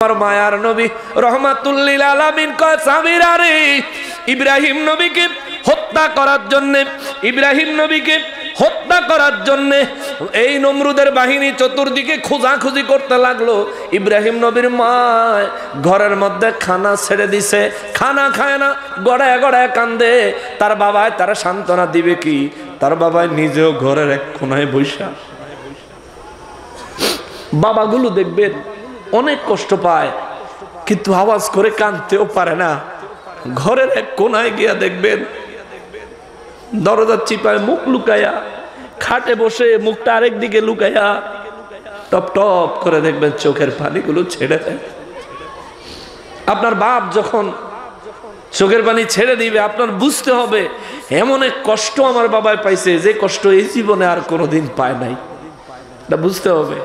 মায়ার নবী রহমাতুল লিল আলামিন কয় সামিরা রে, ইব্রাহিম নবীকে হত্যা করার জন্য এই নমরুদের বাহিনী চতুর্দিকে খোঁজাখুঁজি করতে লাগলো। ইব্রাহিম নবীর মা ঘরের মধ্যে খানা ছেড়ে দিছে, খানা খায় না, গড়ায় গড়ায় কান্দে। তার বাবায় তারা সান্ত্বনা দিবে কি? তার বাবায় নিজেও ঘরের এক কোনায় বৈশা। বাবাগুলো দেখবেন অনেক কষ্ট পায়, কিন্তু আওয়াজ করে কাঁদতেও পারে না। ঘরের এক কোনায় গিয়া দেখবেন দরজা চিপায় মুখ লুকায়া, খাটে বসে মুখটা আরেক দিকে লুকায়া টপ টপ করে দেখবেন চোখের পানিগুলো ছেড়ে দেয়। আপনার বাপ যখন চোখের পানি ছেড়ে দিবে, আপনার বুঝতে হবে এমন এক কষ্ট আমার বাবায় পাইছে যে কষ্ট এই জীবনে আর কোনোদিন পায় নাই। এটা বুঝতে হবে।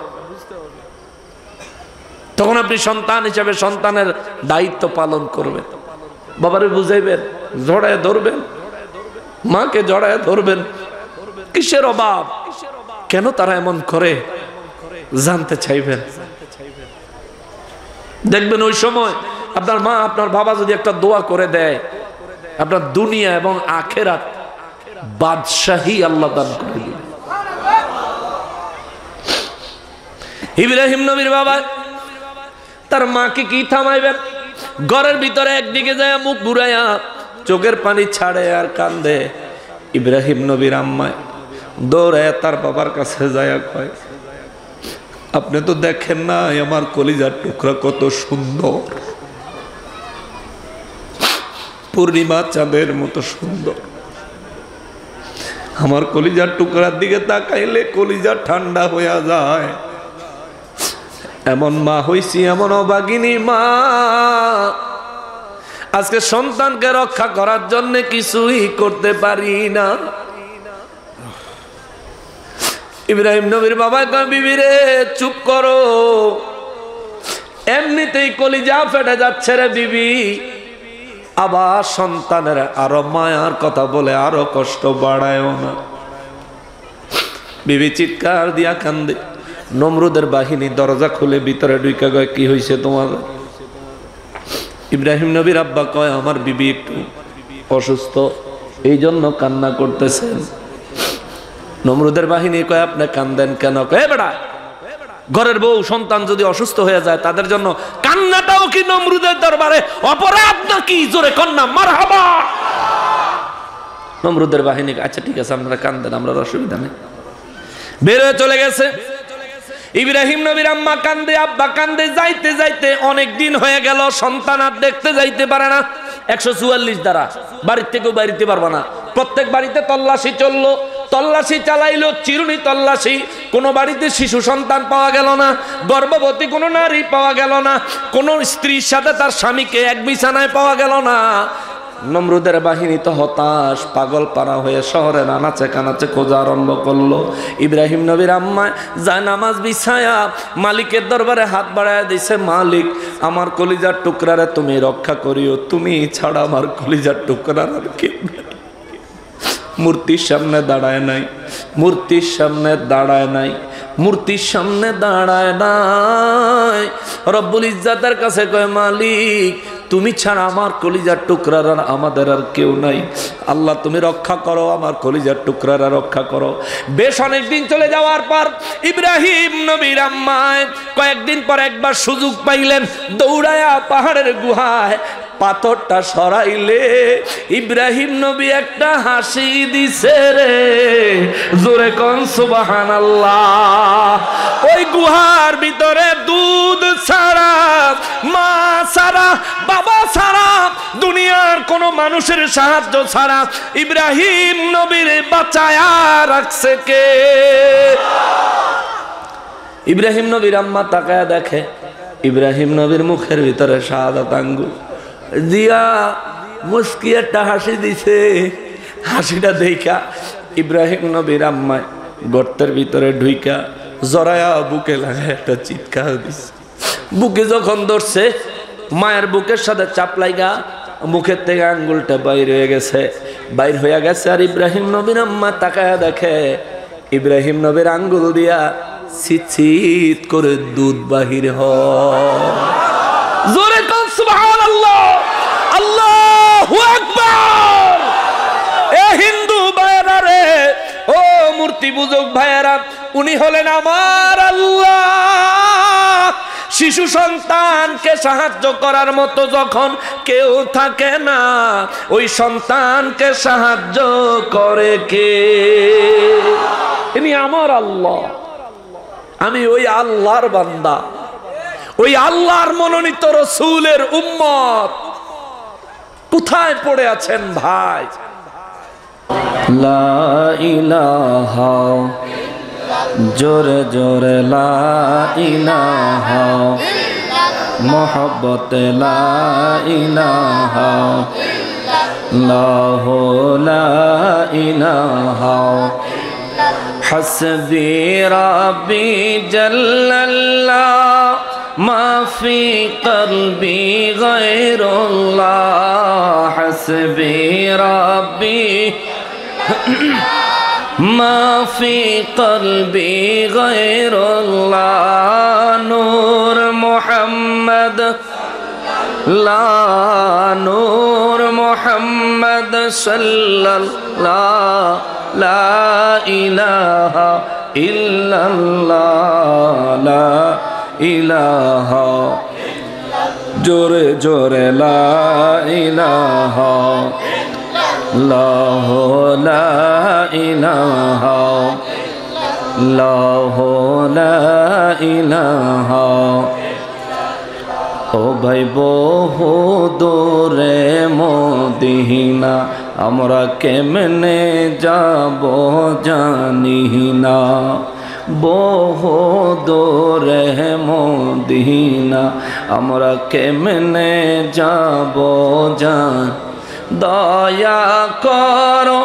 তখন আপনি সন্তান হিসাবে সন্তানের দায়িত্ব পালন করবেন, বাবারে বুঝাইবেন, জড়ায় ধরবেন, মাকে জড়ায় ধরবেন। কিসের অভাব, কেন তারা এমন করে জানতে চাইবেন। দেখবেন ওই সময় আপনার মা আপনার বাবা যদি একটা দোয়া করে দেয়, আপনার দুনিয়া এবং আখিরাত বাদশাহী আল্লাহ দান করে দিবে। ইব্রাহিম নবীর বাবা তার মাকে কি থামাইবেন? ঘরের ভিতরে একদিকে যায় মুখ ঘুরাইয়া চোখের পানি ছাড়ে আর কান্দে। ইব্রাহিম নবীর আম্মায় দৌড়ায় তার বাবার কাছে যায় কয়, আপনি তো দেখেন না আমার কলিজার টুকরা কত সুন্দর, পূর্ণিমা চাঁদের মতো সুন্দর। আমার কলিজার টুকরার দিকে তাকাইলে কলিজা ঠান্ডা হইয়া যায়। এমন মা হইছি, এমন অভাগিনী মা, আজকে সন্তানকে রক্ষা করার জন্য কিছুই করতে পারি না। ইব্রাহিম নবীর বাবা কয়, বিবি রে চুপ করো, এমনিতেই কলিজা ফেটে যাচ্ছে রে বিবি, আবার সন্তানের আরো মায়ার কথা বলে আরো কষ্ট বাড়ায়ও না। বিবি চিৎকার দিয়া কান্দে। নমরুদের বাহিনী দরজা খুলে ভিতরে ঢুকে গয়, কি হয়েছে তোমার? ইব্রাহিম নবীর আব্বা কয়, আমার বিবি একটু অসুস্থ, এই জন্য কান্না করতেছেন। নমরুদের বাহিনী কয়, আপনি কান্দেন কেন? কয়, বেড়া, ঘরের বউ সন্তান যদি অসুস্থ হয়ে যায় তাদের জন্য কান্নাটাও কি নমরুদের দরবারে অপরাধ নাকি? জোরে কন্যা মারহাবা। নমরুদের বাহিনী আচ্ছা ঠিক আছে, আপনারা কান্দেন, আমরা অসুবিধা নেই। বের হয়ে চলে গেছে। ইব্রাহিম নবীর আম্মা কান্দে, আব্বা কান্দে। যাইতে যাইতে অনেক দিন হয়ে গেল, সন্তান আর দেখতে যাইতে পারে না। 144 দ্বারা বাড়ির থেকেও বাড়িতে পারবে না। প্রত্যেক বাড়িতে তল্লাশি চললো, তল্লাশি চালাইলো, চিরুনি তল্লাশি। কোনো বাড়িতে শিশু সন্তান পাওয়া গেল না, গর্ভবতী কোনো নারী পাওয়া গেল না, কোনো স্ত্রীর সাথে তার স্বামীকে এক বিছানায় পাওয়া গেল না। নমরুদের বাহিনী তো হতাশ, পাগল পারা হয়ে শহরে আনাচে কানাচে খোঁজা আরম্ভ করলো। ইব্রাহিম নবীর আম্মায় যায় নামাজ বিছায়া মালিকের দরবারে হাত বাড়ায় দিছে, মালিক আমার কলিজার টুকরারে তুমি রক্ষা করিও, তুমি ছাড়া আমার কলিজার টুকরার আর কেউ নাই। মূর্তির সামনে দাঁড়ায় নাই, মূর্তির সামনে দাঁড়ায় নাই, মূর্তির সামনে দাঁড়ায় নাই। রব্বুল ইজ্জাতের কাছে কয়, মালিক তুমি ছাড়া আমার কলিজার টুকরার আর আমাদের আর কেউ নাই। আল্লাহ তুমি রক্ষা করো, আমার কলিজার টুকরারা রক্ষা করো। বেশ অনেকদিন চলে যাওয়ার পর ইব্রাহিম নবীর আম্মায় কয়েকদিন পর একবার সুযোগ পাইলেন, দৌড়ায়া পাহাড়ের গুহায় পাথরটা সরাইলে ইব্রাহিম নবী একটা হাসি দিছে রে, জোরে কোন সুবহানাল্লাহ। ওই গুহার ভিতরে দুধ ছাড়া, মা ছাড়া, বাবা ছাড়া, দুনিয়ার কোন মানুষের সাহায্য ছাড়া ইব্রাহিম নবীর বাঁচায়া রাখছে কে? ইব্রাহিম নবীর আম্মা তাকায়া দেখে ইব্রাহিম নবীর মুখের ভিতরে শাহাদাত আঙ্গুল দিয়া মুস্কি একটা হাসি দিছে। হাসিটা দেখা ইব্রাহিম নবীর আম্মায় গর্তের ভিতরে ঢুইকা জড়ায়া বুকে লাগা একটা চিৎকার দিছে। বুকে যখন ধরছে, মায়ের বুকের সাথে চাপ লাগা মুখের থেকে আঙ্গুলটা বাইর হয়ে গেছে, বাইর হয়ে গেছে। আর ইব্রাহিম নবীর আম্মা তাকায়া দেখে ইব্রাহিম নবীর আঙ্গুল দিয়া ছিট ছিট করে দুধ বাহির হয়। জোরে কোন সুবহানাল্লাহ, আল্লাহু আকবার। এ হিন্দু ভাইয়েরা রে, ও মূর্তি পূজক ভাইয়েরা, উনি হলেন আমার আল্লাহ। শিশু সন্তানকে সাহায্য করার মতো যখন কেউ থাকে না, ওই সন্তানকে সাহায্য করে কে? ইনি আমার আল্লাহ, আমি ওই আল্লাহর বান্দা, ওই আল্লাহর মনোনীত রাসূলের উম্মত। কোথায় পড়ে আছেন ভাই? লা ইলাহা, জোরে জোরে লা ইলাহা, মোহব্বত লা ইলাহা, লাহু লা ইলাহা, হাসবি রাব্বি জাল্লাল্লাহ, মা ফি কলবি গায়রুল্লাহ, হাসবি রাব্বি মা ফি কলবি গায়রুল্লাহ, নূর মুহাম্মদ লা, নূর মুহাম্মদ সাল্লাল্লাহ, লা ইলাহা ইল্লাল্লাহ, লা ইলাহা, জোরে জোরে লা ইলাহা, লাহু লা ইলাহা, লাহু লা ইলাহা। ও ভাই বহু দূরে মদিনা, আমরা কেমনে যাব জানি না। বহু দূরে মদিনা, আমরা কেমনে যাব জানি। দয়া করো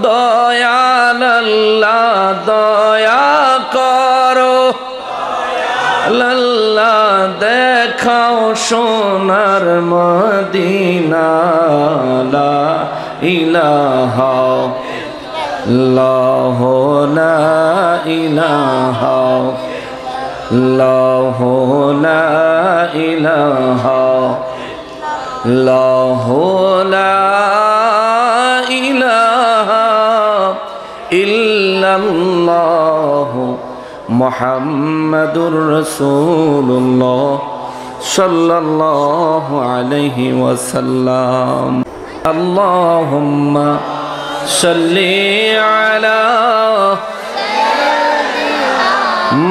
দয়াল আল্লাহ, দয়া করো আল্লাহ, দেখাও সোনার মদিনা। লা ইলাহা ইল্লাল্লাহু, লা ইলাহা ইল্লাল্লাহু, লা ইলাহা ইল্লাল্লাহু, লা ইলাহা ইল্লাল্লাহু, মুহাম্মাদুর রাসূলুল্লাহ সাল্লাল্লাহু আলাইহি ওয়াসাল্লাম। আল্লাহুম্মা সাল্লি আলা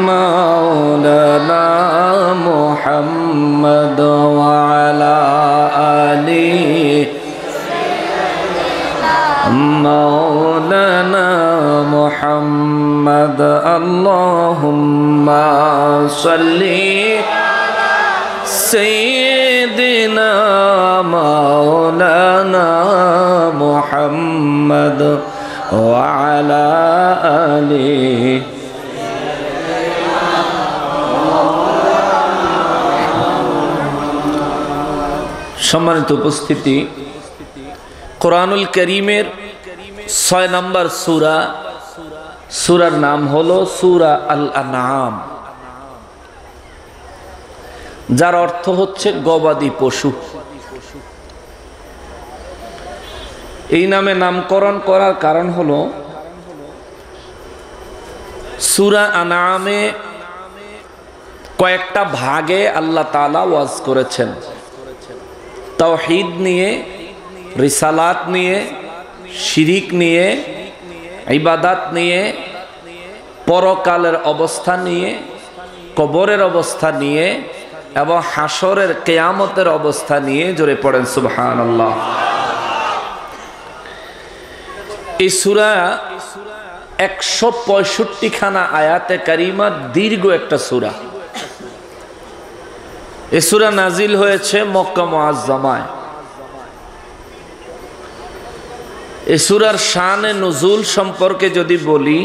মাওলানা মুহাম্মদ ওয়া আলা আলি মাওলানা মুহাম্মদ। আল্লাহুম্মা সাল্লি সাইয়্যিদিনা মাওলানা মুহাম্মদ ওয়া আলা আলি। সম্মানিত উপস্থিতি, কোরআনুল কারীমের 6 নম্বর সূরা, সূরার নাম হলো সূরা আল আনআম, যার অর্থ হচ্ছে গবাদি পশু। এই নামে নামকরণ করার কারণ হলো সূরা আনআমে কয়েকটা ভাগে আল্লাহ তাআলা ওয়াজ করেছেন। তাওহীদ নিয়ে, রিসালাত নিয়ে, শিরিক নিয়ে, ইবাদাত নিয়ে, পরকালের অবস্থা নিয়ে, কবরের অবস্থা নিয়ে এবং হাসরের কিয়ামতের অবস্থা নিয়ে। জোরে পড়েন সুবহানাল্লাহ। এই সূরা 165 খানা আয়াতে কারিমা, দীর্ঘ একটা সূরা। এই সূরা নাজিল হয়েছে মক্কা মুআজ্জামায়। এই সূরার শানে নুজুল সম্পর্কে যদি বলি,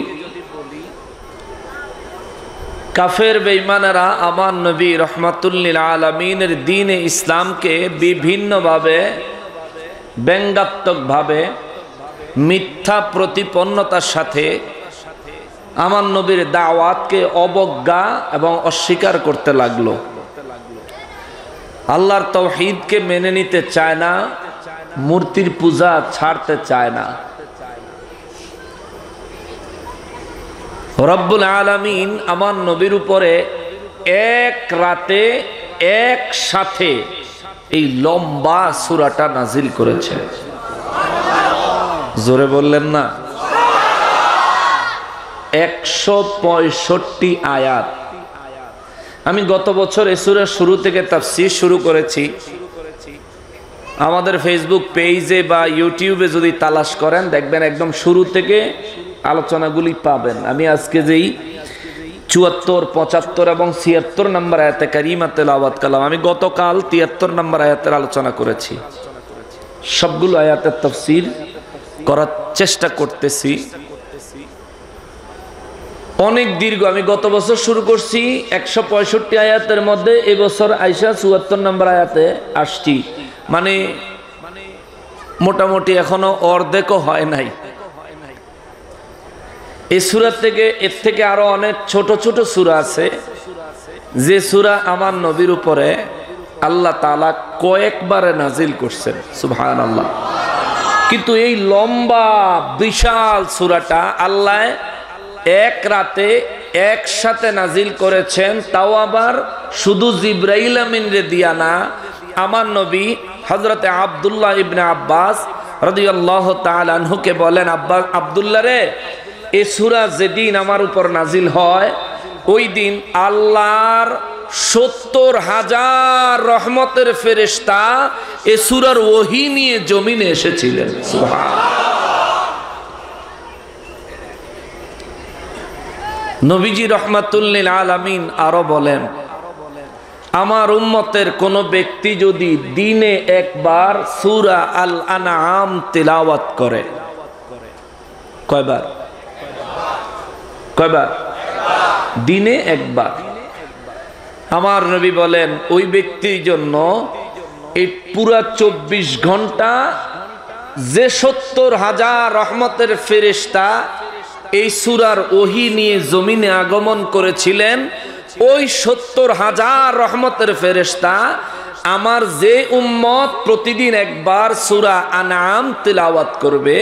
কাফের বেঈমানেরা আমার নবী রাহমাতুল লিল আলামিনের দ্বীনে ইসলামকে বিভিন্নভাবে, ব্যঙ্গাত্মকভাবে, মিথ্যা প্রতিপন্নতার সাথে আমার নবীর দাওয়াতকে অবজ্ঞা এবং অস্বীকার করতে লাগলো। আল্লাহর তাওহীদকে মেনে নিতে চায় না, মূর্তির পূজা ছাড়তে চায় না। রব্বুল আলামিন আমার নবীর উপরে এক রাতে একসাথে এই লম্বা সূরাটা নাজিল করেছে। জোরে বললেন না? 165 আয়াত। আমি গত বছর এই সূরার শুরু থেকে তাফসীর শুরু করেছি। আমাদের ফেসবুক পেজে বা ইউটিউবে যদি তালাশ করেন দেখবেন একদম শুরু থেকে আলোচনাগুলি পাবেন। আমি আজকে যেই 74, 75 এবং 76 নম্বর আয়াতে কারিমা তেলাওয়াত করলাম, আমি গতকাল 73 নম্বর আয়াতের আলোচনা করেছি। সবগুলো আয়াতের তাফসীর করার চেষ্টা করতেছি। অনেক দীর্ঘ। আমি গত বছর শুরু করছি 165 আয়াতের মধ্যে, এবছর আইসা 74 নম্বর আয়াতে আসছি। মানে মোটামুটি এখনো অর্ধেকও হয় নাই। এই সূরা থেকে, এর থেকে আরো অনেক ছোট ছোট সূরা আছে, যে সূরা আমার নবীর উপরে আল্লাহ তাআলা কয়েকবারে নাজিল করছেন। সুবহানাল্লাহ। কিন্তু এই লম্বা বিশাল সূরাটা আল্লাহ এক রাতে একসাথে নাজিল করেছেন, তাও আবার শুধু জিবরাইল আমিনরে দিয়া না। আমার নবী হযরতে আব্দুল্লাহ ইবনে আব্বাস রাদিয়াল্লাহু তাআলা আনহুকে বলেন, আব্বা আব্দুল্লাহ রে, এই সূরা যেদিন আমার উপর নাজিল হয় ওই দিন আল্লাহর 70,000 রহমতের ফেরেশতা এই সূরার ওহী নিয়ে জমিনে এসেছিলেন। সুবহানাল্লাহ। নবীজি রাহমাতুল লিল আলামিন আরো বলেন, আমার উম্মতের কোন ব্যক্তি যদি দিনে একবার সূরা আল আনআম তিলাওয়াত করে, কয়বার? কয়বার? দিনে একবার। আমার নবী বলেন ওই ব্যক্তির জন্য এই পুরা 24 ঘন্টা যে 70,000 রহমতের ফেরেশতা এই সূরার ওহী নিয়ে জমিনে আগমন করেছিলেন, ওই 70,000 রহমতের ফেরেশতা আমার যে উম্মত প্রতিদিন একবার সূরা আনআম তিলাওয়াত করবে,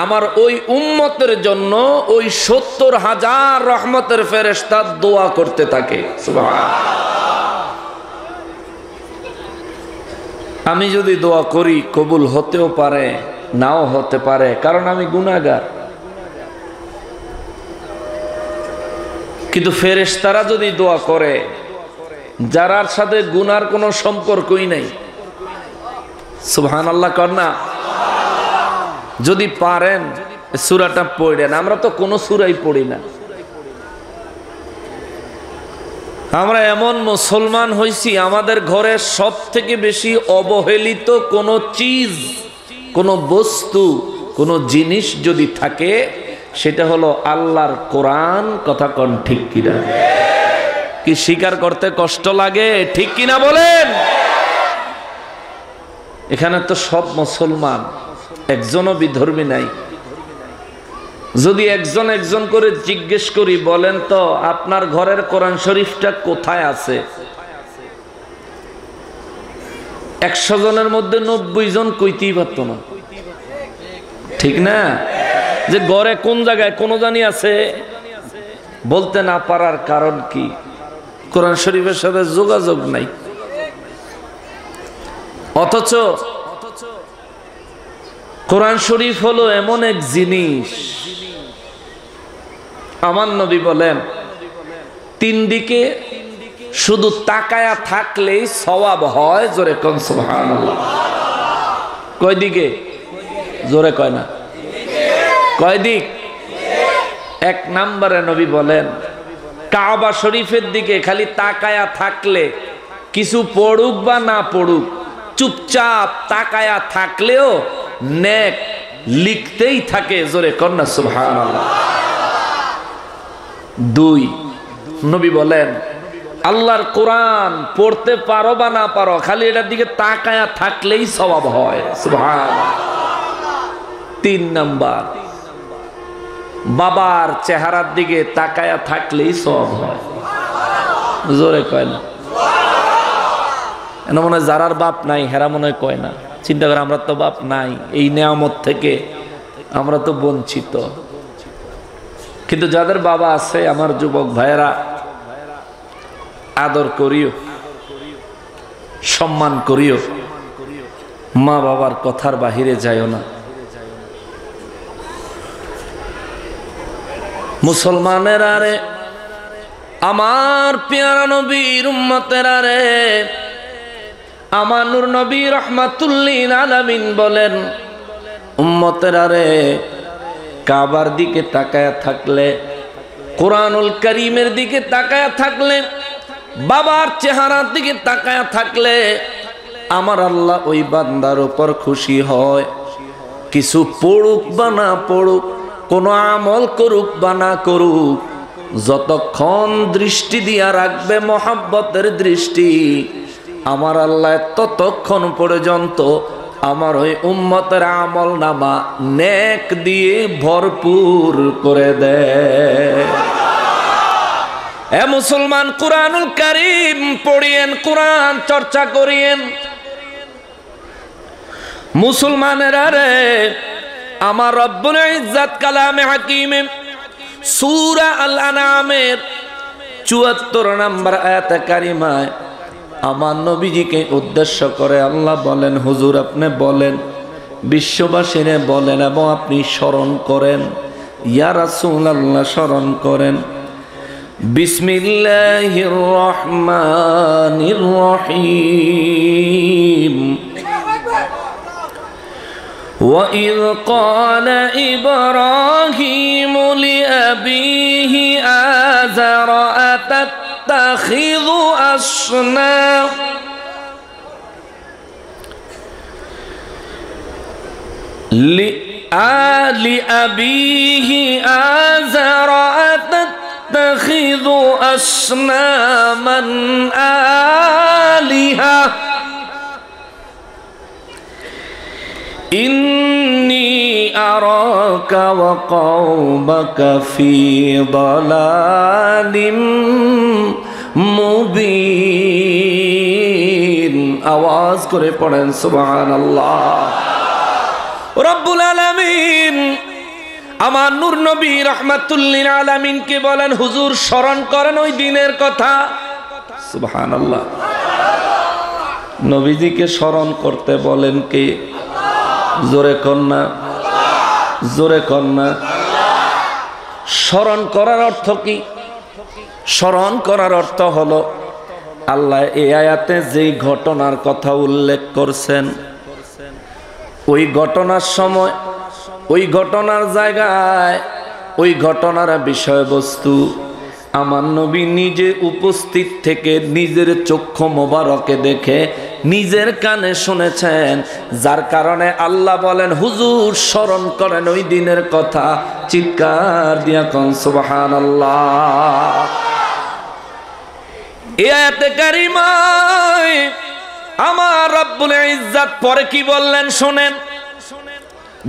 আমার ওই উম্মতের জন্য ওই 70,000 রহমতের ফেরেশতা দোয়া করতে থাকে। সুবহানাল্লাহ। আমি যদি দোয়া করি কবুল হতেও পারে, নাও হতে পারে, কারণ আমি গুনাহগার। কিন্তু ফেরেশতারা যদি দোয়া করে, যারার সাথে গুনার কোনো সম্পর্কই নাই, সুবহানাল্লাহ কর না, যদি পারেন সূরাটা পড়েন। আমরা তো কোনো সূরাই পড়ি না। আমরা এমন মুসলমান হইছি, আমাদের ঘরে সব থেকে বেশি অবহেলিত কোনো চিজ, কোনো বস্তু, কোনো জিনিস যদি থাকে সেটা হলো আল্লাহর কোরআন। কথা কোন ঠিক কিনা? কি স্বীকার করতে কষ্ট লাগে? ঠিক কিনা বলেন? এখানে তো সব মুসলমান, একজনও বিধর্মী নাই। যদি একজন একজন করে জিজ্ঞেস করি, বলেন তো আপনার ঘরের কোরআন শরীফটা কোথায় আছে? 100 জনের মধ্যে 90 জন কইতেই পারতো না। ঠিক না? যে ঘরে কোন জায়গায় কোন জানি আছে, বলতে না পারার কারণ কি? কোরআন শরীফের সাথে যোগাযোগ নাই। অথচ কোরআন শরীফ হলো এমন এক জিনিস, আমার নবী বলেন 3 দিকে শুধু তাকায়া থাকলেই সওয়াব হয়। জোরে কোন সুবহানাল্লাহ। কয় দিকে? জোরে কয় না। কয় দিক? 1 নম্বরে নবী বলেন কাবা শরীফের দিকে খালি তাকায়া থাকলে, কিছু পড়ুক বা না পড়ুক, চুপচাপ তাকায়া থাকলেও নেক লিখতেই থাকে। জোরে কন্যা সুবহানাল্লাহ। 2 নবী বলেন আল্লাহর কোরআন পড়তে পারো বা না পারো, খালি এটার দিকে তাকায়া থাকলেই সওয়াব হয়। সুবহানাল্লাহ। 3 নাম্বার, বাবার চেহারার দিকে তাকায়া থাকলেই সওয়াব হয়। জোরে কয় না। এনে মনে হয় যারার বাপ নাই হেরা মনে হয় কয় না, চিন্তা করে আমরা তো বাপ নাই, এই নেয়ামত থেকে আমরা তো বঞ্চিত। কিন্তু যাদের বাবা আছে আমার যুবক ভাইয়েরা, আদর করিও, সম্মান করিও, মা বাবার কথার বাহিরে যাইও না। মুসলমানেরা রে, আমার পেয়ারা নবীর উম্মতেরা রে, আমার নূর নবী রাহমাতুল্লিল আলামিন বলেন, উম্মতেরা রে, কাবার দিকে তাকায়া থাকলে, কোরআনুল কারীমের দিকে তাকায়া থাকলে, বাবার চেহারার দিকে তাকায়া থাকলে আমার আল্লাহ ওই বান্দার উপর খুশি হয়। কিছু পড়ুক বা না পড়ুক, কোন আমল করুক বা না করুক, যতক্ষণ দৃষ্টি দিয়া রাখবে মহাব্বতের দৃষ্টি, আমার আল্লাহ ততক্ষণ পর্যন্ত আমার ওই উম্মতের আমল নামা নেক দিয়ে ভরপুর করে দেয়। এ মুসলমান, কুরআনুল কারীম পড়িয়েন, কুরআন চর্চা করিয়েন। মুসলমানেরা রে, আমার রব্বুল ইজ্জত কালামে হাকিমে সূরা আল আনআমের ৭৪ নম্বর আয়াতে কারিমায় আমার নবীজিকে উদ্দেশ্য করে আল্লাহ বলেন, হুজুর আপনি বলেন, বিশ্ববাসীরে বলেন এবং আপনি স্মরণ করেন, ইয়া রাসূলুল্লাহ স্মরণ করেন। বিসমিল্লাহির রহমানির রহিম। وَإِذْ قَالَ إِبْرَاهِيمُ لِأَبِيهِ آزَرَ أَتَتَّخِذُ أَصْنَامًا لِأَبِيهِ آزَرَ أَتَتَّخِذُ أَصْنَامًا آلِهَةً إني أراك وقومك في ضلال মুবিন। আওয়াজ করে পড়েন সুবহানাল্লাহ। রব্বুল আলামিন আমার নূর নবী রাহমাতুল্লিল আলামিনকে বলেন, হুজুর স্মরণ করেন ওই দিনের কথা। সুবহানাল্লাহ। নবীজিকে স্মরণ করতে বলেন কে? জোরে কন্যা, জোরে কন্যা। স্মরণ করার অর্থ কি? স্মরণ করার অর্থ হলো আল্লাহ এই আয়াতে যেই ঘটনার কথা উল্লেখ করছেন, ওই ঘটনার সময়, ওই ঘটনার জায়গায়, ওই ঘটনার বিষয়বস্তু আমার নবী নিজে উপস্থিত থেকে নিজের চক্ষু মোবারকে দেখে নিজের কানে শুনেছেন, যার কারণে আল্লাহ বলেন, হুজুর স্মরণ করেন ওই দিনের কথা। চিৎকার দিয়া কোন সুবহানাল্লাহ। এই আয়াতে কারিমায় আমার রব্বুল ইজ্জত পরে কি বললেন শুনেন।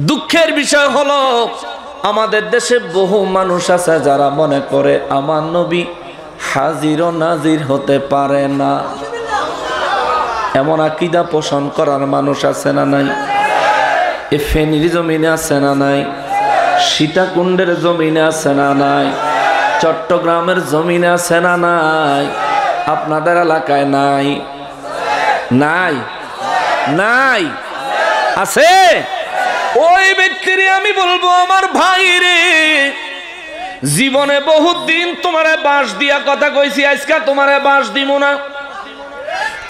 দুঃখের বিষয় হলো আমাদের দেশে বহু মানুষ আছে যারা মনে করে আমার নবী হাজির ও নাজির হতে পারে না। এমন আকীদা পোষণ করার মানুষ আছে না নাই? এ ফেনীর জমিনে আছে না নাই? সীতাকুণ্ডের জমিনে আছে না নাই? চট্টগ্রামের জমিনে আছে না নাই? আপনাদের এলাকায় নাই? নাই? নাই? আছে? ওই ব্যক্তির আমি বলবো, আমার ভাই রে, জীবনে বহুত দিন তোমারে বাঁশ দিয়া কথা কইছি, আজকে তোমারে বাঁশ দিব না।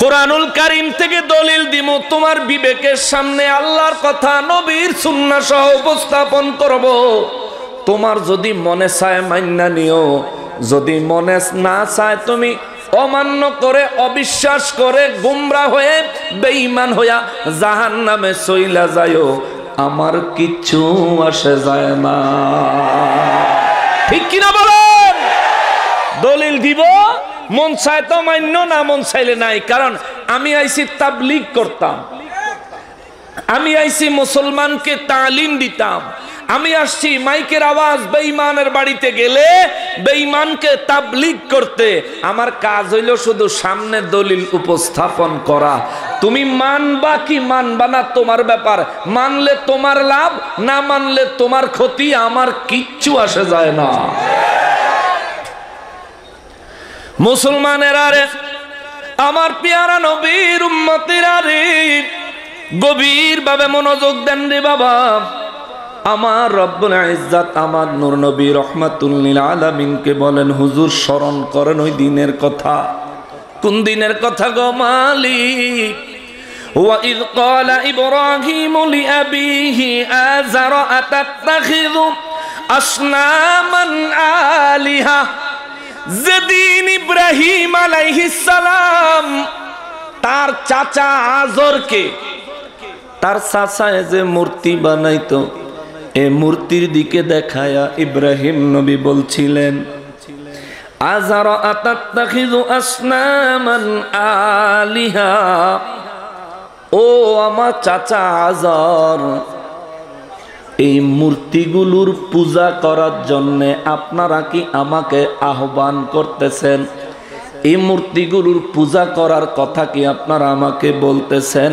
কোরআনুল কারীম থেকে দলিল দিব, তোমার বিবেকের সামনে আল্লাহর কথা নবীর সুন্নাহ সহ উপস্থাপন করব। তোমার যদি মনে চায় মান্না নিও, যদি মনে না চায় তুমি অমান্য করে, অবিশ্বাস করে, গুমরাহ হয়ে, বেঈমান হইয়া জাহান্নামে চইলা যায়ও, আমার কিচ্ছু আসে যায় না। ঠিক কিনা বলেন? দলিল দিব, মন চায় তো মান্য, না মন চাইলে নাই। কারণ আমি আইছি তাবলীগ করতাম, আমি আইছি মুসলমানকে তালিম দিতাম, আমি আসছি মাইকের আওয়াজ বেঈমানের বাড়িতে গেলে বেঈমানকে তাবলীগ করতে। আমার কাজ হইল শুধু সামনে দলিল উপস্থাপন করা। তুমি মানবা কি মানবা না তোমার ব্যাপার। মানলে তোমার লাভ, না মানলে তোমার ক্ষতি। আমার কিচ্ছু আসে যায় না। মুসলমানেরা রে, আমার পেয়ারা নবীর উম্মতেরা রে, গভীর ভাবে মনোযোগ দেন রে বাবা। আমার রব্বুল ইজ্জত আমার নূর নবী রাহমাতুল লিল আলামিনকে বলেন, হুজুর স্মরণ করেন ওই দিনের কথা। কোন দিনের কথা গো মালিক? ওয়া ইয ক্বালা ইব্রাহিমু লিআবিহি আযারা আতাত্তাখিযু আসনামান আলিহা। যেদিন ইব্রাহিম আলাইহিস সালাম তার চাচা আজরকে, তার চাচায় যে মূর্তি বানাইতো, এই মূর্তির দিকে দেখায়া ইব্রাহিম নবী বলছিলেন, আযারা আতাত্তাখিযু আসনামান আলিহা, ও আমার চাচা আজর, এই মূর্তিগুলোর পূজা করার জন্য আপনারা কি আমাকে আহ্বান করতেছেন? এই মূর্তিগুলোর পূজা করার কথা কি আপনারা আমাকে বলতেছেন?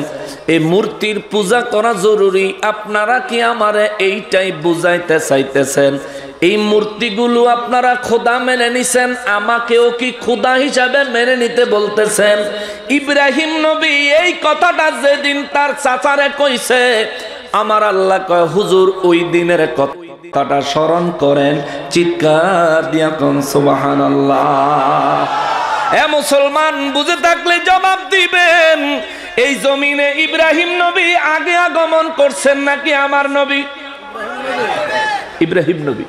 এই মূর্তির পূজা করা জরুরি, আপনারা কি আমারে এইটাই বুঝাইতে চাইতেছেন? এই মূর্তিগুলো আপনারা খোদা মেনে নিছেন, আমাকেও কি খোদা হিসাবে মেনে নিতে বলতেছেন? ইব্রাহিম নবী এই কথাটা যেদিন তার চাচারে কইছে, আমার আল্লাহ কয়, হুজুর ওই দিনের কথাটা স্মরণ করেন, চিৎকার দিয়া কোন সুবহানাল্লাহ। এ মুসলমান, বুঝে থাকলে জবাব দিবেন। এই জমিনে ইব্রাহিম নবী আগে আগমন করছেন নাকি আমার নবী? ইব্রাহিম নবী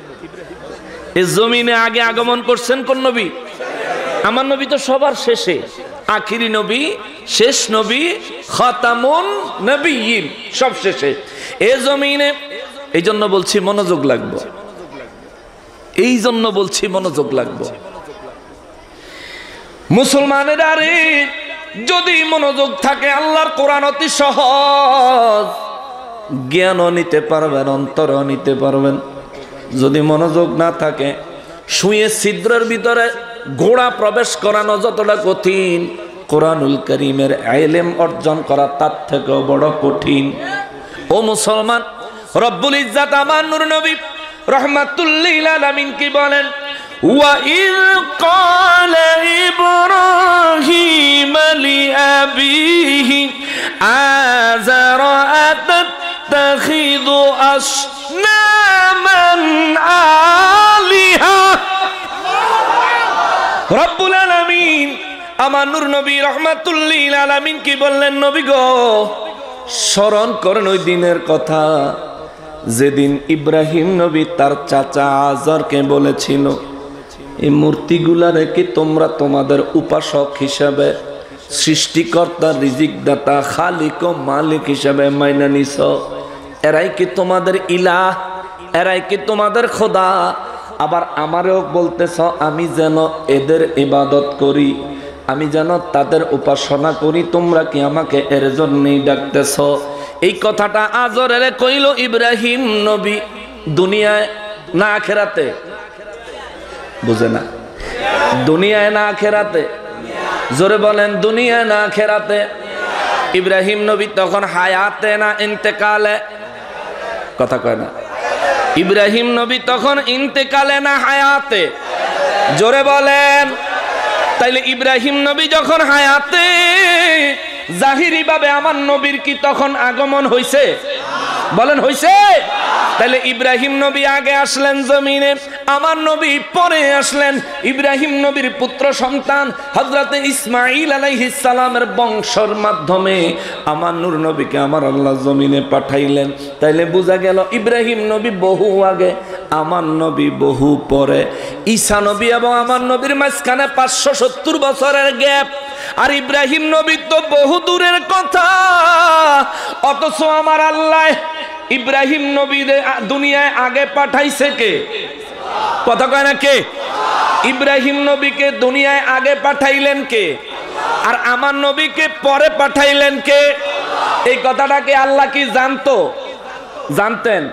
এই জমিনে আগে আগমন করছেন কোন নবী? আমার নবী তো সবার শেষে, আখিরি নবী, শেষ নবী, খাতামুন নবিয়্যিন, সব শেষে এই জমিনে। এই জন্য বলছি মনোযোগ লাগবে, এই জন্য বলছি মনোযোগ লাগবে। মুসলমানের আরে যদি মনোযোগ থাকে, আল্লাহর কোরআন অতি সহজ, জ্ঞানও নিতে পারবেন, অন্তরও নিতে পারবেন। যদি মনোযোগ না থাকে, শুয়ে ছিদ্রের ভিতরে ঘোড়া প্রবেশ করানো যতটা কঠিন, কোরআনুল কারীমের ইলম অর্জন করা তার থেকেও বড় কঠিন। ও মুসলমান, রব্বুল ইজ্জত আমার নূর নবী রাহমাতুল লিল আলামিন কি বলেন, ওয়া ইয ক্বালা ইব্রাহিম লিআবিহি আযারা আতাত্তাখিযু আসনামান আলিহা। রব্বুল আলামিন আমার নূর নবী রাহমাতুল লিল আলামিন কি বললেন, নবী গো স্মরণ করেন ওই দিনের কথা যেদিন ইব্রাহিম নবী তার চাচা আজরকে বলেছিল, এই মূর্তিগুলা রেখে তোমরা তোমাদের উপাসক হিসাবে, সৃষ্টিকর্তা, রিজিকদাতা, খালিক ও মালিক হিসাবে মাইনা নিছ। এরাই কি তোমাদের ইলাহ? এরাই কি তোমাদের খোদা? আবার আমারেও বলতেছ আমি যেন এদের ইবাদত করি, আমি যেন তাদের উপাসনা করি। তোমরা কি আমাকে এর জন্যই ডাকতেছ? এই কথাটা আজরের কইল ইব্রাহিম নবী। দুনিয়ায় না আখিরাতে? বুঝে না? দুনিয়ায় না আখিরাতে? জোরে বলেন, দুনিয়ায় না আখিরাতে? ইব্রাহিম নবী তখন হায়াতে না ইন্তেকালে? কথা কয় না। ইব্রাহিম নবী তখন ইন্তেকালে না হায়াতে? জোরে বলেন। তাইলে ইব্রাহিম নবী যখন হায়াতে, জাহিরি ভাবে আমার নবীর কি তখন আগমন হইছে? বলেন হইছে? তাহলে ইব্রাহিম নবী আগে আসলেন জমিনে, আমার নবী পরে আসলেন। ইব্রাহিম নবীর পুত্র সন্তান হযরতে ইসমাঈল আলাইহিস সালামের বংশের মাধ্যমে আমার নূর নবীকে আমার আল্লাহ জমিনে পাঠাইলেন। তাইলে বোঝা গেল ইব্রাহিম নবী বহু আগে, আমার নবী বহু পরে। ঈসা নবী এবং আমার নবীর মাঝখানে 570 বছরের গ্যাপ। আর ইব্রাহিম নবী তো বহু দূরের কথা, অথচ আমার আল্লাহ ইব্রাহিম নবী দুনিয়ায় আগে পাঠাইছে কে? কথা কয় না কে? ইব্রাহিম নবীকে দুনিয়ায় আগে পাঠাইলেন কে? আর আমার নবীকে পরে পাঠাইলেন কে? এই কথাটাকে আল্লাহ কি জানতো? জানতেন?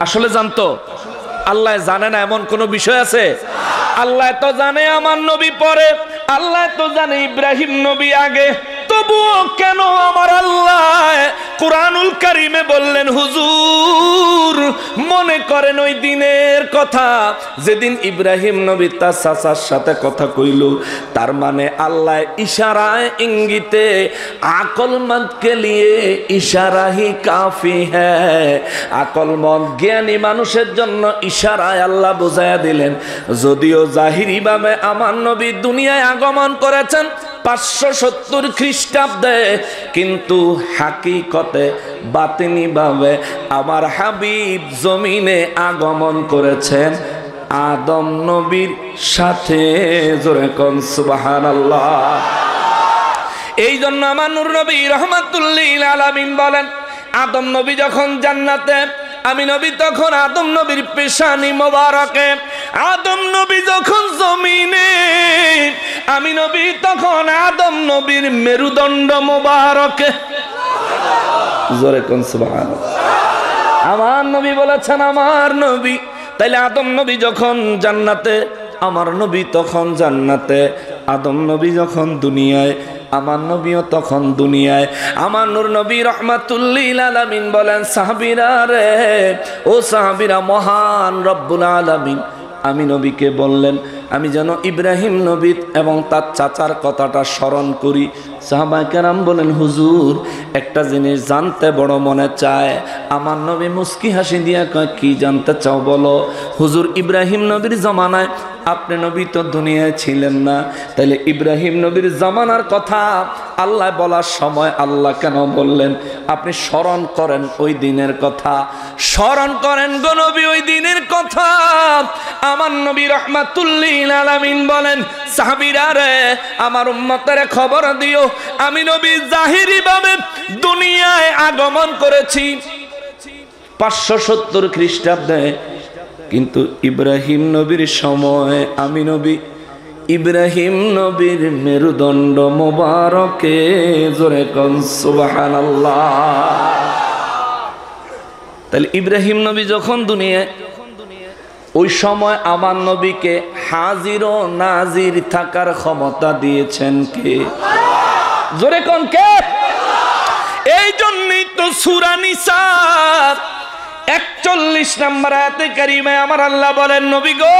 আসলে জানতো? আল্লাহ জানে না এমন কোন বিষয় আছে? আল্লাহ তো জানে আমার নবী পরে, আল্লাহ তো জানে ইব্রাহিম নবী আগে, তবুও কেন আমার আল্লাহ কুরআনুল কারীমে বললেন হুজুর মনে করেন ওই দিনের কথা যেদিন ইব্রাহিম নবী তার চাচার সাথে কথা কইল। তার মানে আল্লাহ ইশারায় ইঙ্গিতে আকলমন্দ কে লিয়ে ইশারা হি কাফি হ্যায়, আকলমন্দ জ্ঞানী মানুষের জন্য ইশারায় আল্লাহ বুঝাইয়া দিলেন। যদিও জাহিরি ভাবে আমার নবী দুনিয়ায় আগমন করেছেন 570 খ্রিস্টাব্দে, কিন্তু হাকিকতে বাতিনি ভাবে আমার হাবিব জমিনে আগমন করেছেন আদম নবীর সাথে। জোরে কোন সুবহানাল্লাহ। এই জন্য আমার নূর নবী রহমাতুল্লিল আলামিন বলেন আদম নবী যখন জান্নাতে, আমি নবী তখন আদম নবীর পেশানি মোবারকে, আদম নবী যখন জমিনে, আমি নবী তখন আদম নবীর মেরুদণ্ড মোবারকে। জোরে কোন সুবহানাল্লাহ। আমার নবী বলেছেন আমার নবী, তাইলে আদম নবী যখন জান্নাতে, আমার নবী তখন জান্নাতে, আদম নবী যখন দুনিয়ায়, আমার নবীও তখন দুনিয়ায়। আমার নূর নবী রহমাতুল্লিল আলামিন বলেন সাহাবীরা রে, ও সাহাবীরা, মহান রব্বুল আলামিন আমি নবীকে বললেন আমি যেন ইব্রাহিম নবী এবং তার চাচার কথাটা স্মরণ করি। সাহাবায়ে কেরাম বলেন হুজুর একটা জিনিস জানতে বড় মনে চায়। আমার নবী মুস্কি হাসি দিয়া কয় কি জানতে চাও বলো। হুজুর ইব্রাহিম নবীর জমানায় আপনি নবী তো দুনিয়ায় ছিলেন না, তাইলে ইব্রাহিম নবীর জমানার কথা আল্লাহ বলার সময় আল্লাহ কেন বললেন? আপনি স্মরণ করেন ওই দিনের কথা, স্মরণ করেন গো নবী ওই দিনের কথা। আমার নবী রহমাতুল্লিল আলামিন বলেন সাহাবীরা রে, আমার উম্মতের খবর দিও আমি নবী জাহিরি ভাবে দুনিয়ায় আগমন করেছি 570 খ্রিস্টাব্দে, কিন্তু ইব্রাহিম নবীর সময় আমি নবী ইব্রাহিম নবীর মেরুদণ্ড মোবারকে। জোরে কোন সুবহানাল্লাহ। তাহলে ইব্রাহিম নবী যখন দুনিয়ায়, ওই সময় আমার নবীকে হাজির ও নাজির থাকার ক্ষমতা দিয়েছেন কে? জোরে কোন কে? এই জন্যই তো সূরা নিসা 41 নম্বর আয়াতে কারিমায় আমার আল্লাহ বলেন নবী গো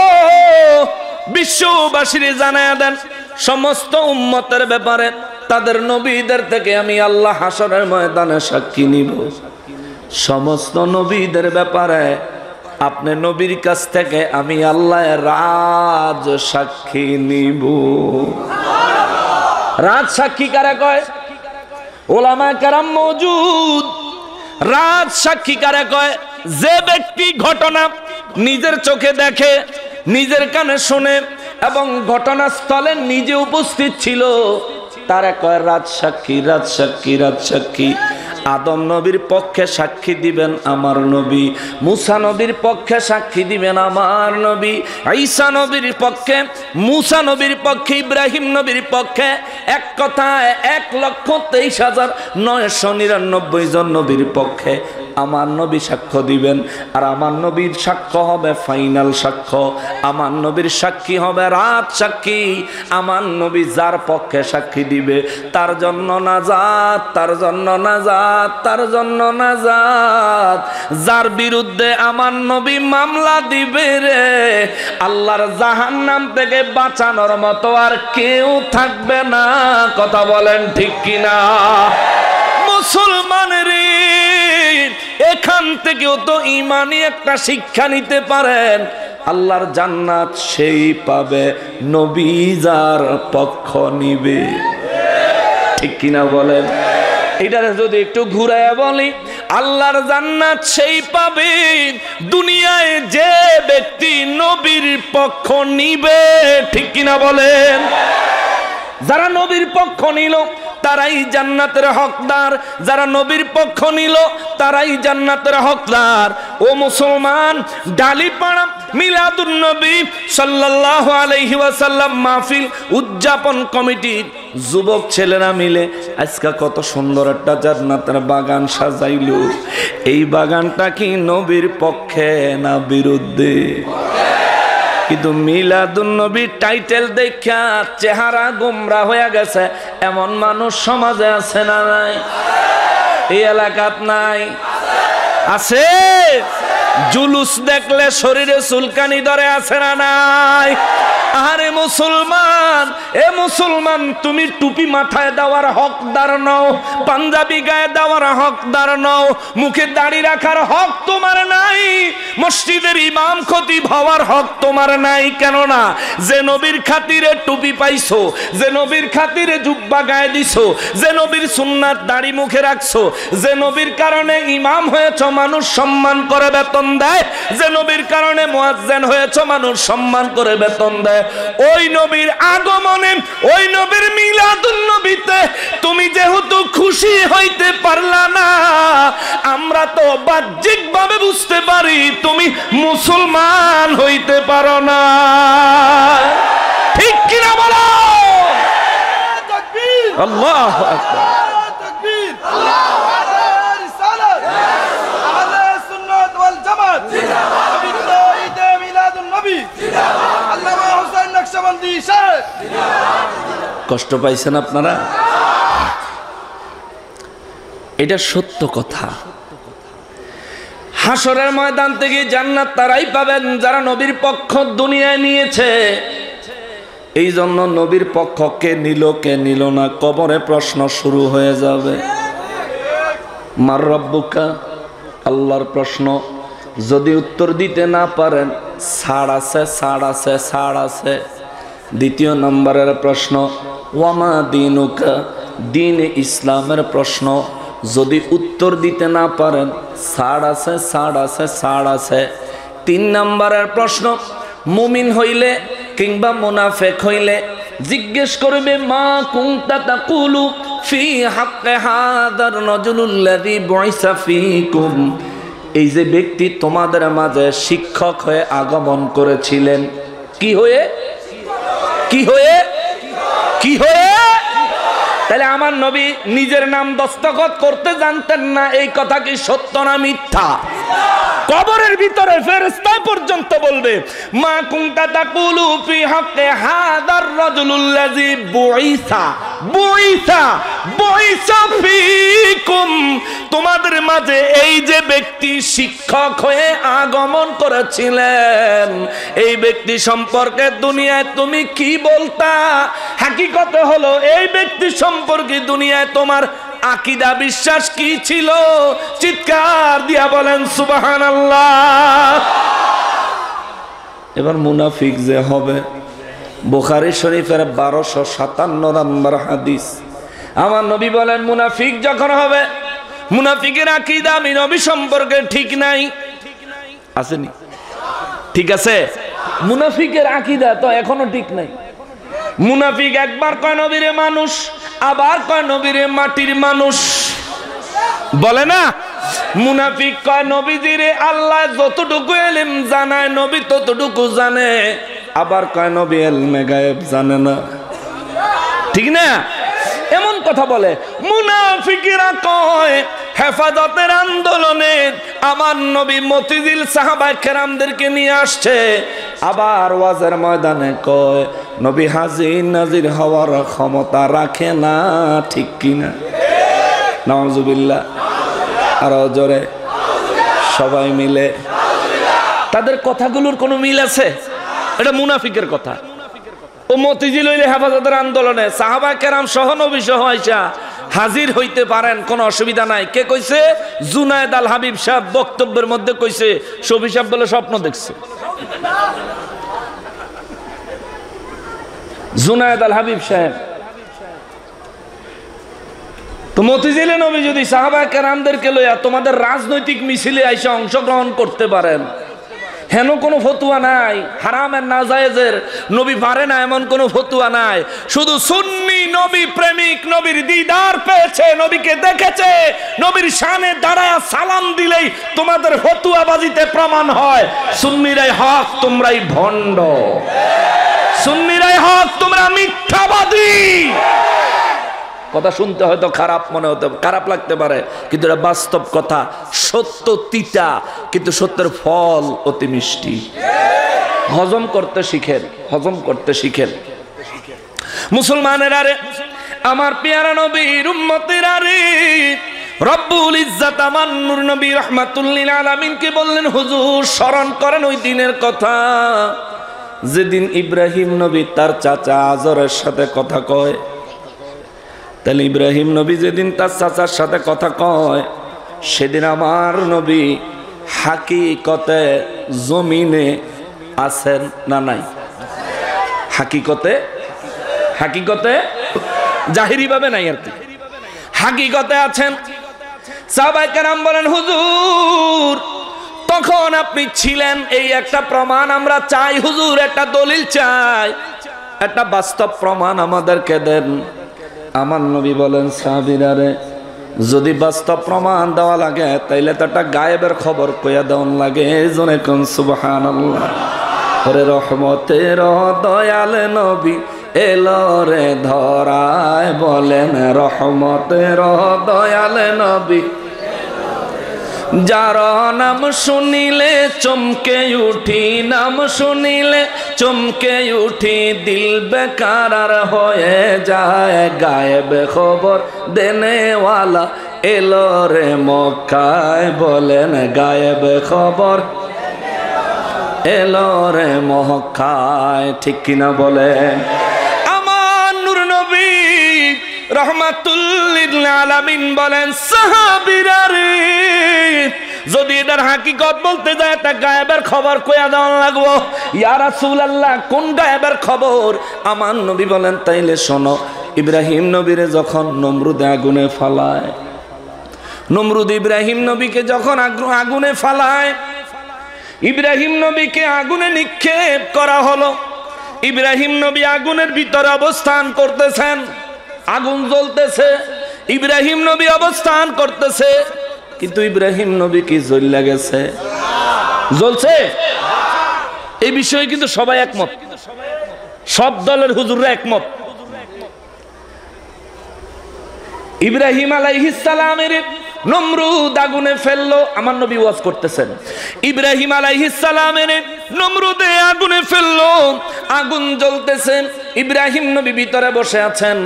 বিশ্ববাসীরে জানায়া দেন সমস্ত উম্মতের ব্যাপারে তাদের নবীদের থেকে আমি আল্লাহ হাসরের ময়দানে সাক্ষী নিব। সমস্ত নবীদের ব্যাপারে আপনি নবীর কাছ থেকে আমি আল্লাহ রাজ সাক্ষী নিব। রাজ সাক্ষী কারা কয়? ওলামায়ে কেরাম মওজুদ। রাজ সাক্ষী কারা কয়? যে ব্যক্তি ঘটনা নিজের চোখে দেখে, নিজের কানে শুনে এবং ঘটনাস্থলে নিজে উপস্থিত ছিল, তারা কয় রাজ সাক্ষী। রাজ সাক্ষী, রাজ সাক্ষী। আদম নবীর পক্ষে সাক্ষী দিবেন আমার নবী, মুসা নবীর পক্ষে সাক্ষী দিবেন আমার নবী, ঈসা নবীর পক্ষে, মুসা নবীর পক্ষে, ইব্রাহিম নবীর পক্ষে, এক কথায় 1,23,999 জন নবীর পক্ষে আমার নবী সাক্ষ্য দিবেন। আর আমার নবীর সাক্ষ্য হবে ফাইনাল সাক্ষ্য, আমার নবীর সাক্ষী হবে রাত সাক্ষী। আমার নবী যার পক্ষে সাক্ষী দিবে তার জন্য নাজাত, তার জন্য নাজাত, তার জন্য নাজাত। যার বিরুদ্ধে আমার নবী মামলা দিবে রে, আল্লাহর জাহান্নাম থেকে বাঁচানোর মতো আর কেউ থাকবে না। কথা বলেন ঠিক কিনা? মুসলমান রে, এখান থেকেও তো ইমানি একটা শিক্ষা নিতে পারেন। আল্লাহর জান্নাত সেই পাবে নবী যার পক্ষ নিবে। ঠিক কিনা বলেন? এটারে যদি একটু ঘুরায় বলি, আল্লাহর জান্নাত সেই পাবে দুনিয়ায় যে ব্যক্তি নবীর পক্ষ নিবে। ঠিক কিনা বলেন? যারা নবীর পক্ষ নিল তারাই জান্নাতের হকদার, যারা নবীর পক্ষ নিল তারাই জান্নাতের হকদার। ও মুসলমান, ডালিপাড়া মিলাদুন নবী সাল্লাল্লাহু আলাইহি ওয়াসাল্লাম মাহফিল উদযাপন কমিটির যুবক ছেলেরা মিলে আজকে কত সুন্দর একটা জান্নাতের বাগান সাজাইলো। এই বাগানটা কি নবীর পক্ষে না বিরুদ্ধে? কিন্তু মিলাদুন নবীর টাইটেল দেখা চেহারা গোমরা হয়ে গেছে এমন মানুষ সমাজে আছে না নাই? এই এলাকাত নাই? আছে। জুলুস দেখলে শরীরে চুলকানি ধরে, আছে না নাই? আরে মুসলমান, এ মুসলমান, তুমি টুপি মাথায় দেওয়ার হকদার নও, পাঞ্জাবি গায়ে দেওয়ার হকদার নও, মুখে দাড়ি রাখার হক তোমার নাই, মসজিদের ইমাম খতিব হওয়ার হক তোমার নাই। কেননা যে নবীর খাতিরে টুপি পাইছো, যে নবীর খাতিরে জুব্বা গায়ে দিছো, যে নবীর সুন্নাত দাড়ি মুখে রাখছো, যে নবীর কারণে ইমাম হয়েছো মানুষ সম্মান করে বেতন দেয়, যে নবীর কারণে মুয়াজ্জিন হয়েছো মানুষ সম্মান করে বেতন দেয়, ওই নবীর আগমনে, ওই নবীর মিলাদুন নবীতে তুমি যেহেতু খুশি হইতে পারলা না, আমরা তো বাহ্যিকভাবে বুঝতে পারি তুমি মুসলমান হইতে পারো না। ঠিক কিনা বলো? আল্লাহু আকবার। কষ্ট পাইছেন আপনারা? এটা সত্য কথা। হাসরের ময়দান থেকে জান্নাত তারাই পাবেন যারা নবীর পক্ষ দুনিয়ায় নিয়েছে। এই জন্য নবীর পক্ষ কে নিল কে নিল না কবরে প্রশ্ন শুরু হয়ে যাবে। মার রব্বুকা, আল্লাহর প্রশ্ন। যদি উত্তর দিতে না পারেন ছাড় আছে, ছাড় আছে, ছাড় আছে। দ্বিতীয় নম্বরের প্রশ্ন ওয়ামা দিনুকা, দিন ইসলামের প্রশ্ন। যদি উত্তর দিতে না পারেন ছাড় আছে, ছাড় আছে, ছাড় আছে। তিন নম্বরের প্রশ্ন মুমিন হইলে কিংবা মুনাফিক হইলে জিজ্ঞেস করবে মা কুনতা তাকুলু ফি হাক্কি হাদার রাজুলুল্লাযী বুইসা ফীকুম। এই যে ব্যক্তি তোমাদের মাঝে শিক্ষক হয়ে আগমন করেছিলেন, কি হয়ে? কি হয়ে? কি হয়ে? তাহলে আমার নবী নিজের নাম দস্তখত করতে জানতেন না, এই কথা কি সত্য না মিথ্যা? কবরের ভিতরে ফেরেশতা পর্যন্ত বলবে মা কুনতা তাকুলু ফি হাক্কি হাদার রাজুলুল্লাযী বুইসা, বুইসা, বুইসা ফীকুম। তোমাদের মাঝে এই যে ব্যক্তি শিক্ষক হয়ে আগমন করেছিলেন, এই ব্যক্তি সম্পর্কে দুনিয়ায় তুমি কি বলতা? হাকিকতে হলো এই ব্যক্তি সম্পর্কে দুনিয়ায় তোমার আকীদা বিশ্বাস কি ছিল? চিৎকার দিয়া বলেন সুবহানাল্লাহ। এবার মুনাফিক যে হবে, বুখারী শরীফের 1257 নম্বর হাদিস, আমার নবী বলেন মুনাফিক যখন হবে, মুনাফিকের আকীদা আমি নবী সম্পর্কে ঠিক নাই। আসেনি? ঠিক আছে? মুনাফিকের আকীদা তো এখনো ঠিক নাই। মুনাফিক একবার কয় নবীরে মানুষ, আবার কয় নবীরে মাটির মানুষ, বলে না? মুনাফিক কয় নবীজিরে আল্লাহ যতটুকু ইলম জানায় নবী ততটুকু জানে, আবার কয় নবী ইলমে গায়েব জানে না। ঠিক না? এমন কথা বলে। মুনাফিকরা কয় হেফাজতের আন্দোলনে আমার নবী মতিঝিল সাহাবায়ে কেরামদেরকে নিয়ে আসছে, আবার ওয়াজের ময়দানে কয় নবী হাজির নাজির হওয়ার ক্ষমতা রাখে না। ঠিক কিনা? নাউজুবিল্লাহ। আরো জোরে সবাই মিলে। তাদের কথাগুলোর কোনো মিল আছে? এটা মুনাফিকের কথা। ও মতিঝিল হইলে হেফাজতের আন্দোলনে সাহাবায়ে কেরাম সহ নবী সহ আয়েশা হাজির হইতে পারেন, কোনো অসুবিধা নাই। কে কইছে? জুনায়েদ আল হাবিব সাহেব বক্তব্যের মধ্যে কইছে। শফি সাহেব বলে স্বপ্ন দেখছে। জুনায়েদ আল হাবিব সাহেব তো মতিঝিলে নবী যদি সাহাবায়ে কেরামদেরকে লইয়া তোমাদের রাজনৈতিক মিছিলে আইসা অংশগ্রহণ করতে পারেন, হেন কোনো ফতুয়া নাই, হারামের নাজায়েজের নবী পারে না এমন কোনো ফতুয়া নাই। শুধু সুন্নি নবী প্রেমিক, নবীর দিদার পেয়েছে, নবীকে দেখেছে, নবীর শানে দাঁড়ায় সালাম দিলেই তোমাদের ফতুয়াবাজিতে প্রমাণ হয় সুন্নিরাই হক, তোমরাই ভণ্ড। সুন্নিরাই হক, তোমরা মিথ্যাবাদী। কথা শুনতে হয়তো খারাপ মনে হতে খারাপ লাগতে পারে, কিন্তু এটা বাস্তব কথা। সত্য তিতা, কিন্তু সত্যের ফল অতি মিষ্টি। হজম করতে শিখেন, হজম করতে শিখেন। মুসলমানেরা রে, আমার পেয়ারা নবীর উম্মতেরা রে, রব্বুল ইজ্জাত আমার নূর নবী রাহমাতুল্লিল আলামিনকে বললেন, হুজুর স্মরণ করেন ওই দিনের কথা যেদিন ইব্রাহিম নবী তার চাচা আজরের সাথে কথা কয়। তাহলে ইব্রাহিম নবী যেদিন তার চাচার সাথে কথা কয়, সেদিন আমার নবী হাকিকতে জমিনে আছেন না নাই? হাকিকতে, হাকিকতে জাহিরি ভাবে নাই আর কি, হাকিকতে আছেন। সাহাবায়ে কেরাম বলেন, হুজুর তখন আপনি ছিলেন, এই একটা প্রমাণ আমরা চাই হুজুর, একটা দলিল চাই, একটা বাস্তব প্রমাণ আমাদেরকে দেন। আমার নবী বলেন, সাহাবীরা রে, যদি বাস্তব প্রমাণ দেওয়া লাগে তাইলে তো একটা গায়েবের খবর কইয়া দেওয়ান লাগে। জনে কোন সুবহানাল্লাহ। ওরে রহমতের দয়াল নবী এলো রে ধরায়, বলেন রহমতের দয়াল নবী, যার নাম শুনিলে চমকে উঠি, নাম শুনিলে চমকে উঠি, দিল বেকারার হয়ে যায়, গায়েব খবর দেনেওয়ালা এলো রে মক্কায়, বলেন গায়েব খবর এলো রে মক্কায়। ঠিক কিনা বলেন? আমার নূর নবী রাহমাতুল্লিল আলামিন বলেন, সাহাবীরা রে, যদি এটার হাকিকত বলতে যায় তা গায়েবের খবর কইয়া দেওয়া লাগবো। ইয়া রাসূলুল্লাহ, কোন গায়েবের খবর? আমার নবী বলেন, তাইলে শোনো, ইব্রাহিম নবীরে যখন নমরুদে আগুনে ফালায়, নমরুদ ইব্রাহিম নবীকে যখন আগুনে ফালায়, ইব্রাহিম নবীকে আগুনে নিক্ষেপ করা হলো। ইব্রাহিম নবী আগুনের ভিতরে অবস্থান করতেছেন, আগুন জ্বলতেছে, ইব্রাহিম নবী অবস্থান করতেছে, কিন্তু ইব্রাহিম নবী কি জ্বলে গেছে? জ্বলছে? এই বিষয়ে কিন্তু সবাই একমত, সব দলের হুজুররা একমত। ইব্রাহিম আলাইহিস সালামের নমরুদ আগুনে ফেললো, আমার নবী ওয়াজ করতেছেন, ইব্রাহিম আলাইহিস সালামের নমরুদে আগুনে ফেললো, আগুন জ্বলতেছে, ইব্রাহিম নবী ভিতরে বসে আছেন,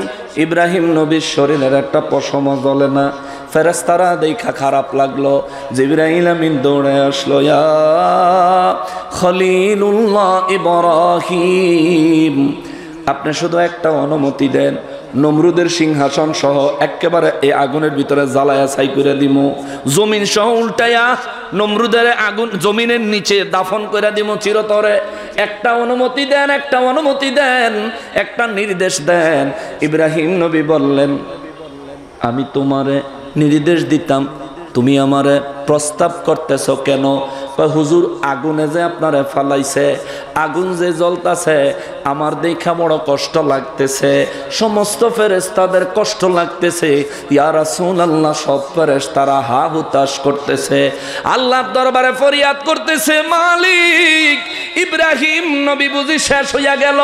ইব্রাহিম নবীর শরীরের একটা পশমও জ্বলে না। ফেরেশতারা দেখা খারাপ লাগলো, জিবরাইল আমিন দৌড়ে আসলো, ইয়া খলিলুল্লাহ ইব্রাহিম, আপনি শুধু একটা অনুমতি দেন, নমরুদের সিংহাসন সহ একেবারে এই আগুনের ভিতরে জ্বালায়া ছাই করে দিমু, জমিন সহ উল্টায়া নমরুদের আগুন জমিনের নিচে দাফন করে দিমু চিরতরে। একটা অনুমতি দেন, একটা অনুমতি দেন, একটা নির্দেশ দেন। ইব্রাহিম নবী বললেন, আমি তোমারে নির্দেশ দিতাম, তুমি আমারে প্রস্তাব করতেছ কেন? হুজুর আগুনে যে আপনারে ফালাইছে, আগুন যে জ্বলতাছে, আমার দেখা বড় কষ্ট লাগতেছে, সমস্ত ফেরেশতাদের কষ্ট লাগতেছে। ইয়া রাসূলুল্লাহ, সব ফেরেশতারা হা হুতাশ করতেছে, আল্লাহর দরবারে ফরিয়াদ করতেছে, মালিক ইব্রাহিম নবী বুঝি শেষ হইয়া গেল।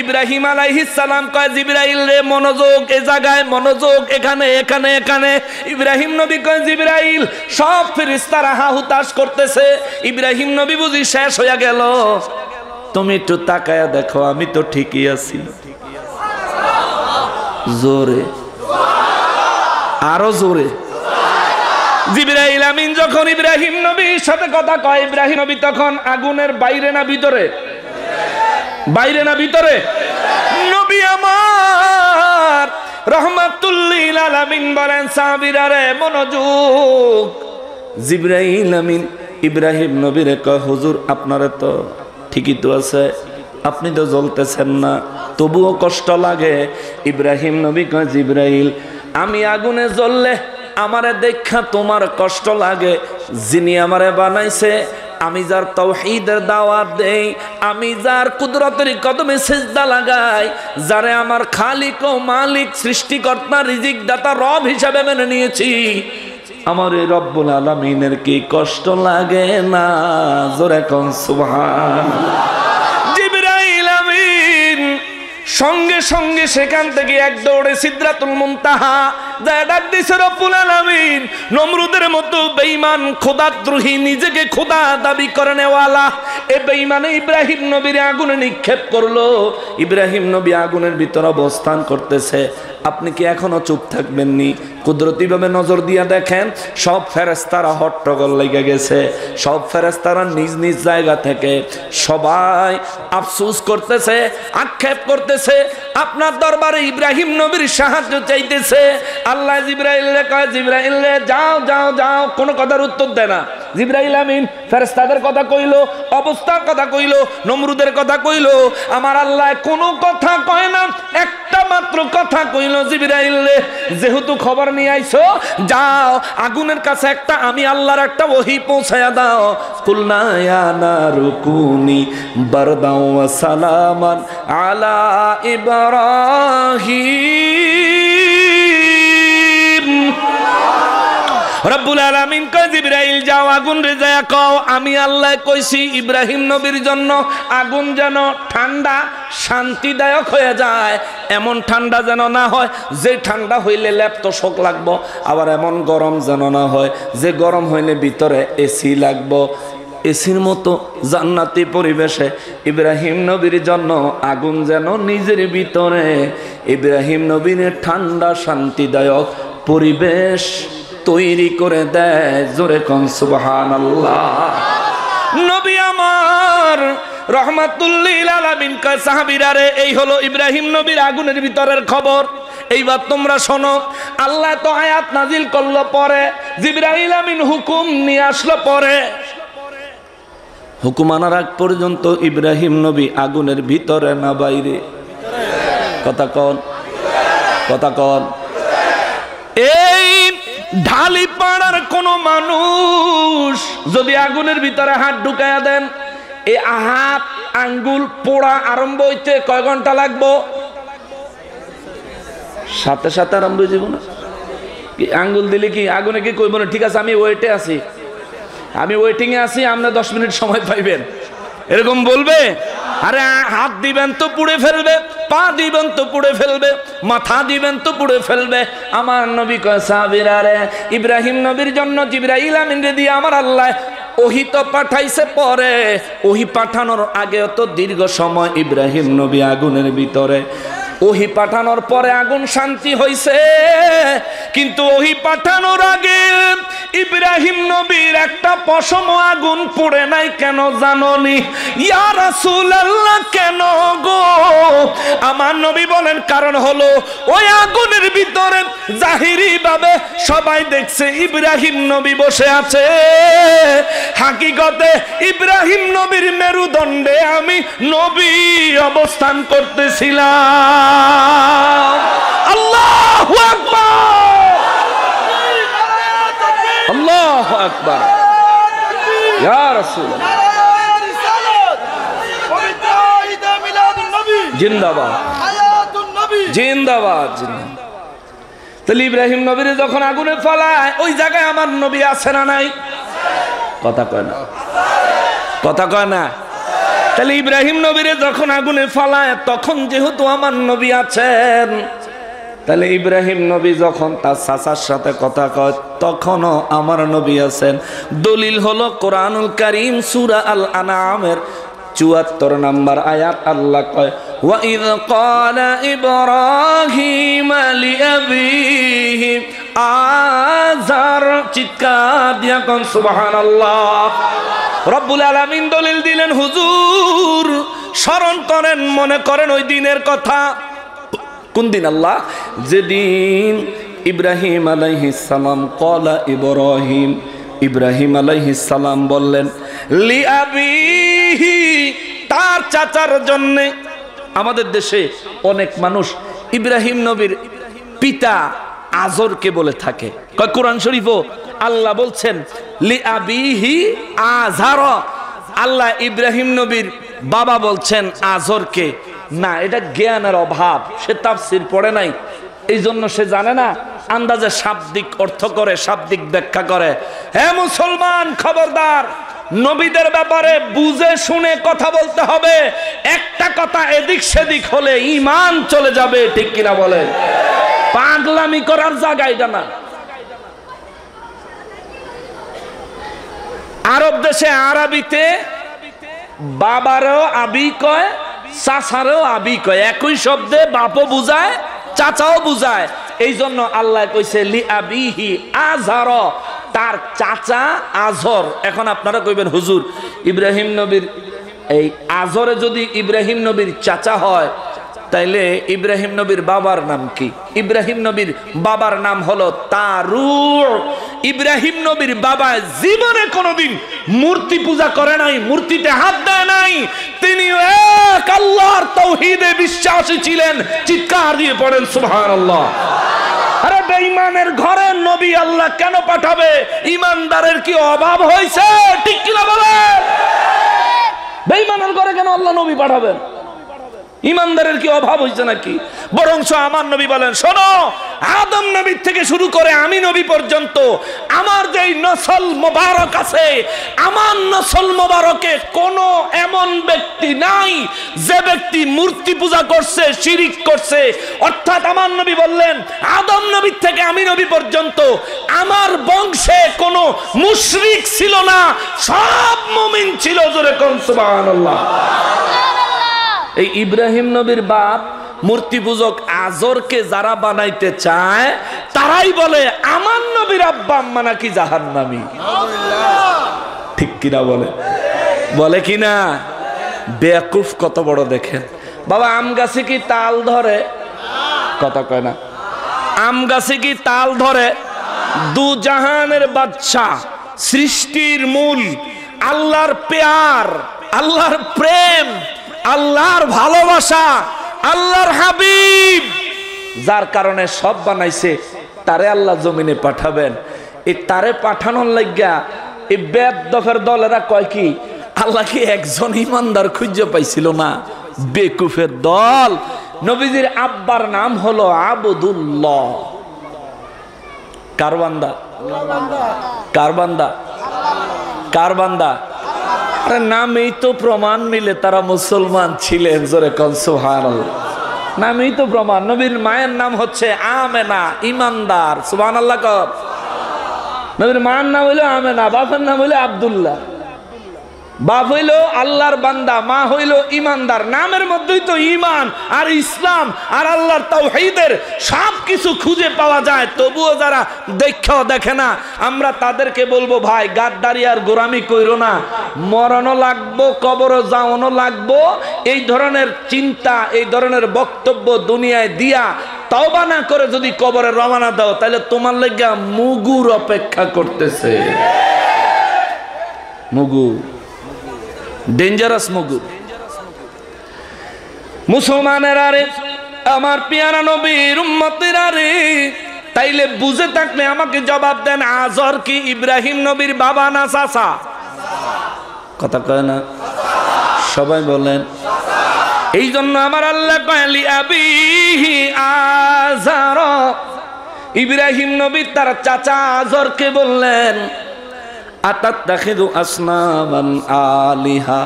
ইব্রাহিম আলাইহিস সালাম কয়, জিবরাইল রে মনোযোগ, এ জায়গায় মনোযোগ, এখানে এখানে এখানে। ইব্রাহিম নবী কয়, জিবরাইল, সব ফেরেশতারা হা হুতাশ করতেছে, ইব্রাহিম নবী বুঝি শেষ হইয়া গেল। তুমি একটু তাকায়া দেখো, আমি তো ঠিকই আছি। জোরে, আরো জোরে। জিবরাইল আমিন যখন ইব্রাহিম নবীর সাথে কথা কয়, ইব্রাহিম নবী তখন আগুনের বাইরে না ভিতরে? বাইরে না ভিতরে? নবী আমার রাহমাতুল্লিল আলামিন বলেন, সাহাবীরা রে মনোযোগ। জিবরাইল আমিন ইব্রাহিম নবীরে কয়, হুজুর আপনারে তো ঠিকই তো আছে, আপনি তো জ্বলতেছেন না, তবুও কষ্ট লাগে। ইব্রাহিম নবী কয়, জিবরাইল, আমি আগুনে জ্বললে আমারে দেখা তোমার কষ্ট লাগে, যিনি আমারে বানাইছে আমি যার তাওহীদের দাওয়াত দেই, আমি যার কুদরতের কদমে সিজদা লাগাই, যারে আমার খালিক ও মালিক সৃষ্টিকর্তা রিজিক দাতা রব হিসাবে মেনে নিয়েছি, আমার এই রব্বুল আলামিনের কি কষ্ট লাগে না? জোরে কোন সুবহানাল্লাহ। জিবরাইল আমিন সঙ্গে সঙ্গে সেখান থেকে এক দৌড়ে সিদরাতুল মুনতাহা যা ডাক দিছে রব্বুল আলামিন। নমরুদের মতো বেঈমান খোদাদ্রোহী নিজেকে খোদা দাবি করে নেওয়ালা এ বেঈমানে ইব্রাহিম নবীর আগুনে নিক্ষেপ করলো। ইব্রাহিম নবী আগুনের ভিতর অবস্থান করতেছে। আপনি কি এখনো চুপ থাকবেননি? কুদরতি ভাবে নজর দিয়া দেখেন, সব ফেরেশতারা হট্টগোল লেগে গেছে। সব ফেরেশতারা নিজ নিজ জায়গা থেকে সবাই আফসোস করতেছে, আক্ষেপ করতেছে, আপনার দরবারে ইব্রাহিম নবীর সাহায্য চাইতেছে। আল্লাহ জিবরাইলকে কয়, জিবরাইল যাও যাও যাও, কোনো কথার উত্তর দেয় না। জিবরাইল আমিন ফেরেশতাদের কথা কইলো, অবস্থার কথা কইলো, নমরুদের কথা কইলো, আমার আল্লাহ কোনো কথা কয় না, একটা মাত্র কথা কইলো, জিবরাইল যেহেতু খবর নিয়ে আইছো, যাও আগুনের কাছে একটা আমি আল্লাহর একটা ওহী পৌঁছায়া দাও। কুলনা ইয়া নারু কুনি বারদাও ওয়া সালামান আলা ইব্রাহিম। রব্বুল আলামিন কয়, জিবরাইল যাও আগুন রে যায় কও আমি আল্লাহ কইছি ইব্রাহিম নবীর জন্য আগুন যেন ঠান্ডা শান্তিদায়ক হয়ে যায়। এমন ঠান্ডা যেন না হয় যে ঠান্ডা হইলে লেপ্ত শোক লাগবো, আবার এমন গরম যেন না হয় যে গরম হইলে ভিতরে এসি লাগবো। এসির মতো জান্নাতি পরিবেশে ইব্রাহিম নবীর জন্য আগুন যেন নিজের ভিতরে ইব্রাহিম নবীর ঠান্ডা শান্তিদায়ক পরিবেশ তৈরি করে দেয়। জোরে কোন সুবহানাল্লাহ। নবী আমার রহমাতুল লিল আলামিন কয়, সাহাবীরা রে এই হলো ইব্রাহিম নবীর আগুনের ভিতরের খবর। এইবার তোমরা শোনো, আল্লাহ তো আয়াত নাজিল করলো পরে, জিবরাইল আমিন হুকুম নিয়ে আসলো পরে। হুকুম আনার আগ পর্যন্ত ইব্রাহিম নবী আগুনের ভিতরে না বাইরে? কথা কন, কথা কন। এই ঢালি পাড়ার কোন মানুষ যদি আগুনের ভিতরে হাত ঢুকাইয়া দেন, এই হাত আঙ্গুল পোড়া আরম্ভ হইতে কয় ঘন্টা লাগবো? সাথে সাথে আরম্ভ হয়ে যাব না? কি আঙ্গুল দিলে কি আগুনে কি কইব না ঠিক আছে আমি ওয়েটে আছি, আমি ওয়েটিং এ আছি, আপনি 10 মিনিট সময় পাইবেন, এরকম বলবে? আরে হাত দিবেন তো পুড়ে ফেলবে, পা দিবেন তো পুড়ে ফেলবে, মাথা দিবেন তো পুড়ে ফেলবে। আমার নবী কয়, সাহাবীরা রে ইব্রাহিম নবীর জন্য জিবরাইল আমিন রে দিয়ে আমার আল্লাহ ওহী তো পাঠাইছে পরে, ওহী পাঠানোর আগেও তো দীর্ঘ সময় ইব্রাহিম নবী আগুনের ভিতরে। ওহী পাঠানোর পরে আগুন শান্তি হইছে, কিন্তু ওহী পাঠানোর আগে ইব্রাহিম নবীর একটা পশম আগুন পুড়ে নাই। কেন জানোনি? ইয়া রাসূলুল্লাহ কেন গো? আমার নবী বলেন কারণ হলো ওই আগুনের ভিতরে জাহিরি ভাবে সবাই দেখছে ইব্রাহিম নবী বসে আছে, হাকিকতে ইব্রাহিম নবীর মেরুদণ্ডে আমি নবী অবস্থান করতেছিলাম। আল্লাহু আকবার, আল্লাহু আকবার, ইয়া রাসূলুল্লাহ জিন্দাবাদ, জিন্দাবাদ, জিন্দাবাদ। তাহলে ইব্রাহিম নবীর যখন আগুনে ফেলায় ওই জায়গায় আমার নবী আছে না নাই? কথা কয় না, কথা কয় না। তাহলে ইব্রাহিম নবীর যখন আগুনে ফেলায় তখন যেহেতু আমার নবী আছেন, তাহলে ইব্রাহিম নবী যখন তার চাচার সাথে কথা কয় তখনও আমার নবী আছেন। দলিল হলো কোরআনুল কারীম সূরা আল আনআমের ৭৪ নম্বর আয়াত। আল্লাহ কয়, ওয়া ইয ক্বালা ইব্রাহিম লিআবিহি আযার, চিৎকার দিয়া কোন সুবহানাল্লাহ। রব্বুল আলামিন দলিল দিলেন, হুজুর স্মরণ করেন, মনে করেন ওই দিনের কথা। কোন দিন? আল্লাহ যেদিন ইব্রাহিম আলাইহিস সালাম ক্বালা ইব্রাহিম, ইব্রাহিম আলাইহিস সালাম বললেন লিআবিহি, তার চাচার জন্য। আমাদের দেশে অনেক মানুষ ইব্রাহিম নবীর পিতা আজরকে বলে থাকে। কোরআন শরীফও আল্লাহ বলছেন লিআবিহি আযর, আল্লাহ ইব্রাহিম নবীর বাবা বলছেন আজরকে, না এটা জ্ঞানের অভাব, সে তাফসীর পড়ে নাই, এই জন্য সে জানে না, আন্দাজে শাব্দিক অর্থ করে, শাব্দিক ব্যাখ্যা করে। হে মুসলমান, খবরদার, নবীদের ব্যাপারে বুঝে শুনে কথা বলতে হবে। একটা কথা এদিক সেদিক হলে ঈমান চলে যাবে, ঠিক কিনা বলে? পাগলামি করার জায়গা এটা না। আরব দেশে আরবিতে বাবারও আবি কয়, চাচারও আবি কয়, একই শব্দে বাপও বুঝায় চাচাও বুঝায়। এই জন্য আল্লাহ কইছে লি আবিহি আজর, তার চাচা আজর। এখন আপনারা কইবেন হুজুর ইব্রাহিম নবীর এই আজরে যদি ইব্রাহিম নবীর চাচা হয়, তাইলে ইব্রাহিম নবীর বাবার নাম কি? ইব্রাহিম নবীর বাবার নাম হলো তারুর। ইব্রাহিম নবীর বাবা জীবনে কোনোদিন মূর্তি পূজা করে নাই, মূর্তিতে হাত দেয় নাই। তিনি এক আল্লাহর তাওহীদে বিশ্বাসী ছিলেন। চিৎকার দিয়ে পড়েন সুবহানাল্লাহ। আরে বেঈমানের ঘরে নবী আল্লাহ কেন পাঠাবে? ঈমানদারের কি অভাব হয়েছে? ঠিক কিনা বলেন? বেঈমানের ঘরে কেন আল্লাহ নবী পাঠাবেন? ঈমানদারের কি অভাব হয়েছে নাকি? বরঞ্চ আমার নবী বলেন, শোনো, আদম নবী থেকে শুরু করে আমি নবী পর্যন্ত আমার যেই নসল মোবারক আছে, আমার নসল মোবারকে কোনো এমন ব্যক্তি নাই যে ব্যক্তি মূর্তি পূজা করছে, শিরিক করছে। অর্থাৎ আমার নবী বললেন, আদম নবী থেকে আমি নবী পর্যন্ত আমার বংশে কোনো মুশরিক ছিল না, সব মুমিন ছিল। জোরে কোন সুবহানাল্লাহ। এই ইব্রাহিম নবীর বাপ মূর্তি পূজক আজরকে যারা বানাইতে চায়, তারাই বলে আমার নবীর আব্বা আম্মা নাকি জাহান্নামী। ঠিক কিনা বলে? বলে কিনা? বেয়াকুফ কত বড় দেখেন। বাবা, আম গাছে কি তাল ধরে? কথা কয় না। আম গাছে কি তাল ধরে? দু জাহানের বাদশা, সৃষ্টির মূল, আল্লাহর প্যার, আল্লাহর প্রেম, আল্লাহর ভালোবাসা, আল্লাহর হাবিব, যার কারণে সব বানাইছে, তারে আল্লাহ জমিনে পাঠাবেন। এই তারে পাঠানোর লাগিয়া এই বেদফের দলেরা কয় কি, আল্লাহ কি একজন ইমানদার খুঁজে পাইছিল না? বেকুফের দল। নবীজির আব্বার নাম হলো আবদুল্লাহ। কার বান্দা? কার বান্দা? কার বান্দা? আরে নামেই তো প্রমাণ মিলে তারা মুসলমান ছিলেন। জোরে কোন সুবহানাল্লাহ। নামেই তো প্রমাণ। নবীর মায়ের নাম হচ্ছে আমেনা, ইমানদার। সুবহানাল্লাহ কর। নবীর মায়ের নাম হইলো আমেনা, বাপের নাম হইলো আব্দুল্লাহ। বাপ হইলো আল্লাহর বান্দা, মা হইলো ইমানদার। নামের মধ্যেই তো ঈমান আর ইসলাম আর আল্লাহর তাওহীদের সব কিছু খুঁজে পাওয়া যায়। তবুও যারা দেখেও দেখে না, আমরা তাদেরকে বলবো, ভাই গাদ্দারি আর গোরামি কইরো না, মরণও লাগবো, কবরও যাওয়ানো লাগবো। এই ধরনের চিন্তা, এই ধরনের বক্তব্য দুনিয়ায় দিয়া তওবা না করে যদি কবরে রওনা দাও, তাহলে তোমার লাগা মুগুর অপেক্ষা করতেছে। মুগু, ডেঞ্জারাস মুগু। মুসলমানেরা রে, আমার পিয়ারা নবীর উম্মতেরা রে, তাইলে বুঝে থাকলে আমাকে জবাব দেন, আজর কি ইব্রাহিম নবীর বাবা না চাচা? কথা কয় না? সবাই বলেন। এই জন্য আমার আল্লাহ কয় লি আবিহি আজর, ইব্রাহিম নবী তার চাচা আজরকে বললেন, আতাত্তাখিযু আসনামান আলিহা,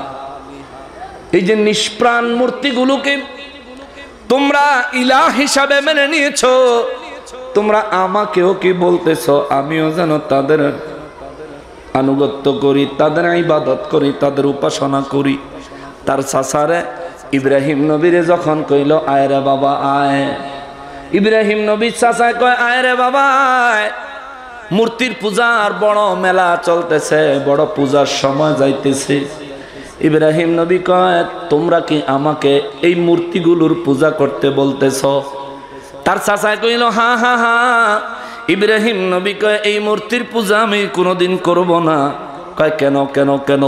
এই যে নিষ্প্রাণ মূর্তিগুলোকে তোমরা ইলাহ হিসাবে মেনে নিয়েছো, তোমরা আমাকেও কি বলতেছো আমিও যেন তাদের আনুগত্য করি, তাদের ইবাদত করি, তাদের উপাসনা করি? তার চাচারে ইব্রাহিম নবীরে যখন কইল আয় রে বাবা আয়, ইব্রাহিম নবীর চাচা কয় আয় রে বাবা আয়, মূর্তির পূজার বড় মেলা চলতেছে, বড় পূজার সময় যাইতেছে। ইব্রাহিম নবী কয় তোমরা কি আমাকে এই মূর্তিগুলোর পূজা করতে বলতেছ? তার চাচা কইল হা হা হা। ইব্রাহিম নবী কয় এই মূর্তির পূজা আমি কোনোদিন করব না। কয় কেন কেন কেন?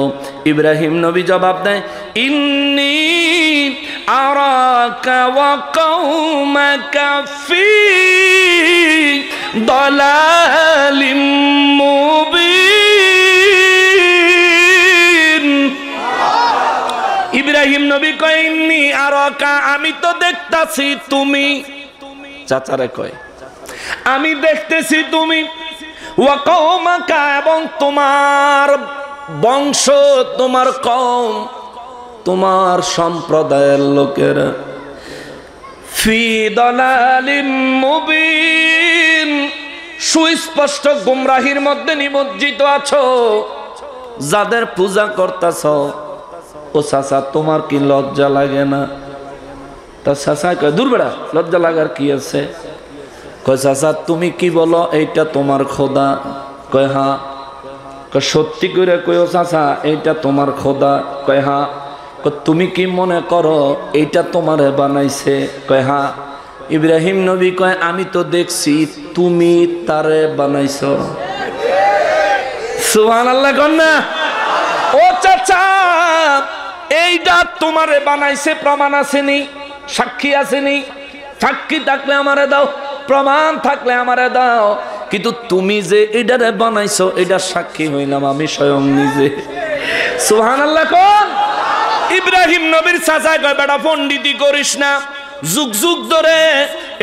ইব্রাহিম নবী জবাব দেয়, ইন্নী আরাকা ওয়া কওমাকা ফি দালালিম মুবিন। আমি তো দেখতাছি তুমি, চাচারে কয় আমি দেখতেছি তুমি, ওয়া কওমাকা, এবং তোমার বংশ, তোমার কওম, তোমার সম্প্রদায়ের লোকেরা, ফি দালালিম মুবিন, সুস্পষ্ট গুমরাহির মধ্যে নিমজ্জিত আছো। যাদের পূজা করতেছ, ও চাচা তোমার কি লজ্জা লাগে না? তা চাচা কয় দূর বেড়া, লজ্জা লাগার কি আছে? কয় চাচা তুমি কি বলো এইটা তোমার খোদা? কয় হ্যাঁ। কয় সত্যি করে কয়ো চাচা এইটা তোমার খোদা? কয় হ্যাঁ। তুমি কি মনে করো এইটা তোমারে বানাইছে? কয় হ্যাঁ। ইব্রাহিম নবী কয় আমি তো দেখছি তুমি তারে বানাইছো। সুবহানাল্লাহ কোন না? ও চাচা এইটা তোমারে বানাইছে, প্রমাণ আসেনি? সাক্ষী আসেনি? সাক্ষী থাকলে আমারে দাও, প্রমাণ থাকলে আমারে দাও। কিন্তু তুমি যে এটারে বানাইছো এটা সাক্ষী হইলাম আমি স্বয়ং নিজে। সুবহানাল্লাহ কোন? ইব্রাহিম নবীর চাচা কয় বেটা পণ্ডিতি করিস না, যুগ যুগ ধরে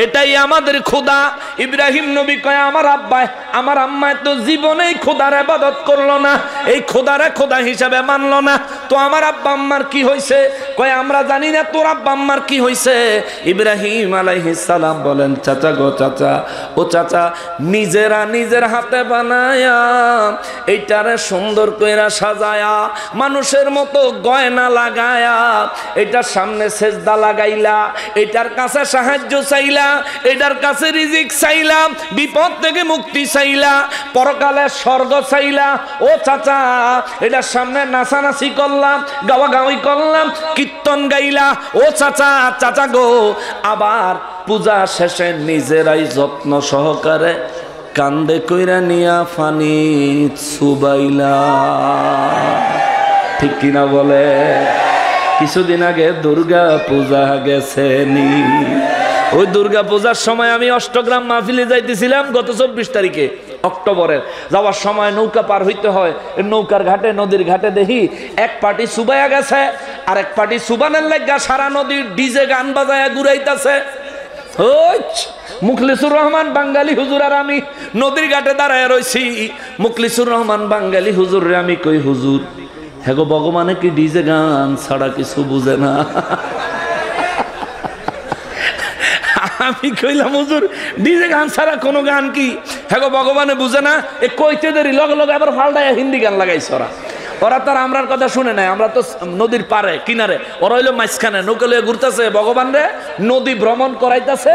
এটাই আমাদের খোদা। ইব্রাহিম নবী কয় আমার আব্বা আমার আম্মা তো জীবনেই খোদার ইবাদত করলো না, এই খোদারে খোদা হিসাবে মানলো না, তো আমার আব্বা আম্মার কি হইছে? কয় আমরা জানি না তোর আব্বা আম্মার কি হইছে। ইব্রাহিম আলাইহিস সালাম বলেন চাচা গো চাচা, ও চাচা নিজেরা নিজের হাতে বানায়া এইটারে সুন্দর কইরা সাজায়া মানুষের মতো গয়না লাগায়া এটার সামনে সেজদা লাগাইলা, এটার কাছে সাহায্য চাইলা, এটার কাছে রিজিক চাইলা, বিপদ থেকে মুক্তি চাইলা, পরকালে স্বর্গ চাইলা। ও চাচা এটার সামনে নাচানাচি করলাম, গাওয়াগাওয়ি করলাম, কীর্তন গাইলা। ও চাচা, চাচা গো, আবার পূজা শেষে নিজেরাই যত্ন সহকারে কান্দে কইরা নিয়া ফানি চুবাইলা। ঠিক কিনা বলে? কিছুদিন আগে দুর্গা পূজা গেছে নি, ওই দুর্গা পূজার সময় আমি অষ্টগ্রাম মাহফিলে যাইতেছিলাম গত 24 তারিখে অক্টোবরের। যাওয়ার সময় নৌকা পার হইতে হয়, নৌকার ঘাটে নদীর ঘাটে দেখি এক পার্টি সুবাইয়া গেছে, আর এক পার্টি সুবানের লাগা সারা নদীর ডিজে গান বাজায়া ঘুরাইতেছে। মুখলিসুর রহমান বাঙ্গালী হুজুর আর আমি নদীর ঘাটে দাঁড়ায় রয়েছি। মুখলিসুর রহমান বাঙ্গালী হুজুর রে আমি কই হুজুর হ্যাঁ গো ভগবানে কি ডিজে গান ছাড়া কিছু বুঝে না? আমি কইলাম হুজুর ডিজে গান ছাড়া কোনো গান কি হ্যাঁ গো ভগবানে বুঝে না? এ কইতে দেরি লগে লগে আবার ফাল্টায় হিন্দি গান লাগাইছে ওরা। ওরা তো আমরার কথা শুনে নাই, আমরা তো নদীর পারে কিনারে, ওরা হইলো মাঝখানে নৌকা লইয়া ঘুরতেছে, ভগবান রে নদী ভ্রমণ করাইতেছে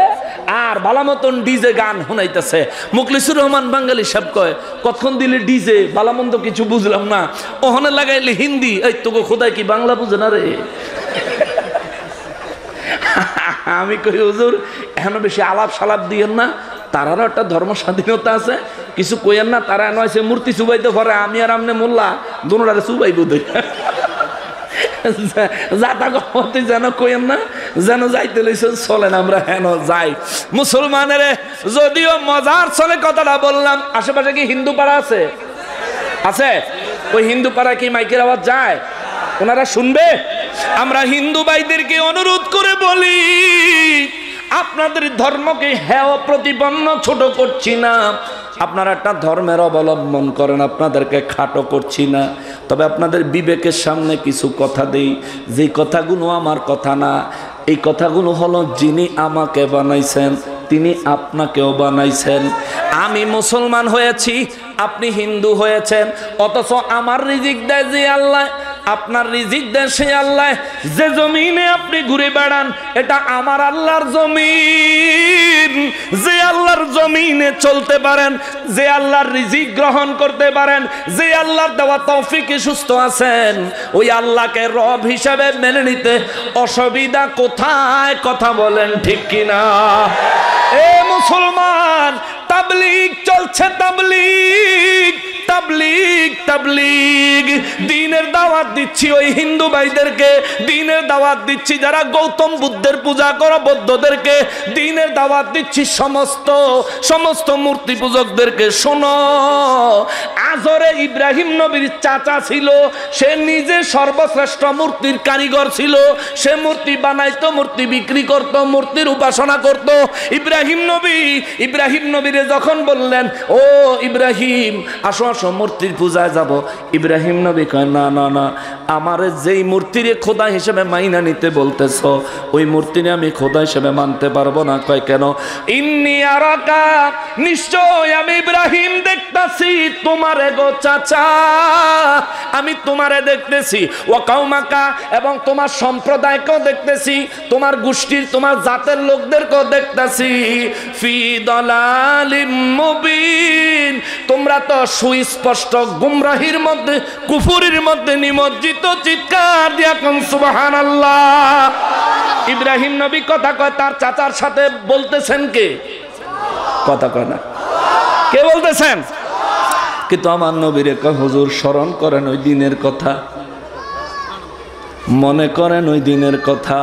আর ভালো মতন ডিজে গান শুনাইতেছে। মুখলিসুর রহমান বাঙালি সব কয় কতক্ষণ দিলে ডিজে ভালো মন্দ কিছু বুঝলাম না, ওখানে লাগাইলে হিন্দি। এই তোকে খোদাই কি বাংলা বুঝে না রে? আমি কই হুজুর এখনো বেশি আলাপ সালাপ দিয়েন না, তারারও একটা ধর্ম স্বাধীনতা আছে, কিছু কইেন না। তারা এনে হয়েছে মূর্তি চুবাইতে পারে, আমি আর আমনে মোল্লা দুনোটারে চুবাইব দে। যাতা গমতে যেন কইেন না, যেন যাইতে লইছেন চলেন আমরা হেন যাই। মুসলমানের যদিও মজার চলে কথাটা বললাম, আশেপাশে কি হিন্দু পাড়া আছে? আছে? ওই হিন্দু পাড়া কি মাইকের আওয়াজ যায়? ওনারা শুনবে? আমরা হিন্দু ভাইদেরকে অনুরোধ করে বলি আপনাদের ধর্মকে হেয় প্রতিপন্ন ছোট করছি না, আপনারা একটা ধর্মের অবলম্বন করেন, আপনাদেরকে খাটো করছি না। তবে আপনাদের বিবেকের সামনে কিছু কথা দেই, যে কথাগুলো আমার কথা না, এই কথাগুলো হলো যিনি আমাকে বানাইছেন তিনি আপনাকেও বানাইছেন। আমি মুসলমান হয়েছি, আপনি হিন্দু হয়েছেন, অথচ আমার রিজিক দেয় যে আল্লাহ, আপনার রিজিক দেয় সে আল্লাহ। যে জমিনে আপনি ঘুরে বেড়ান এটা আমার আল্লাহর জমিন। যে আল্লাহর জমিনে চলতে পারেন, যে আল্লাহর রিজিক গ্রহণ করতে পারেন, যে আল্লাহর দেওয়া তৌফিকে সুস্থ আছেন, ওই আল্লাহকে রব হিসাবে মেনে নিতে অসুবিধা কোথায়? কথা বলেন ঠিক কিনা? এ মুসলমান, তাবলীগ চলছে, তাবলীগ তাবলীগ তাবলীগ। দ্বীনের দাওয়াত দিচ্ছি ওই হিন্দু ভাইদেরকে, দ্বীনের দাওয়াত দিচ্ছি যারা গৌতম বুদ্ধের পূজা করে বৌদ্ধদেরকে, দ্বীনের দাওয়াত দিচ্ছি সমস্ত মূর্তি পূজকদেরকে। শোনো, আজরে ইব্রাহিম নবীর চাচা ছিল, সে নিজে সর্বশ্রেষ্ঠ মূর্তির কারিগর ছিল। সে মূর্তি বানাইতো, মূর্তি বিক্রি করত, মূর্তির উপাসনা করত। ইব্রাহিম নবীরে যখন বললেন, ও ইব্রাহিম আসো আসো মূর্তির পূজায় যাব, ইব্রাহিম নবী কয় না না না, আমার যেই মূর্তিরে খোদা হিসেবে মাইনা নিতে বলতেছ ওই মূর্তিরে আমি খোদা হিসেবে মানতে পারবো না। কয় কেন? ইন্নী আরাকা, নিশ্চয় আমি ইব্রাহিম দেখতাছি তোমারে গো চাচা, আমি তোমারে দেখতেছি, ওয়া কাউমাকা, এবং তোমার সম্প্রদায়কেও দেখতেছি, তোমার গোষ্ঠীর তোমার জাতের লোকদেরকেও দেখতেছি, ফি দালালিম মুবিন, তোমরা তো সুস্পষ্ট গুমরাহির মধ্যে, কুফুরির মধ্যে নিমজ্জিত। চিৎকার দিয়া কোন সুবহানাল্লাহ। ইব্রাহিম নবী কথা কয়, তার চাচার সাথে বলতেছেন কে? কথা কয় না, কে বলতেছেন? কিন্তু আমার নবীর কয়, হুজুর স্মরণ করেন ওই দিনের কথা, মনে করেন ওই দিনের কথা।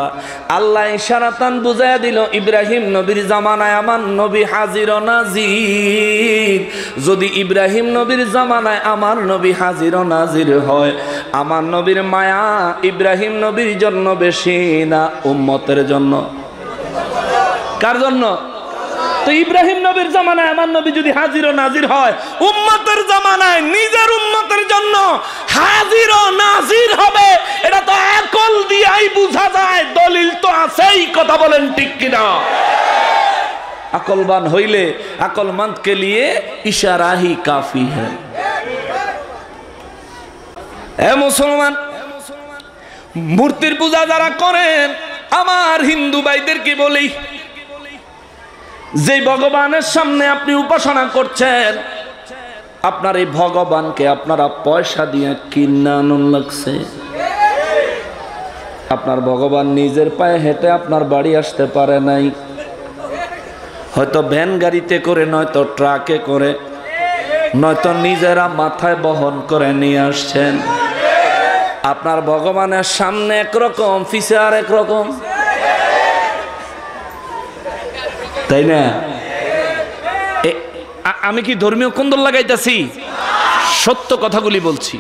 আল্লাহ ইশারাতান বুঝাইয়া দিল, ইব্রাহিম নবীর জামানায় আমার নবী হাজির ও নাজির। যদি ইব্রাহিম নবীর জামানায় আমার নবী হাজির ও নাজির হয়, আমার নবীর মায়া ইব্রাহিম নবীর জন্য বেশি না উম্মতের জন্য? কার জন্য? তো ইব্রাহিম নবীর জামানায় আমার নবী যদি হাজির ও নাজির হয়, উম্মতের জামানায় নিজের উম্মতের জন্য হাজির ও নাজির হবে, এটা তো আকল দিয়েই বোঝা যায়, দলিল তো আছেই। কথা বলেন ঠিক কিনা? আকলবান হইলে আকলমন্দ কে লিয়ে ইশারা হি কাফি হ্যায়। এ মুসলমান, মূর্তির পূজা যারা করেন, আমার হিন্দু ভাইদেরকে বলি, যে ভগবানের সামনে আপনি উপাসনা করছেন, আপনার এই ভগবানকে আপনারা পয়সা দিয়ে কিনা আনন্দ লাগছে। আপনার ভগবান নিজের পায়ে হেঁটে আপনার বাড়ি আসতে পারে নাই, হয়তো ভ্যান গাড়িতে করে, নয়তো ট্রাকে করে, নয়তো নিজেরা মাথায় বহন করে নিয়ে আসছেন। আপনার ভগবানের সামনে একরকম, পিছে আর একরকম, তাই না? আমি কি ধর্মীয় কুন্দল লাগাইতেছি? সত্য কথাগুলি বলছি।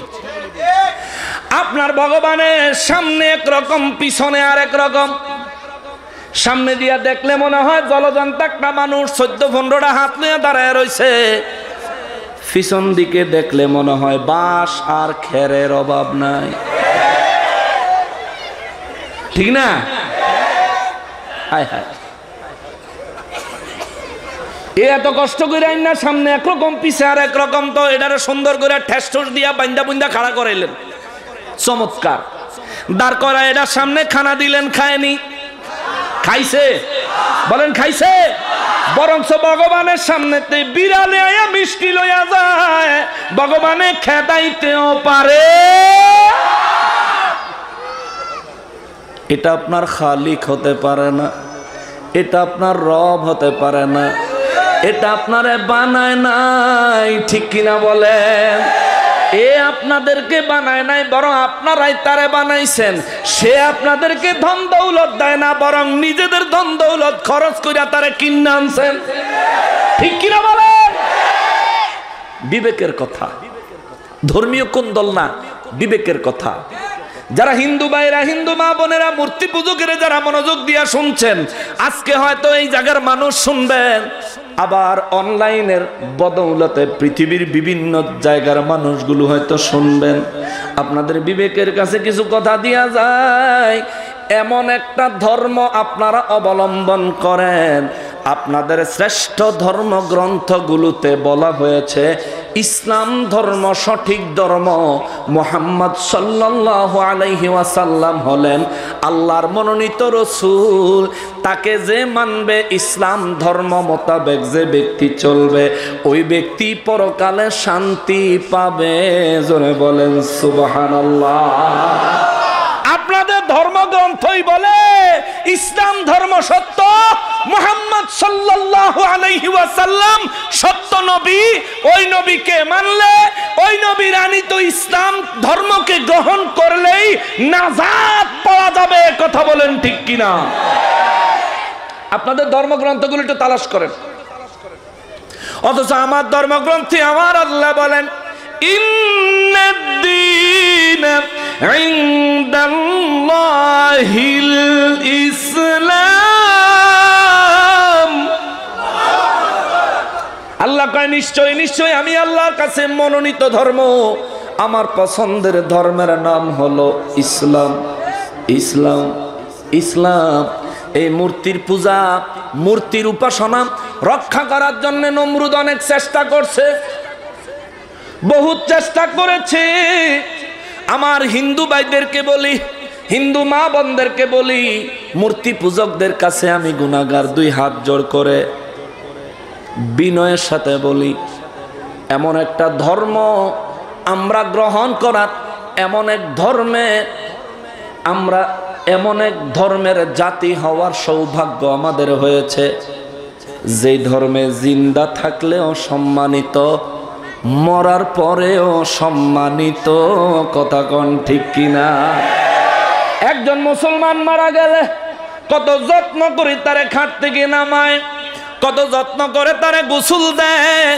আপনার ভগবানের সামনে একরকম, পিছনে আর একরকম। সামনে দিয়া দেখলে মনে হয় জলজন্ত একটা মানুষ 14-15টা হাত নিয়ে দাঁড়ায় রয়েছে, পিছন দিকে দেখলে মনে হয় বাঁশ আর খেরের অভাব নাই। ঠিক না? হায় হায়, এত কষ্ট করে আইনা সামনে একরকম, পিছে আর একরকম, তো এটারে সুন্দর করে ঠেস ঠুস দিয়া বান্দা বুন্দা খাড়া করাইলেন, চমৎকার দাঁড় করা, এটার সামনে খানা দিলেন, খায়নি? খাইছে? বলেন খাইছে? বরঞ্চ ভগবানের সামনেতে বিড়ালে আয়া মিষ্টি লইয়া যায়, ভগবানে খেদাইতেও পারে। এটা আপনার খালিক হতে পারে না, এটা আপনার রব হতে পারে না, এটা আপনারে বানায় নাই। ঠিক কিনা বলেন? এ আপনাদেরকে বানায় নাই, বরং আপনারাই তারে বানাইছেন। সে আপনাদেরকে ধন দৌলত দেয় না, বরং নিজেদের ধন দৌলত খরচ করিয়া তারে কিনে আনছেন। ঠিক কিনা বলেন? বিবেকের কথা, ধর্মীয় কুন্দল না, বিবেকের কথা। যারা হিন্দু ভাইরা, হিন্দু মা বোনেরা, মূর্তি পূজকেরা যারা মনোযোগ দিয়া শুনছেন, আজকে হয়তো এই জায়গার মানুষ শুনবেন, আবার অনলাইনের বদৌলতে পৃথিবীর বিভিন্ন জায়গার মানুষগুলো হয়তো শুনবেন। আপনাদের বিবেকের কাছে কিছু কথা দিয়া যায়, এমন একটা ধর্ম আপনারা অবলম্বন করেন, আপনাদের শ্রেষ্ঠ ধর্মগ্রন্থগুলোতে বলা হয়েছে ইসলাম ধর্ম সঠিক ধর্ম, মুহাম্মদ সাল্লাল্লাহু আলাইহি ওয়াসাল্লাম হলেন আল্লাহর মনোনীত রাসূল। তাকে যে মানবে, ইসলাম ধর্ম মোতাবেক যে ব্যক্তি চলবে, ওই ব্যক্তি পরকালে শান্তি পাবে। জোরে বলেন সুবহানাল্লাহ। আপনাদের ধর্মগ্রন্থই বলে ইসলাম ধর্ম সত্য, মুহাম্মদ সাল্লাল্লাহু আলাইহি ওয়াসাল্লাম সত্য নবী। ওই নবীকে মানলে, ওই নবীর আনিত ইসলাম ধর্মকে গ্রহণ করলেই নাজাত পাওয়া যাবে। কথা বলেন ঠিক কিনা? আপনাদের ধর্মগ্রন্থগুলো একটু তালাশ করেন। অথচ আমার ধর্মগ্রন্থে আমার আল্লাহ বলেন ইন্নাদ-দীন ইনদাল্লাহিল ইসলাম। আল্লাহ কয় নিশ্চয় নিশ্চয় আমি আল্লাহর কাছে মনোনীত ধর্ম, আমার পছন্দের ধর্মের নাম হলো ইসলাম। ইসলাম ইসলাম। এই মূর্তির পূজা, মূর্তির উপাসনা রক্ষা করার জন্য নমরুদ অনেক চেষ্টা করছে, বহুত চেষ্টা করেছে। আমার হিন্দু ভাইদেরকে বলি, হিন্দু মা বোনদেরকে বলি, মূর্তি পূজকদের কাছে আমি গুনাহগার, দুই হাত জোড় করে বিনয়ের সাথে বলি, এমন একটা ধর্ম আমরা গ্রহণ করার, এমন এক ধর্মে আমরা, এমন এক ধর্মের জাতি হওয়ার সৌভাগ্য আমাদের হয়েছে, যেই ধর্মে জিন্দা থাকলেও সম্মানিত, মরার পরেও সম্মানিত। কথা কোন ঠিক কিনা? একজন মুসলমান মারা গেলে কত যত্ন করে তারে খাট থেকে নামায়, কত যত্ন করে তারে গোসল দেয়,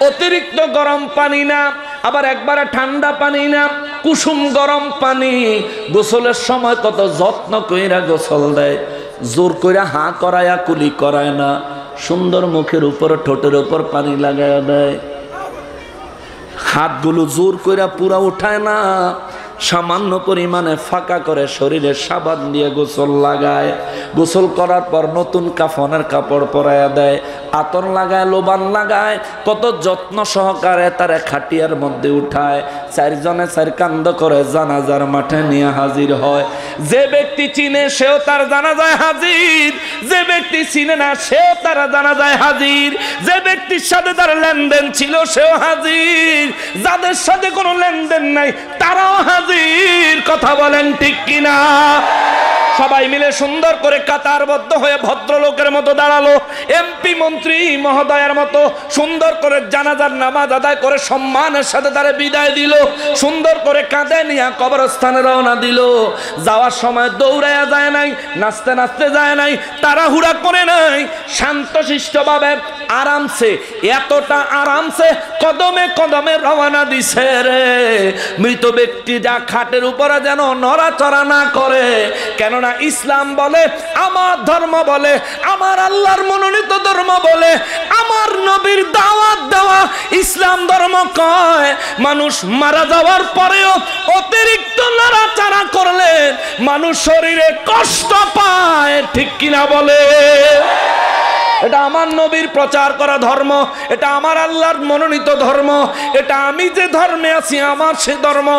অতিরিক্ত গরম পানি না, আবার একবারে ঠান্ডা পানি না, কুসুম গরম পানি। গোসলের সময় কত যত্ন কইরা গোসল দেয়, জোর কইরা হাঁ করায়া কুলি করায় না, সুন্দর মুখের উপর ঠোঁটের উপর পানি লাগায় দেয়, হাতগুলো জোর কইরা পুরা উঠায় না, সামান্য পরিমাণে ফাঁকা করে শরীরে সাবান দিয়ে গোসল লাগায়, গোসল করার পর নতুন কাফনের কাপড় পরাইয়া দেয়, আতর লাগায়, লোবান লাগায়, কত যত্ন সহকারে তারা খাটিয়ার মধ্যে উঠায়, চারজনে চার কান্দ করে জানাজার মাঠে নিয়ে হাজির হয়। যে ব্যক্তি চিনে সেও তার জানাজায় হাজির, যে ব্যক্তি চিনে না সেও তার জানাজায় হাজির, যে ব্যক্তির সাথে তার লেনদেন ছিল সেও হাজির, যাদের সাথে কোনো লেনদেন নাই তারাও হাজির। কথা বলেন ঠিক কিনা? সবাই মিলে সুন্দর করে কাতারবদ্ধ হয়ে ভদ্রলোকের মতো দাঁড়ালো, এমপি মন্ত্রী মহোদয়ের মতো সুন্দর করে জানাজার নামাজ আদায় করে সম্মানের সাথে তারে বিদায় দিল, সুন্দর করে কাঁধে নিয়ে কবরস্থানে রওনা দিল। যাওয়ার সময় দৌড়াইয়া যায় নাই, নাচতে নাচতে যায় নাই, তাড়াহুড়া করে নাই, শান্তশিষ্টভাবে আরামসে, এতটা আরামসে কদমে কদমে রওনা দিছে রে। মৃত ব্যক্তি যা খাটের উপরে যেন নড়াচড়া না করে, কেননা ইসলাম বলে, আমার ধর্ম বলে, আমার আল্লাহর মনোনীত ধর্ম বলে, আমার নবীর দাওয়াত দেওয়া ইসলাম ধর্ম কয় মানুষ মারা যাওয়ার পরেও অতিরিক্ত নড়াচড়া করলে মানুষ শরীরে কষ্ট পায়। ঠিক কিনা বলে? এটা আমার নবীর প্রচার করা ধর্ম, এটা আমার আল্লাহর মনোনীত ধর্ম, এটা আমি যে ধর্মে আছি আমার সে ধর্ম।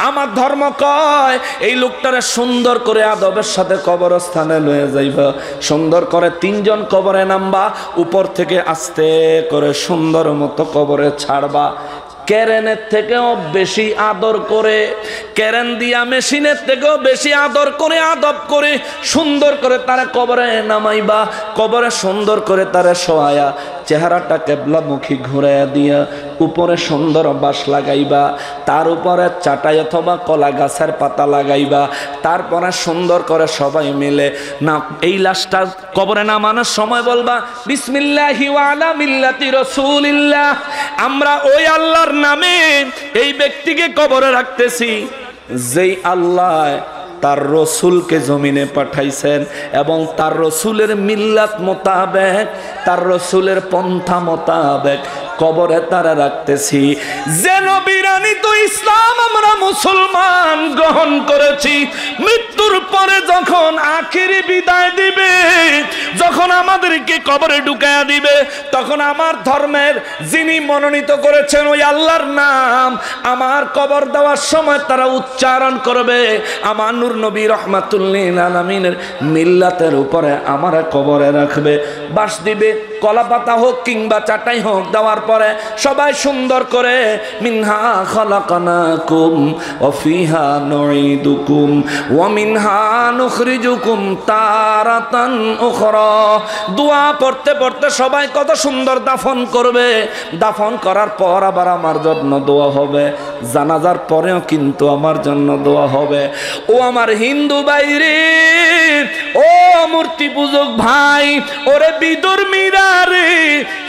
আমার ধর্ম কয় এই লোকটারে সুন্দর করে আদবের সাথে কবরস্থানে লয়ে যাইবা, সুন্দর করে তিনজন কবরে নামবা, উপর থেকে আস্তে করে সুন্দর মতো কবরে ছাড়বা, কেরেনের থেকেও বেশি আদর করে, কেরেন দিয়া মেশিনের থেকেও বেশি আদর করে, আদব করে সুন্দর করে তারা কবরে নামাইবা, কবরে সুন্দর করে তারা শোয়ায়া চেহারাটা কেবলামুখী ঘুরাইয়া দিয়া উপরে সুন্দর বাঁশ লাগাইবা, তার উপরে চাটাই অথবা কলা গাছের পাতা লাগাইবা, তারপরে সুন্দর করে সবাই মিলে না এই লাশটা কবরে নামানোর সময় বলবা বিসমিল্লাহি ওয়া আলা মিল্লাতি রাসূলিল্লাহ, আমরা ওই আল্লাহর নামে এই ব্যক্তিকে কবরে রাখতেছি যেই আল্লাহ তার রসুলকে জমিনে পাঠাইছেন এবং তার রসুলের মিল্লাত মোতাবেক, তার রসুলের পন্থা মোতাবেক কবরে তারা রাখতেছি। যে নবীর আনিত ইসলাম আমরা মুসলমান গ্রহণ করেছি, মৃত্যুর পরে যখন আখিরি বিদায় দিবে, যখন আমাদেরকে কবরে ঢুকায়া দিবে, তখন আমার ধর্মের যিনি মনোনীত করেছেন ওই আল্লাহর নাম আমার কবর দেওয়ার সময় তারা উচ্চারণ করবে, আমার নূর নবী রাহমাতুল লিল আলামিনের মিল্লাতের উপরে আমার কবরে রাখবে, বাঁশ দিবে, কলা পাতা হোক কিংবা চাটাই হোক, দেওয়ার পরে সবাই সুন্দর করে মিনহা খালাকনাকুম ওয়া ফিহা নুঈদুকুম ওয়া মিনহা নুখরিজুকুম তারাতান উখরা, দোয়া পড়তে পড়তে সবাই কত সুন্দর দাফন করবে, দাফন করার পর আবার আমার জন্য দোয়া হবে, জানাজার পরেও কিন্তু আমার জন্য দোয়া হবে। ও আমার হিন্দু বাইরে, ও মূর্তি পূজক ভাই, ওরে বিধর্মীরা রে,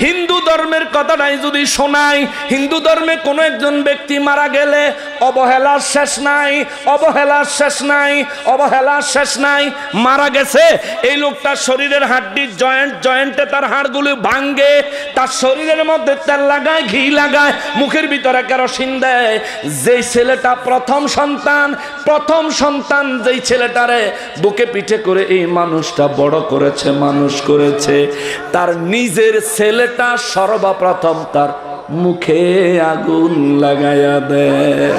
হিন্দু ধর্মের কথাটাই যদি শোনাই, হিন্দু ধর্মে কোনো একজন ব্যক্তি মারা গেলে অবহেলার শেষ নাই, অবহেলার শেষ নাই, অবহেলার শেষ নাই। মারা গেছে, এই লোকটার শরীরের হাড্ডির জয়েন্টে তার হাড়গুলো ভাঙ্গে, তার শরীরের মধ্যে তেল লাগায়, ঘি লাগায়, মুখের ভিতরে কেরোসিন দেয়। যেই ছেলেটা প্রথম সন্তান যেই ছেলেটারে বুকে পিঠে করে এই মানুষটা বড় করেছে, মানুষ করেছে, তার নিজের ছেলেটা সর্বপ্রথম তার মুখে আগুন লাগায়া দেয়।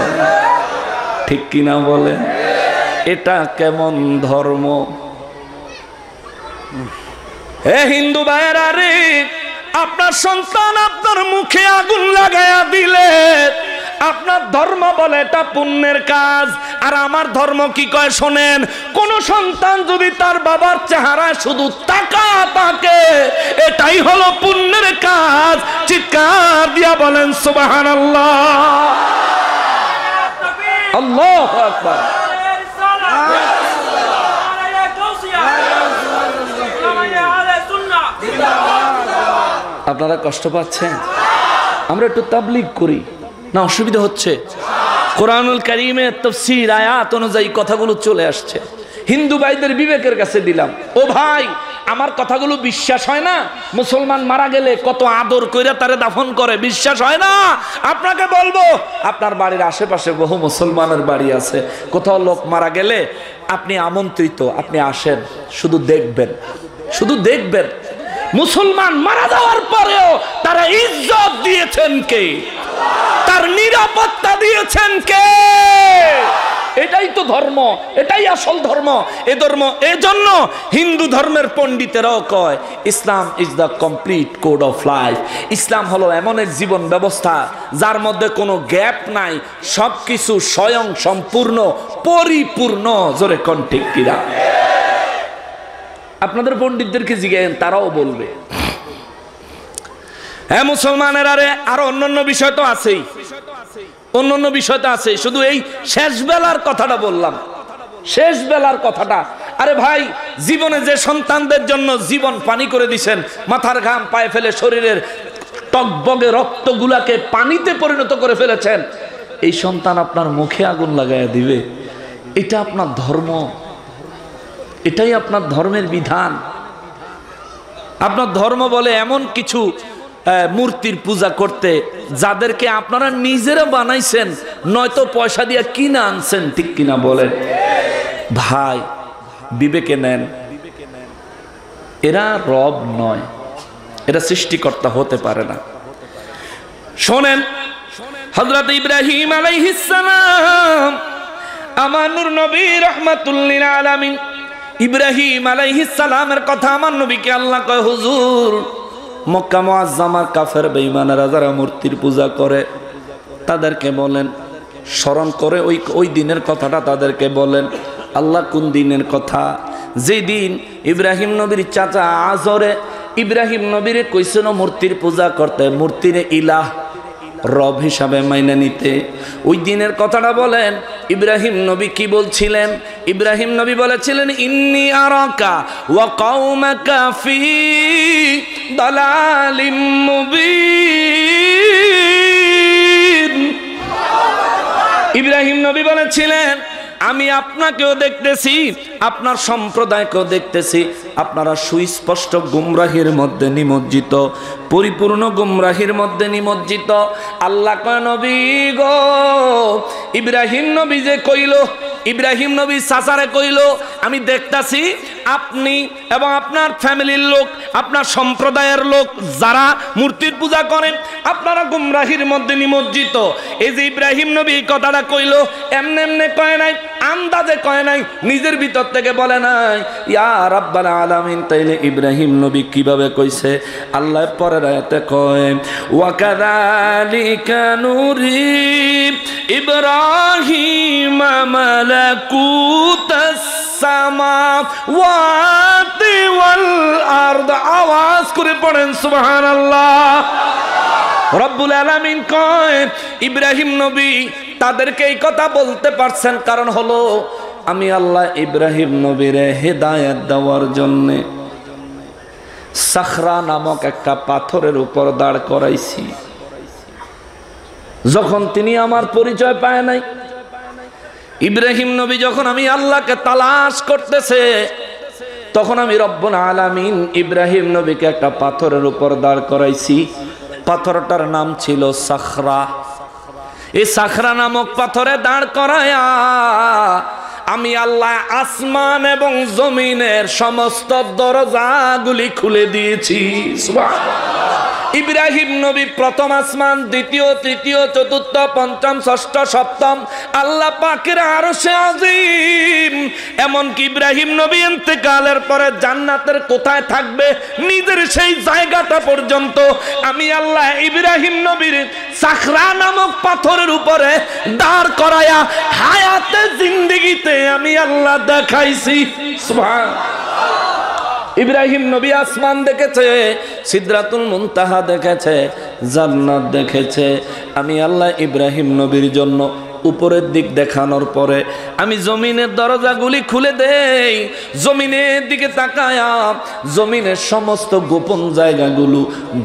ঠিক কিনা বলে? এটা কেমন ধর্ম? হে হিন্দু ভাইয়েরা রে, আপনার সন্তান আপনার মুখে আগুন লাগায়া দিলে আপনার ধর্ম বলে এটা পুণ্যের কাজ। আর আমার ধর্ম কি কয় শোনেন, কোন সন্তান যদি তার বাবার চেহারায় শুধু তাকে, এটাই হলো পুণ্যের কাজ। চিৎকার দিয়া বলেন সুবহানাল্লাহ, আল্লাহু আকবার। আপনারা কষ্ট পাচ্ছেন? আমরা একটু তাবলীগ করি না, অসুবিধা হচ্ছে? কোরআনুল কারীমের তাফসীর আয়াত অনুযায়ী কথাগুলো চলে আসছে, হিন্দু ভাইদের বিবেকের কাছে দিলাম। ও ভাই, আমার কথাগুলো বিশ্বাস হয় না? মুসলমান মারা গেলে কত আদর কইরা তারে দাফন করে, বিশ্বাস হয় না? আপনাকে বলবো, আপনার বাড়ির আশেপাশে বহু মুসলমানের বাড়ি আছে, কোথাও লোক মারা গেলে আপনি আমন্ত্রিত, আপনি আসেন, শুধু দেখবেন, শুধু দেখবেন। মুসলমান মারা যাওয়ার পরেও তারা ইজ্জত দিয়েছেন কে? তার নিরাপত্তা দিয়েছেন কে? এটাই তো ধর্ম, এটাই আসল ধর্ম। এজন্য হিন্দু ধর্মের পণ্ডিতেরাও কয় Islam is the complete code of life. Islam হলো এমন এক জীবন ব্যবস্থা যার মধ্যে কোনো গ্যাপ নাই, সবকিছু স্বয়ং সম্পূর্ণ পরিপূর্ণ। জোরে কোন ঠিক কিনা? আপনাদের পণ্ডিতদেরকে জিজ্ঞেস, তারাও বলবে। হ্যাঁ মুসলমানের আরো অন্যান্য বিষয় তো আছেই, অন্যান্য বিষয় তো আছে, শুধু এই শেষ বেলার কথাটা বললাম, শেষ বেলার কথাটা। আরে ভাই, জীবনে যে সন্তানদের জন্য জীবন পানি করে দিছেন, মাথার ঘাম পায়ে ফেলে শরীরের টকবগে রক্তগুলাকে পানিতে পরিণত করে ফেলেছেন, এই সন্তান আপনার মুখে আগুন লাগাইয়া দিবে? এটা আপনার ধর্ম? এটাই আপনার ধর্মের বিধান? আপনার ধর্ম বলে এমন কিছু মূর্তির পূজা করতে যাদেরকে আপনারা নিজেরা বানাইছেন, নয়তো পয়সা দিয়ে কিনা আনছেন। ঠিক কিনা বলেন? ভাই, বিবেকে নেন, এরা রব নয়, এরা সৃষ্টিকর্তা হতে পারে না। শোনেন, হযরত ইব্রাহিম আলাইহিস সালাম, আমার নূর নবী রাহমাতুল লিল আলামিন, ইব্রাহিম আলাইহিস সালামের কথা আমার নবীকে আল্লাহ কয়, হুজুর, মক্কা মুআজ্জামার কাফের বেঈমানেরা যারা মূর্তির পূজা করে তাদেরকে বলেন, স্মরণ করে ওই দিনের কথাটা তাদেরকে বলেন। আল্লাহ কোন দিনের কথা? যে দিন ইব্রাহিম নবীর চাচা আজরে ইব্রাহিম নবীরে কইছিল মূর্তির পূজা করতে, মূর্তির ইলাহ রব হিসাবে মাইনে নিতে। ওই দিনের কথাটা বলেন। ইব্রাহিম নবী কি বলছিলেন? ইব্রাহিম নবী বলেছিলেন, ইন্নী আরাকা ওয়া কওমাকা ফি দালালিম মুবিন। ইব্রাহিম নবী বলেছিলেন, আমি আপনাকেও দেখতেছি, আপনার সম্প্রদায়কেও দেখতেছি, আপনারা সুস্পষ্ট গুমরাহির মধ্যে নিমজ্জিত, পরিপূর্ণ গুমরাহির মধ্যে নিমজ্জিত। আল্লাহ কয়, নবী গো, ইব্রাহিম নবী যে কইল, ইব্রাহিম নবী চাচারে কইল, আমি দেখতাছি আপনি এবং আপনার ফ্যামিলির লোক, আপনার সম্প্রদায়ের লোক যারা মূর্তির পূজা করেন, আপনারা গুমরাহির মধ্যে নিমজ্জিত। এই যে ইব্রাহিম নবী এই কথাটা কইল, এমনি এমনি কয় নাই, আন্দাজে কয় নাই, নিজের ভিতর থেকে বলে নাই। ইয়া রাব্বাল আলামিন, তাইলে ইব্রাহিম নবী কিভাবে কইছে? আল্লাহ পরের আয়াতে কয়, ওয়া কাযালিকা নুরি ইব্রাহিম মালাকুতাস সামাওয়াতি ওয়াল আরদ। আওয়াজ করে পড়েন সুবহানাল্লাহ। রব্বুল আলামিন কয়, ইব্রাহিম নবী তাদেরকে এই কথা বলতে পারছেন কারণ হলো আমি আল্লাহ ইব্রাহিম নবীরে হেদায়েত দেওয়ার জন্য সাখরা নামক একটা পাথরের উপর দাঁড় করাইছি। যখন তিনি আমার পরিচয় পায় নাই, ইব্রাহিম নবী যখন আমি আল্লাহকে তালাশ করতেছে, তখন আমি রব্বুল আলামিন ইব্রাহিম নবীকে একটা পাথরের উপর দাঁড় করাইছি। পাথরটার নাম ছিল সাখরা। এই সাখরা নামক পাথরে দাঁড় করায়া আমি আল্লাহ আসমান এবং জমিনের সমস্ত দরজাগুলি খুলে দিয়েছি। সুবহানাল্লাহ। ইব্রাহিম নবী প্রথম আসমান, দ্বিতীয়, তৃতীয়, চতুর্থ, পঞ্চম, ষষ্ঠ, সপ্তম, আল্লাহ পাকের আরশে আজিম। এমনকি ইব্রাহিম নবী ইন্তেকালের পরে জান্নাতের কোথায় থাকবে নিজের সেই জায়গাটা পর্যন্ত আমি আল্লাহ ইব্রাহিম নবীর সাখরা নামক পাথরের উপরে দাঁড় করায়া হায়াতে জিন্দেগিতে আমি আল্লাহ দেখাইছি। সুবহানাল্লাহ। ইব্রাহিম নবী আসমান দেখেছে, সিদরাতুল মুনতাহা দেখেছে, জান্নাত দেখেছে। আমি আল্লাহ ইব্রাহিম নবীর জন্য উপরের দিক দেখানোর পরে আমি জমিনের দরজাগুলি খুলে দেই। জমিনের দিকে তাকায়া জমিনের সমস্ত গোপন জায়গাগুলো,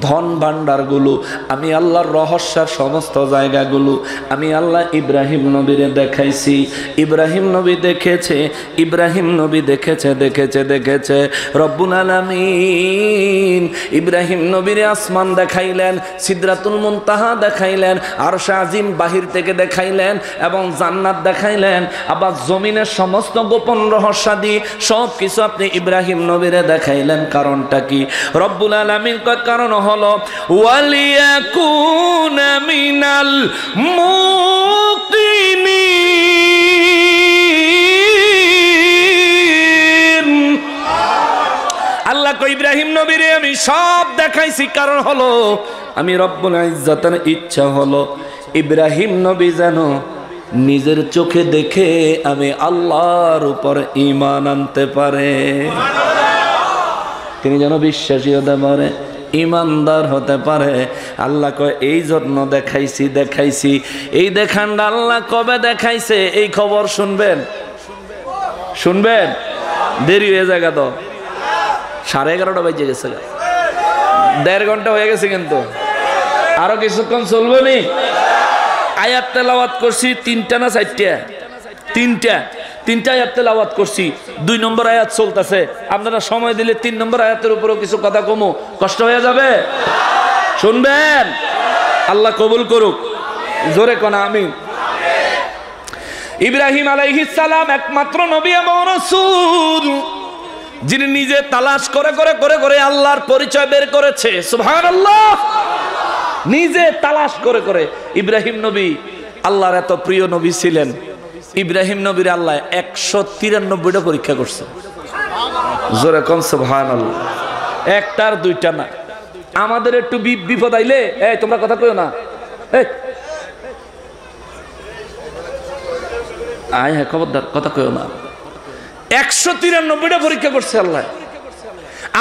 ধন ভাণ্ডারগুলো, আমি আল্লাহর রহস্যের সমস্ত জায়গাগুলো আমি আল্লাহ ইব্রাহিম নবীরে দেখাইছি। ইব্রাহিম নবী দেখেছে, ইব্রাহিম নবী দেখেছে দেখেছে দেখেছে রব্বুল আলামিন ইব্রাহিম নবীরে আসমান দেখাইলেন, সিদরাতুল মুনতাহা দেখাইলেন, আরশে আজিম বাহির থেকে দেখাইলেন এবং জান্নাত দেখাইলেন। আবার জমিনের সমস্ত গোপন রহস্যাদি সব কিছু আপনি ইব্রাহিম নবীরে দেখাইলেন। কারণটা কি? রব্বুল আলামিন কয় কারণ হলো ওয়ালিয়াকুনা মিনাল মুকিনিন। আল্লাহ কয় ইব্রাহিম নবীরে আমি সব দেখাইছি, কারণ হলো আমি রব্বুল ইজ্জতের ইচ্ছা হলো ইব্রাহিম নবী যেন নিজের চোখে দেখে আমি আল্লাহর উপর ঈমান আনতে পারে, তিনি যেন বিশ্বাসী হতে পারে, ইমানদার হতে পারে। আল্লাহ কয় এই জন্য দেখাইছি দেখাইছি। এই দেখানটা আল্লাহ কবে দেখাইছে এই খবর শুনবেন? শুনবেন? দেরি হয়ে যাবে তো, 11:30 বাজে গেছে, 1.5 ঘন্টা হয়ে গেছে, কিন্তু আরো কিছুক্ষণ চলবে নি। আয়াত তেলাওয়াত করছি 3টা না 4টা? 3টা আয়াত তেলাওয়াত করছি। 2 নম্বর আয়াত চলতেছে। আপনারা সময় দিলে 3 নম্বর আয়াতের উপরও কিছু কথা কমো, কষ্ট হয়ে যাবে। শুনবেন? আল্লাহ কবুল করুক, জোরে কোন আমিন। ইব্রাহিম আলাইহিস সালাম একমাত্র নবী এবং রাসূল যিনি নিজে তালাশ করে করে করে করে আল্লাহর পরিচয় বের করেছে। সুবহানাল্লাহ। নিজে তালাশ করে করে ইব্রাহিম নবী আল্লাহর এত প্রিয় নবী ছিলেন। ইব্রাহিম নবীর আল্লাহ 193টা পরীক্ষা করছে। জোরে কোন সুবহানাল্লাহ। একটার দুইটা না। আমাদের একটু বিপদ আইলে এই তোমরা কথা কইও না, এই আয় হ্যাঁ খবরদার কথা কইও না। 193টা পরীক্ষা করছে আল্লাহ।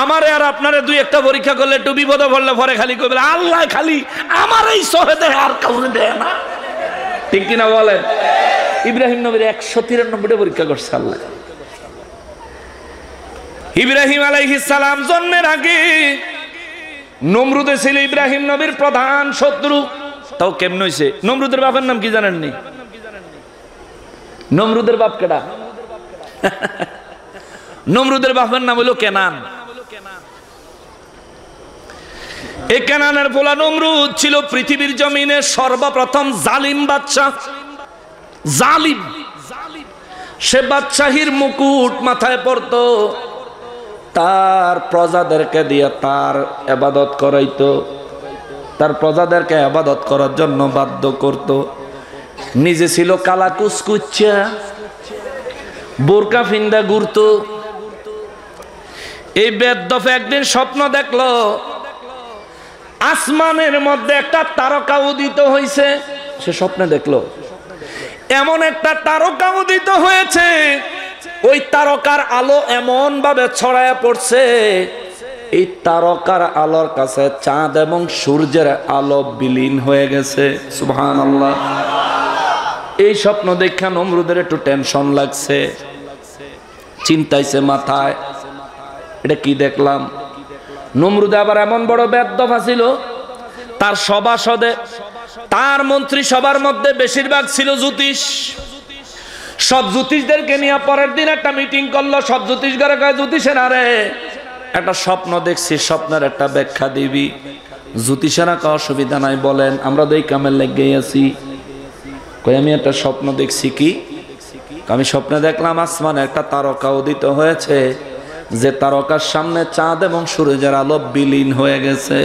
আমারে আর আপনারে 2-1টা পরীক্ষা করলে একটু বিপদে পড়লে পরে খালি কইবে আল্লাহ খালি আমার এই সহেদে আর কাউরে দেয় না, ঠিক কিনা বলেন? ইব্রাহিম নবীর 193টা পরীক্ষা করছে আল্লাহ। ইব্রাহিম আলাইহিস সালাম জন্মের আগে নমরুদে ছিল ইব্রাহিম নবীর প্রধান শত্রু। তাও কেমন হইছে? নমরুদের বাপের নাম কি জানেননি? নমরুদের বাপ কেডা? নমরুদের বাপের নাম হলো কেনান। এই কেনানের পোলা নমরুদ ছিল পৃথিবীর জমিনে সর্বপ্রথম জালিম বাদশাহ। জালিম, সে বাদশাহীর মুকুট মাথায় পড়তো, তার প্রজাদেরকে দিয়ে তার ইবাদত করাইতো, তার প্রজাদেরকে ইবাদত করার জন্য বাধ্য করত। নিজে ছিল কালা কুচকুচ্চা, বোরকা ফিন্দা ঘুরতো। এই বেদ্দফে একদিন স্বপ্ন দেখলো আসমানের মধ্যে একটা তারকা উদিত হয়েছে। সে স্বপ্নে দেখলো এমন একটা তারকা উদিত হয়েছে, ওই তারকার আলো এমন ভাবে ছড়ায় পড়ছে, এই তারকার আলোর কাছে চাঁদ এবং সূর্যের আলো বিলীন হয়ে গেছে। সুবহানাল্লাহ। এই স্বপ্ন দেখা নমরুদের একটু টেনশন লাগছে, চিন্তাইছে মাথায়, এটা কি দেখলাম। নমরুদে আবার এমন বড় বেদদফা ছিল, তার সভাসদে, তার মন্ত্রী সবার মধ্যে বেশিরভাগ ছিল জ্যোতিষ। সব জ্যোতিষদেরকে নিয়ে পরের দিন একটা মিটিং করলো। সব জ্যোতিষ ঘরে কয়, জ্যোতিষেরা রে, একটা স্বপ্ন দেখছি, স্বপ্নের একটা ব্যাখ্যা দিবি। জ্যোতিষেরা কয় অসুবিধা নাই, বলেন, আমরা তো এই কামের লেগে আছি। কই আমি একটা স্বপ্ন দেখছি। কি? আমি স্বপ্নে দেখলাম আসমানে একটা তারকা উদিত হয়েছে, যে তারকার সামনে চাঁদ এবং সূর্যের আলো বিলীন হয়ে গেছে।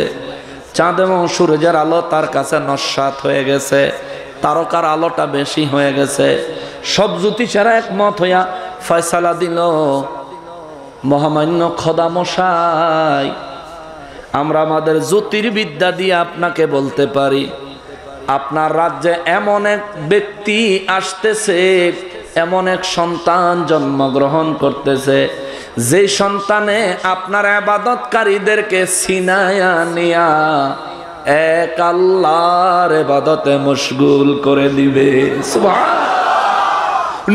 চাঁদ এবং সূর্যের আলো তার কাছে নস্যাৎ হয়ে গেছে, তারকার আলোটা বেশি হয়ে গেছে। সব জ্যোতিষেরা একমত হইয়া ফয়সালা দিল, মহামান্য খোদা মশাই, আমরা আমাদের জ্যোতির্বিদ্যা দিয়ে আপনাকে বলতে পারি, আপনার রাজ্যে এমন এক ব্যক্তি আসতেছে, এমন এক সন্তান জন্মগ্রহণ করতেছে, যে সন্তানে আপনার ইবাদতকারীদেরকে ছিনায়া নিয়া এক আল্লাহর ইবাদতে মশগুল করে দিবে। সুবহানাল্লাহ।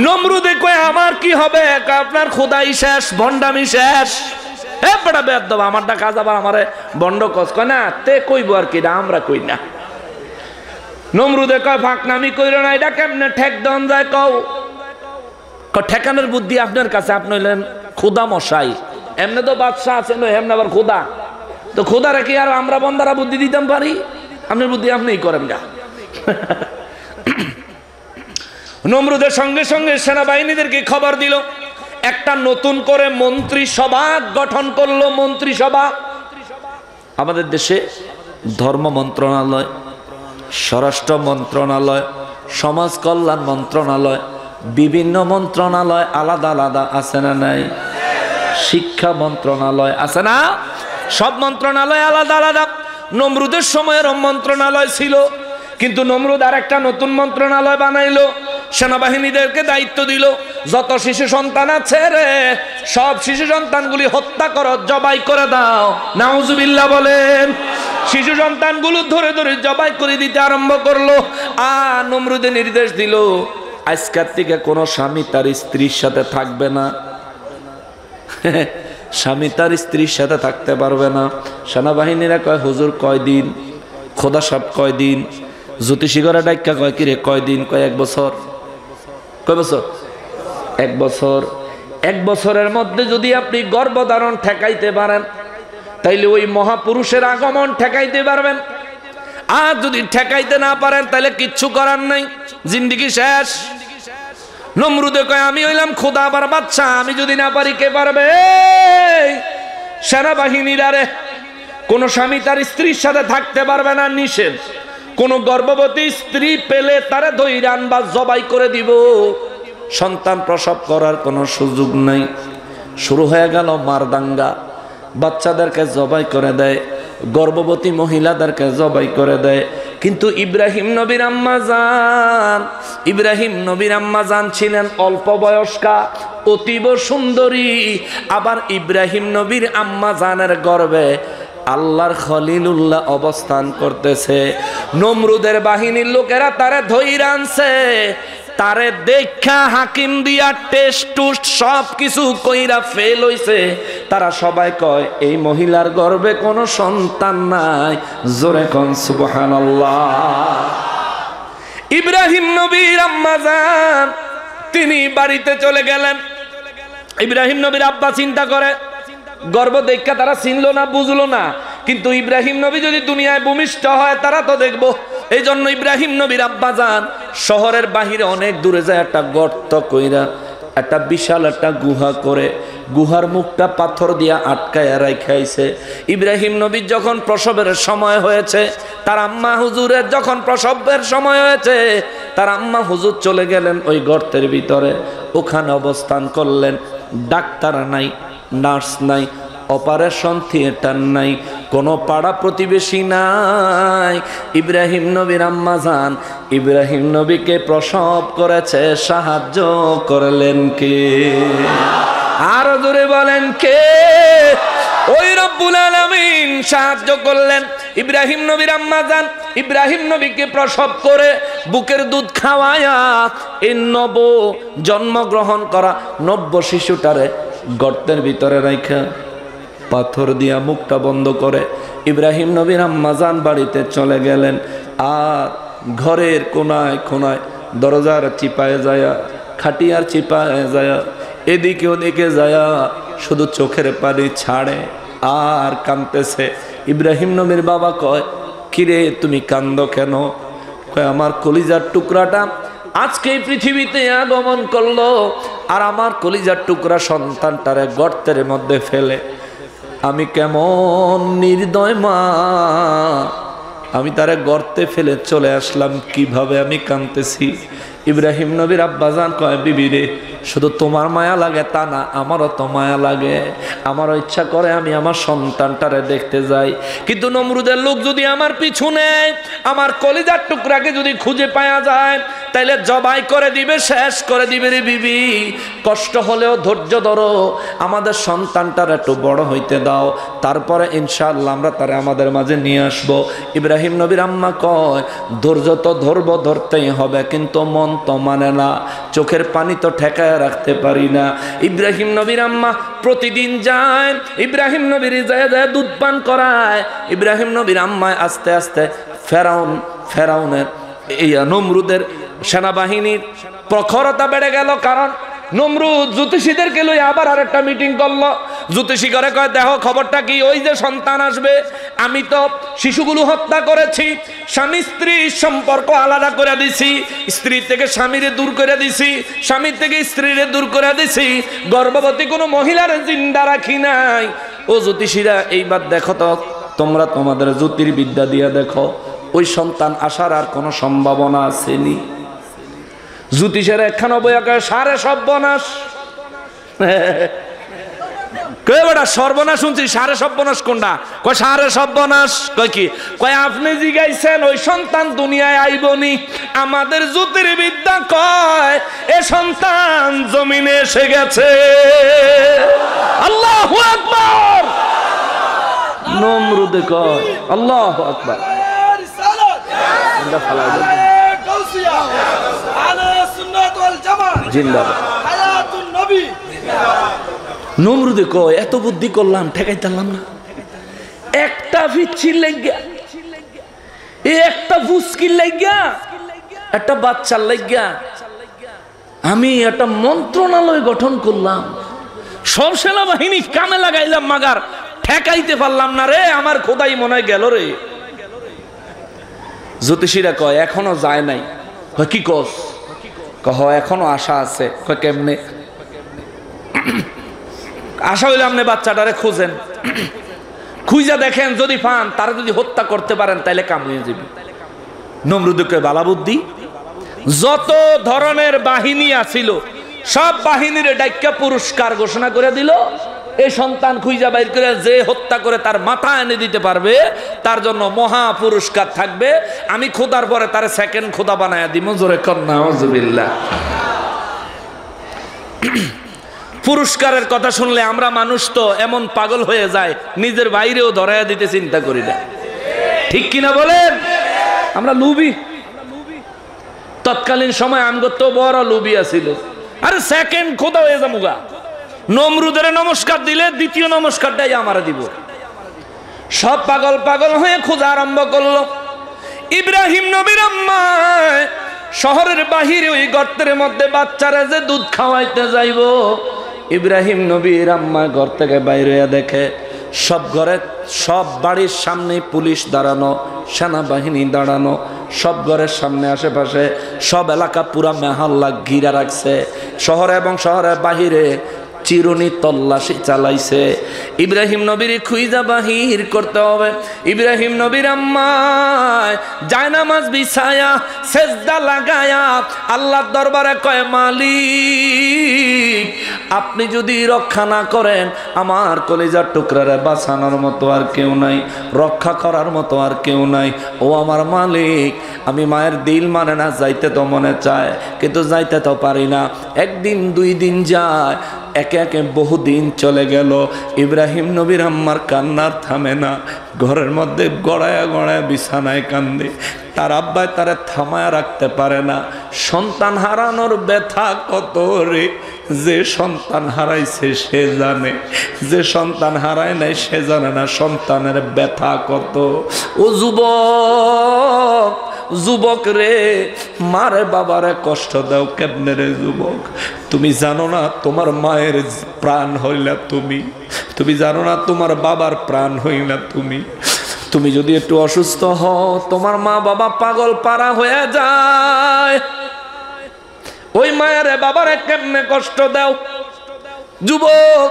নমরুদে কয়, আমার কি হবে? আপনার খোদাই শেষ, ভণ্ডামি শেষ। হে বড় বেয়াদব, আমারটা কাজ আবার আমারে বন্ড কস। কয় না, তে কইব আর কি, আমরা কই না। নমরুদে কয়, ফাঁকনামি কইরো না, এটা কেমনে ঠেক দেন যায় কও। ঠেকানোর বুদ্ধি আপনার কাছে, আপনি হইলেন খোদা মশাই, এমনি তো বাদশাহ আছেন, এমনি আবার খোদা। তো খোদা রেখে আর আমরা বন্দারা বুদ্ধি দিতাম পারি? আপনার বুদ্ধি আপনিই করেন না। নমরুদের সঙ্গে সঙ্গে সেনাবাহিনীদেরকে খবর দিল, একটা নতুন করে মন্ত্রিসভা গঠন করলো। মন্ত্রিসভা আমাদের দেশে ধর্ম মন্ত্রণালয়, স্বরাষ্ট্র মন্ত্রণালয়, সমাজ কল্যাণ মন্ত্রণালয়, বিভিন্ন মন্ত্রণালয় আলাদা আলাদা আছে না নাই? শিক্ষা মন্ত্রণালয় আছে না? সব মন্ত্রণালয় আলাদা আলাদা। নমরুদের সময়ের মন্ত্রণালয় ছিল, কিন্তু নমরুদ আর একটা নতুন মন্ত্রণালয় বানাইলো। সেনাবাহিনীদেরকে দায়িত্ব দিল, যত শিশু সন্তান আছে রে, সব শিশু সন্তানগুলি হত্যা করো, জবাই করে দাও। নাউজুবিল্লাহ বলেন। শিশু সন্তানগুলো ধরে ধরে জবাই করে দিতে আরম্ভ করলো। আর নমরুদে নির্দেশ দিল, আজকের থেকে কোনো স্বামী তার স্ত্রীর সাথে থাকবে না। স্বামী তার স্ত্রীর সাথে থাকতে পারবে না। সেনাবাহিনীরা কয়, হুজুর কয়দিন? খোদা সাহেব কয়দিন? জ্যোতিষী ঘরে ডাক্কা কয়, কিরে কয়দিন? কয় 1 বছর। কয় বছর? 1 বছর। 1 বছরের মধ্যে যদি আপনি গর্ভধারণ ঠেকাইতে পারেন, তাইলে ওই মহাপুরুষের আগমন ঠেকাইতে পারবেন। আর যদি ঠেকাইতে না পারেন, তাহলে কিচ্ছু করার নাই, জিন্দেগি শেষ। নমরুদে কয়, আমি হইলাম খোদা আবার বাচ্চা, আমি যদি না পারি কে পারবে? সেনাবাহিনীরা রে, কোন স্বামী তার স্ত্রীর সাথে থাকতে পারবে না, নিষেধ। কোন গর্ভবতী স্ত্রী পেলে তারে ধইরান বা জবাই করে দিব, সন্তান প্রসব করার কোনো সুযোগ নাই। শুরু হয়ে গেল মারদাঙ্গা। বাচ্চাদেরকে জবাই করে দেয়, গর্ভবতী মহিলাদেরকে জবাই করে দেয়। কিন্তু ইব্রাহিম নবীর আম্মা জান ছিলেন অল্প বয়স্কা, অতীব সুন্দরী। আবার ইব্রাহিম নবীর আম্মা জানের গর্ভে আল্লাহর খলিলুল্লাহ অবস্থান করতেছে। নমরুদের বাহিনীর লোকেরা তারে ধইরা আনছে, তারে দেখা হাকিম দিয়া টেস্ট টুস্ট সব কিছু কইরা ফেল হইছে। তারা সবাই কয়, এই মহিলার গর্ভে কোনো সন্তান নাই। জোরে কোন সুবহানাল্লাহ। ইব্রাহিম নবীর আম্মা জান তিনি বাড়িতে চলে গেলেন। ইব্রাহিম নবীর আব্বা চিন্তা করে, গর্ভ দেখা তারা চিনলো না, বুঝলো না, কিন্তু ইব্রাহিম নবী যদি দুনিয়ায় ভূমিষ্ঠ হয় তারা তো দেখবো। এই জন্য ইব্রাহিম নবীর আব্বা যান শহরের বাহিরে অনেক দূরে যায়, একটা গর্ত কইরা একটা বিশাল একটা গুহা করে, গুহার মুখটা পাথর দিয়া আটকায় রাখাইছে। ইব্রাহিম নবীর যখন প্রসবের সময় হয়েছে, তার আম্মা হুজুরের যখন প্রসবের সময় হয়েছে, তার আম্মা হুজুর চলে গেলেন ওই গর্তের ভিতরে, ওখানে অবস্থান করলেন। ডাক্তার নাই, নার্স নাই, অপারেশন থিয়েটার নাই, কোনো পাড়া প্রতিবেশী নাই। ইব্রাহিম নবীর আম্মা জান ইব্রাহিম নবীকে প্রসব করেছে, সাহায্য করলেন কে? আরো জোরে বলেন কে? ওই রব্বুল আলামিন সাহায্য করলেন। ইব্রাহিম নবীর আম্মা জান ইব্রাহিম নবীকে প্রসব করে বুকের দুধ খাওয়ায়া এই নব জন্মগ্রহণ করা নব্য শিশুটারে গর্তের ভিতরে রাখা পাথর দিয়া মুখটা বন্ধ করে ইব্রাহিম নবীর আম্মা জান বাড়িতে চলে গেলেন। আর ঘরের কোনায় কোনায় দরজার চিপায় যায়া, খাটিয়ার চিপায় যায়া, এদিকে ওদিকে যায়া শুধু চোখের পানি ছাড়ে আর কাঁদতেছে। ইব্রাহিম নবীর বাবা কয়, কিরে তুমি কান্দো কেন? কয়, আমার কলিজার টুকরাটা আজকে এই পৃথিবীতে আগমন করলো, আর আমার কলিজার টুকরা সন্তানটারে গর্তের মধ্যে ফেলে আমি কেমন নির্দয় মা, আমি তারে গর্তে ফেলে চলে আসলাম, কিভাবে আমি কাঁদতেছি। ইব্রাহিম নবীর আব্বাজান কয়, বিবি রে, শুধু তোমার মায়া লাগে তা না, আমারও তো মায়া লাগে, আমারও ইচ্ছা করে আমি আমার সন্তানটারে দেখতে যাই। কিন্তু নমরুদের লোক যদি আমার পিছু নেয়, আমার কলিজার টুকরাকে যদি খুঁজে পাওয়া যায়, তাইলে জবাই করে দিবে, শেষ করে দিবে। রে বিবি, কষ্ট হলেও ধৈর্য ধরো, আমাদের সন্তানটার একটু বড় হইতে দাও, তারপরে ইনশাআল্লাহ আমরা তারে আমাদের মাঝে নিয়ে আসবো। ইব্রাহিম নবীর আম্মা কয়, ধৈর্য তো ধরবো, ধরতেই হবে, কিন্তু মন তো মানে না, চোখের পানি তো ঠেকায় রাখতে পারি না। ইব্রাহিম নবীর আম্মা প্রতিদিন যায়, ইব্রাহিম নবীর যায় যায় দুধ পান করায়। ইব্রাহিম নবীর আম্মায় আস্তে আস্তে ফেরাউনের এই নমরুদের সেনাবাহিনীর প্রখরতা বেড়ে গেল। কারণ নমরুদ জ্যোতিষীদেরকে লই আবার আরেকটা মিটিং করলো। জ্যোতিষী করে কয়, দেখো খবরটা কি, ওই যে সন্তান আসবে, আমি তো শিশুগুলো হত্যা করেছি, স্বামী স্ত্রীর সম্পর্ক আলাদা করে দিছি, স্ত্রী থেকে স্বামীরে দূর করে দিছি, স্বামীর থেকে স্ত্রীরে দূর করে দিছি, গর্ভবতী কোনো মহিলার জিন্দা রাখি নাই। ও জ্যোতিষীরা, এইবার দেখো তো, তোমরা তোমাদের জ্যোতির্বিদ্যা দিয়ে দেখো, ওই সন্তান আসার আর কোনো সম্ভাবনা আসেনি। জ্যোতিষের একখানা বইয়া কয়, সারে সর্বনাশ। কয় বেটা সর্বনাশ শুনছি, সারে সর্বনাশ কোনটা? কয় সারে সর্বনাশ। কয় কি? কয় আপনি জিগাইছেন ওই সন্তান দুনিয়ায় আইবনি, আমাদের জ্যোতির্বিদ্যা কয় এ সন্তান জমিনে এসে গেছে। আল্লাহু আকবার। নমরুদে কয়, আল্লাহু আকবার। নমরুদে কয়, এত বুদ্ধি করলাম, ঠেকাইতাম না, একটা পিচ্ছির লাগিয়া, একটা ফুসকির লাগিয়া, একটা বাচ্চার লাগিয়া আমি একটা মন্ত্রণালয় গঠন করলাম, সব সেনাবাহিনী কামে লাগাইলাম, মাগার ঠেকাইতে পারলাম না রে, আমার খোদাই মনে হয় গেল রে। জ্যোতিষীরা কয়, এখনো যায় নাই। কয় কি কস? কহ এখনো আশা আছে। কয় কেমনে? আশা হইলে আপনি বাচ্চাটারে খুঁজেন, খুঁজা দেখেন, যদি পান তারা যদি হত্যা করতে পারেন তাইলে কাম হয়ে যাবে। নমরুদকে বালা বুদ্ধি, যত ধরনের বাহিনী আছিল সব বাহিনীর ডাইক্কা পুরস্কার ঘোষণা করে দিল, এই সন্তান খুঁজা বাইর করে যে হত্যা করে তার মাথা এনে দিতে পারবে তার জন্য মহা পুরস্কার থাকবে। আমি খোদার পরে তার সেকেন্ড খোদা বানায়া দিব। জোরে কন্যা আউযুবিল্লাহ। পুরস্কারের কথা শুনলে আমরা মানুষ তো এমন পাগল হয়ে যায়, নিজের বাইরেও ধরাইয়া দিতে চিন্তা করি না, ঠিক কিনা বলেন? আমরা লুবি। তৎকালীন সময় আমগো তো বড় লুবি আছিল, আরে সেকেন্ড খোদা হয়ে যামুগা। নমরুদের নমস্কার দিলে দ্বিতীয় নমস্কারটাই আমারে দিব। সব পাগল পাগল হয়ে খোঁজা আরম্ভ করলো। ইব্রাহিম নবীর আম্মা শহরের বাহিরে ওই গর্তের মধ্যে বাচ্চারা যে দুধ খাওয়াইতে যাইব, ইব্রাহিম নবীর আম্মা ঘর থেকে বাইরে দেখে সব ঘরে, সব বাড়ির সামনে পুলিশ দাঁড়ানো, সেনাবাহিনী দাঁড়ানো, সব ঘরের সামনে আশেপাশে সব এলাকা পুরা মেহাল্লা ঘিরা রাখছে। শহরে এবং শহরের বাহিরে চিরুনি তল্লাশি চালাইছে। ইব্রাহিম নবীর খুঁজা বাহির করতে হবে। ইব্রাহিম নবীর আম্মা জায়নামাজ বিছায়া সেজদা লাগায়া আল্লাহর দরবারে কয়, মালিক আপনি যদি রক্ষা না করেন আমার কলিজার টুকরারে বাঁচানোর মতো আর কেউ নাই, রক্ষা করার মতো আর কেউ নাই। ও আমার মালিক, আমি মায়ের দিল মানে না, যাইতে তো মনে চায় কিন্তু যাইতে তো পারি না। একদিন দুই দিন যায়, একে একে বহুদিন চলে গেল, ইব্রাহিম নবীর আম্মার কান্নার থামে না। ঘরের মধ্যে গড়ায়া গড়ায়া বিছানায় কান্দে। তার আব্বাই তারে থামায়া রাখতে পারে না। সন্তান হারানোর ব্যথা কত রে! যে সন্তান হারাইছে সে জানে, যে সন্তান হারায় নাই সে জানে না সন্তানের ব্যথা কত। ও যুবক, যুবক রে, মারে বাবারে কষ্ট দাও কেমনে রে যুবক? তুমি জানো না তোমার মায়ের প্রাণ হইলা তুমি, তুমি জানো না তোমার বাবার প্রাণ হইলা তুমি। তুমি যদি একটু অসুস্থ হও, তোমার মা বাবা পাগল পারা হয়ে যায়। ওই মায়ের বাবারে কেমনে কষ্ট দাও? যুবক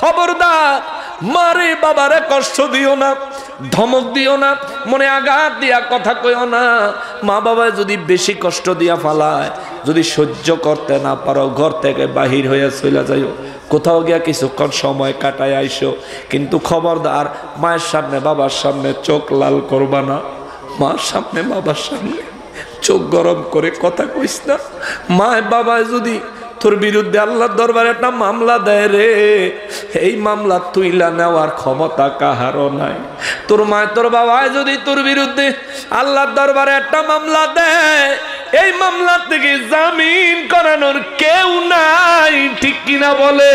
খবরদার, মারে বাবারে কষ্ট দিও না, ধমক দিও না, মনে আঘাত দিয়া কথা কইও না। মা বাবা যদি বেশি কষ্ট দিয়া ফালায়, যদি সহ্য করতে না পারো, ঘর থেকে বাহির হয়ে চলে যাইও, কোথাও গিয়া কিছুক্ষণ সময় কাটায় আইসো। কিন্তু খবরদার, মায়ের সামনে বাবার সামনে চোখ লাল করবা না। মার সামনে বাবার সামনে চোখ গরম করে কথা কইস না। মায় বাবায় যদি তোর বিরুদ্ধে আল্লাহর দরবারে একটা মামলা দেয় রে, এই মামলা তুইলা নেওয়ার ক্ষমতা কাহারও নাই। তোর মায় তোর বাবায় যদি তোর বিরুদ্ধে আল্লাহর দরবারে একটা মামলা দেয়, এই মামলা থেকে জামিন করানোর কেউ নাই, ঠিক কিনা বলে?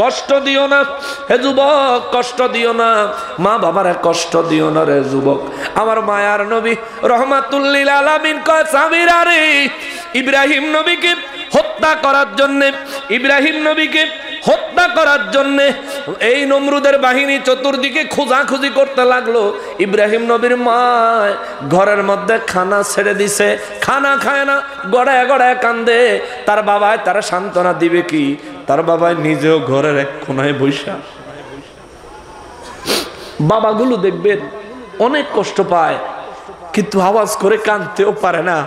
কষ্ট দিও না হে যুবক, কষ্ট দিও না, মা বাবারে কষ্ট দিও না রে যুবক। আমার মায়ার নবী রহমাতুল্লিল আলামিন কয়, সাবিরা রে, ইব্রাহিম নবীকে হত্যা করার জন্য, ইব্রাহিম নবীকে হত্যা করার জন্য এই নমরুদের বাহিনী চতুর্দিকে খোঁজাখুঁজি করতে লাগলো। ইব্রাহিম নবীর মা ঘরের মধ্যে খানা ছেড়ে দিছে, খানা খায় না, গড়ায় গড়ায় কান্দে। তার বাবায় তারা সান্ত্বনা দিবে কি? তার বাবাই নিজেও ঘরের এক কোনায় বৈশা। বাবাগুলো দেখবেন অনেক কষ্ট পায়, কিন্তু আওয়াজ করে কাঁদতেও পারে না।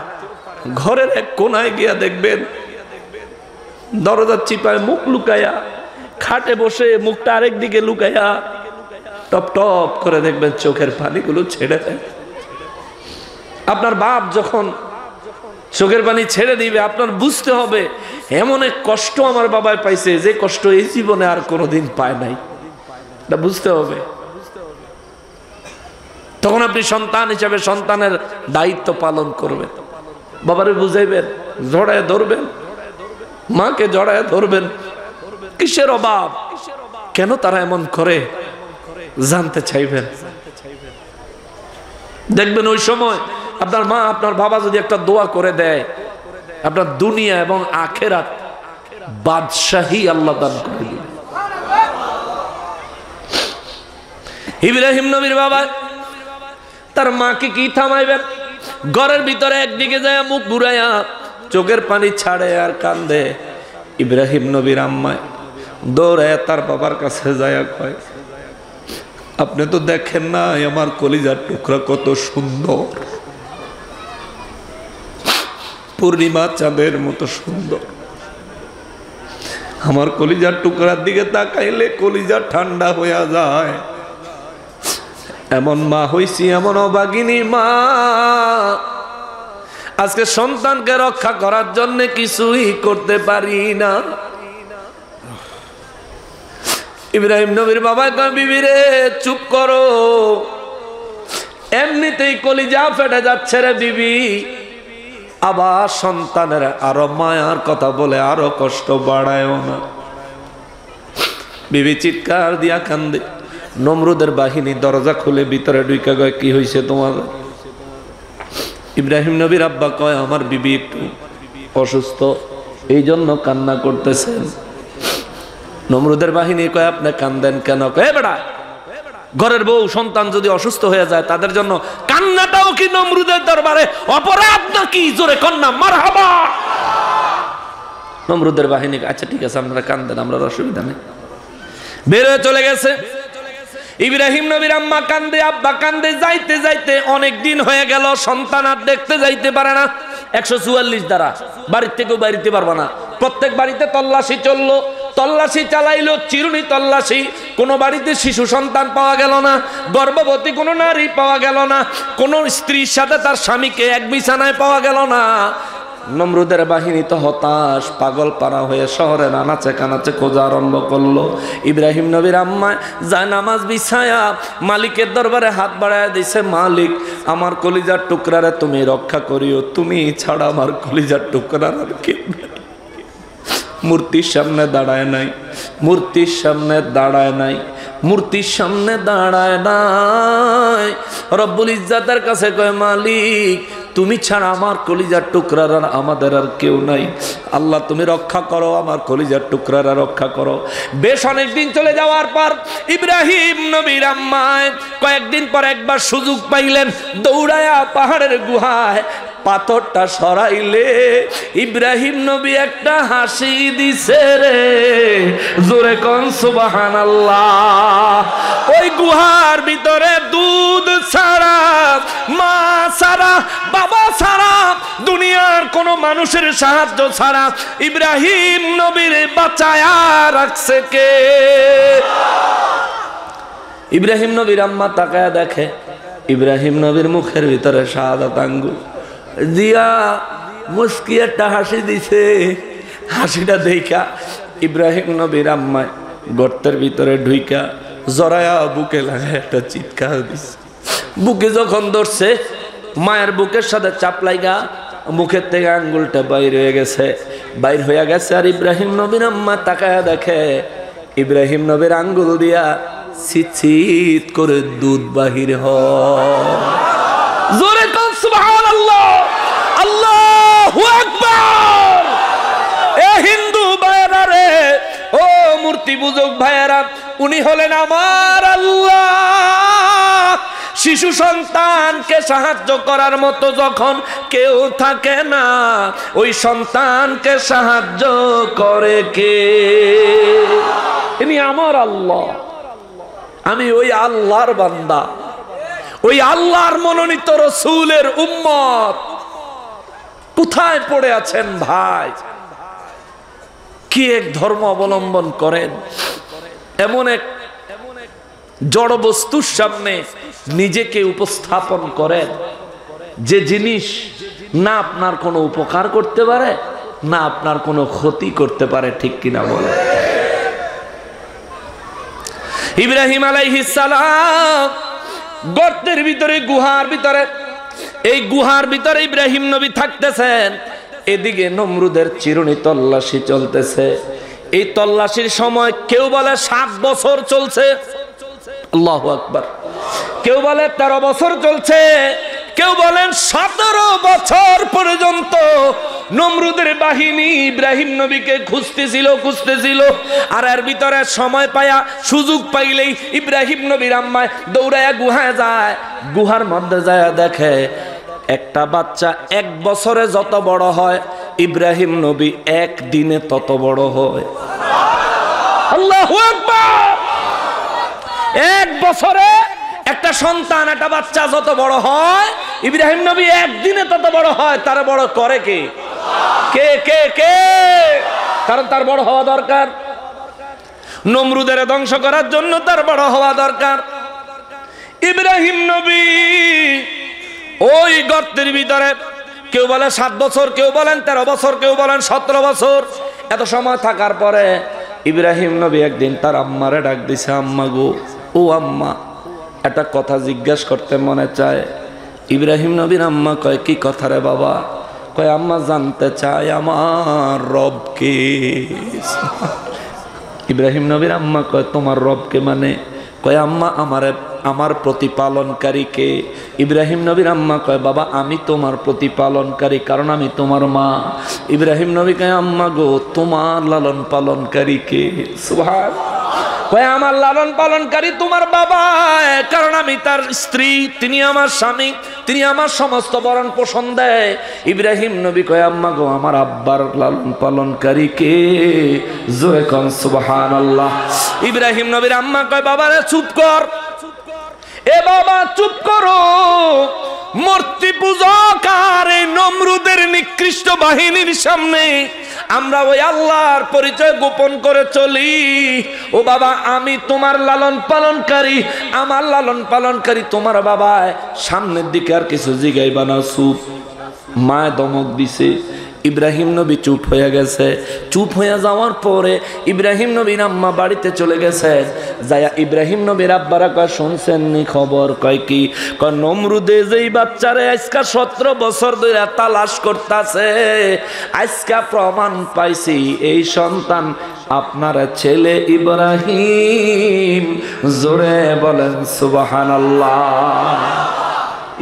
ঘরের এক কোনায় গিয়া দেখবেন দরজার চিপায় মুখ লুকায়া, খাটে বসে মুখটা আরেক দিকে লুকায়া টপ টপ করে দেখবেন চোখের পানিগুলো ছেড়ে দেয়। আপনার বাপ যখন চোখের পানি ছেড়ে দিবে, আপনার বুঝতে হবে এমন এক কষ্ট আমার বাবাই পাইছে, যে কষ্ট এই জীবনে আর কোনোদিন পায় নাই। এটা বুঝতে হবে। তখন আপনি সন্তান হিসাবে সন্তানের দায়িত্ব পালন করবেন, বাবারে বুঝাইবেন, জড়ায় ধরবেন, মাকে জড়ায় ধরবেন। কিসের অভাব, কেন তারা এমন করে জানতে চাইবেন। দেখবেন ওই সময় আপনার মা আপনার বাবা যদি একটা দোয়া করে দেয়, আপনার দুনিয়া এবং আখেরাত বাদশাহী আল্লাহ দান করে দিবে। ইব্রাহিম নবীর বাবা তার মাকে কি থামাইবেন? ঘরের ভিতরে একদিকে যায় মুখ ঘুরাইয়া চোখের পানি ছাড়ে আর কান্দে। ইব্রাহিম নবীর আম্মা দৌড়ায় তার বাবার কাছে যায়, কয়, আপনি তো দেখেন না আমার কলিজার টুকরা কত সুন্দর, পূর্ণিমা চাঁদের মতো সুন্দর। আমার কলিজার টুকরার দিকে তাকাইলে কলিজা ঠান্ডা হইয়া যায়। এমন মা হইছি, এমন অভাগিনী মা, আজকে সন্তানকে রক্ষা করার জন্য কিছুই করতে পারি না। ইব্রাহিম নবীর বাবা কয়, বিবি রে চুপ করো, এমনিতেই কলিজা ফেটে যাচ্ছে রে বিবি, আবার সন্তানের আরো মায়ার কথা বলে আরো কষ্ট বাড়ায়ও না। বিবি চিৎকার দিয়া কান্দে। নমরুদের বাহিনী দরজা খুলে ভিতরে ঢুকে গয়, কি হয়েছে তোমার? ইব্রাহিম নবীর আব্বা কয়, আমার বিবি একটু অসুস্থ, এই জন্য কান্না করতেছেন। নমরুদের বাহিনী কয়, আপনি কান্দেন কেন? কয়, বেড়া, ঘরের বউ সন্তান যদি অসুস্থ হয়ে যায় তাদের জন্য কান্নাটাও কি নমরুদের দরবারে অপরাধ নাকি? জোরে কন্যা মারহাবা। নমরুদের বাহিনী, আচ্ছা ঠিক আছে আপনারা কান্দেন, আমরা অসুবিধা নেই। বের হয়ে চলে গেছে। ইব্রাহিম নবীর আম্মা কান্দে, আব্বা কান্দে। যাইতে যাইতে অনেক দিন হয়ে গেল, সন্তান আর দেখতে যাইতে পারে না। 144 দ্বারা বাড়ির থেকেও বাড়িতে পারবে না। প্রত্যেক বাড়িতে তল্লাশি চললো, তল্লাশি চালাইলো, চিরুনি তল্লাশি। কোনো বাড়িতে শিশু সন্তান পাওয়া গেল না, গর্ভবতী কোনো নারী পাওয়া গেল না, কোনো স্ত্রীর সাথে তার স্বামীকে এক বিছানায় পাওয়া গেল না। নমরুদের বাহিনী তো হতাশ, পাগল পারা হয়ে শহরে আনাচে কানাচে খোঁজা আরম্ভ করলো। ইব্রাহিম নবীর আম্মা যায় নামাজ বিছায়া মালিকের দরবারে হাত বাড়ায় দিছে, মালিক আমার কলিজার টুকরারে তুমি রক্ষা করিও, তুমি ছাড়া আমার কলিজার টুকরার আর কেউ নাই। মূর্তির সামনে দাঁড়ায় নাই, মূর্তির সামনে দাঁড়ায় নাই, মূর্তির সামনে দাঁড়ায় নাই। রব্বুল ইজ্জাতের কাছে কয়, মালিক তুমি ছাড়া আমার কলিজার টুকরার আর আমাদের আর কেউ নাই, আল্লাহ তুমি রক্ষা করো, আমার কলিজার টুকরারা রক্ষা করো। বেশ অনেকদিন চলে যাওয়ার পর ইব্রাহিম নবীর আম্মায় কয়েকদিন পর একবার সুযোগ পাইলেন, দৌড়ায়া পাহাড়ের গুহায় পাথরটা সরাইলে ইব্রাহিম নবী একটা হাসি দিছে রে, জোরে কোন সুবহানাল্লাহ। ওই গুহার ভিতরে দুধ ছাড়া, মা ছাড়া, বাবা ছাড়া, দুনিয়ার কোন মানুষের সাহায্য ছাড়া ইব্রাহিম নবীর বাঁচায়া রাখছে কে? ইব্রাহিম নবীর আম্মা তাকায়া দেখে ইব্রাহিম নবীর মুখের ভিতরে শাহাদাত আঙ্গুল দিয়া মুস্কি একটা হাসি দিছে। হাসিটা দেখা ইব্রাহিম নবীর আম্মা গর্তের ভিতরে ঢুইকা জরায়া বুকে লাগায় একটা চিৎকার দিছে। বুকে যখন ধরছে, মায়ের বুকের সাথে চাপ লাগা মুখের থেকে আঙ্গুলটা বাইর হয়ে গেছে, বাইর হয়ে গেছে। আর ইব্রাহিম নবীর আম্মা তাকায়া দেখে ইব্রাহিম নবীর আঙ্গুল দিয়া ছিট করে দুধ বাহির হয়। জোরে কোন সুবহানাল্লাহ, আল্লাহু আকবার। এ হিন্দু ভাইয়েরা রে, ও মূর্তি পূজক ভাইয়েরা, উনি হলেন আমার আল্লাহ। শিশু সন্তানকে সাহায্য করার মতো যখন কেউ থাকে না, ওই সন্তানকে সাহায্য করে কে? ইনি আমার আল্লাহ, আমি ওই আল্লাহর বান্দা, ওই আল্লাহর মনোনীত রসূলের উম্মত। কোথায় পড়ে আছেন ভাই? কি এক ধর্ম অবলম্বন করেন, এমন এক জড় বস্তুর সামনে নিজেকে উপস্থাপন করেন যে জিনিস না আপনার কোনো উপকার করতে পারে, না আপনার কোনো ক্ষতি করতে পারে, ঠিক কিনা বলে? ইব্রাহিম আলাইহিস সালাম গর্তের ভিতরে, গুহার ভিতরে, এই গুহার ভিতরে ইব্রাহিম নবী থাকতেছেন। এদিকে নমরুদের চিরুনি তল্লাশি চলতেছে। এই তল্লাশির সময় কেউ বলে 7 বছর চলছে, আল্লাহু আকবার। কেউ বলে 13 বছর চলছে, কেউ বলেন 17 বছর পর্যন্ত নমরুদের বাহিনী ইব্রাহিম নবীকে খুঁজতেছিল। আর এর ভিতরে সময় পায়া, সুযোগ পাইলেই ইব্রাহিম নবীর আম্মা দৌড়ায়া গুহায় যায়। গুহার মধ্যে যায় দেখে একটা বাচ্চা 1 বছরে যত বড় হয়, ইব্রাহিম নবী 1 দিনে তত বড় হয়। আল্লাহু আকবার। 1 বছরে একটা সন্তান, একটা বাচ্চা যত বড় হয়, ইব্রাহিম নবী 1 দিনে তত বড় হয়। তারা বড় করে কে? কে কে কে? কারণ তার বড় হওয়া দরকার। নমরুদের ধ্বংস করার জন্য তার বড় হওয়া দরকার। ইব্রাহিম নবী ওই গর্তের ভিতরে, কেউ বলে 7 বছর, কেউ বলেন 13 বছর, কেউ বলেন 17 বছর। এত সময় থাকার পরে ইব্রাহিম নবী একদিন তার আম্মারে ডাক দিছে, আম্মা গো, ও আম্মা, একটা কথা জিজ্ঞাসা করতে মনে চায়। ইব্রাহিম নবীর আম্মা কয়, কি কথা রে বাবা? কয়, আম্মা জানতে চায় আমার রবকে। ইব্রাহিম নবীর আম্মা কয়, তোমার রবকে মানে? কয়, আম্মা আমার প্রতিপালনকারীকে। ইব্রাহিম নবীর আম্মা কয়, বাবা আমি তোমার প্রতিপালনকারী, কারণ আমি তোমার মা। ইব্রাহিম নবী কয়, আম্মা গো, তোমার লালন পালনকারীকে? সুবহানাল্লাহ। কয়, আমার লালন পালনকারী তোমার বাবা, কারণ আমি তার স্ত্রী, তিনি আমার স্বামী, তিনি আমার সমস্ত ভরণ পোষণ দেয়। ইব্রাহিম নবী কয়, আম্মা গো, আমার আব্বার লালন পালনকারী কে? জোরে কোন সুবহানাল্লাহ। ইব্রাহিম নবীর আম্মা কয়, বাবারে চুপ কর, এ বাবা চুপ করো। মূর্তি পূজক আর এই নমরুদের নিকৃষ্ট বাহিনীর সামনে আমরা ওই আল্লাহর পরিচয় গোপন করে চলি। ও বাবা, আমি তোমার লালন পালনকারী, আমার লালন পালনকারী তোমার বাবা। সামনের দিকে আর কিছু জিগাইবা না, চুপ। মায় দমক দিছে। ইব্রাহিম নবী চুপ হয়ে গেছে। চুপ হয়ে যাওয়ার পরে ইব্রাহিম নবীর আম্মা বাড়িতে চলে গেছে। যায়া ইব্রাহিম নবীর আব্বারা কয় শুনছেন নি খবর? কয় কি? কয় নমরুদে যেই বাচ্চারে আজকা 17 বছর ধরে তালাশ করতেছে, আজকা প্রমাণ পাইছি এই সন্তান আপনার ছেলে ইব্রাহিম। জোরে বলেন সুবহানাল্লাহ।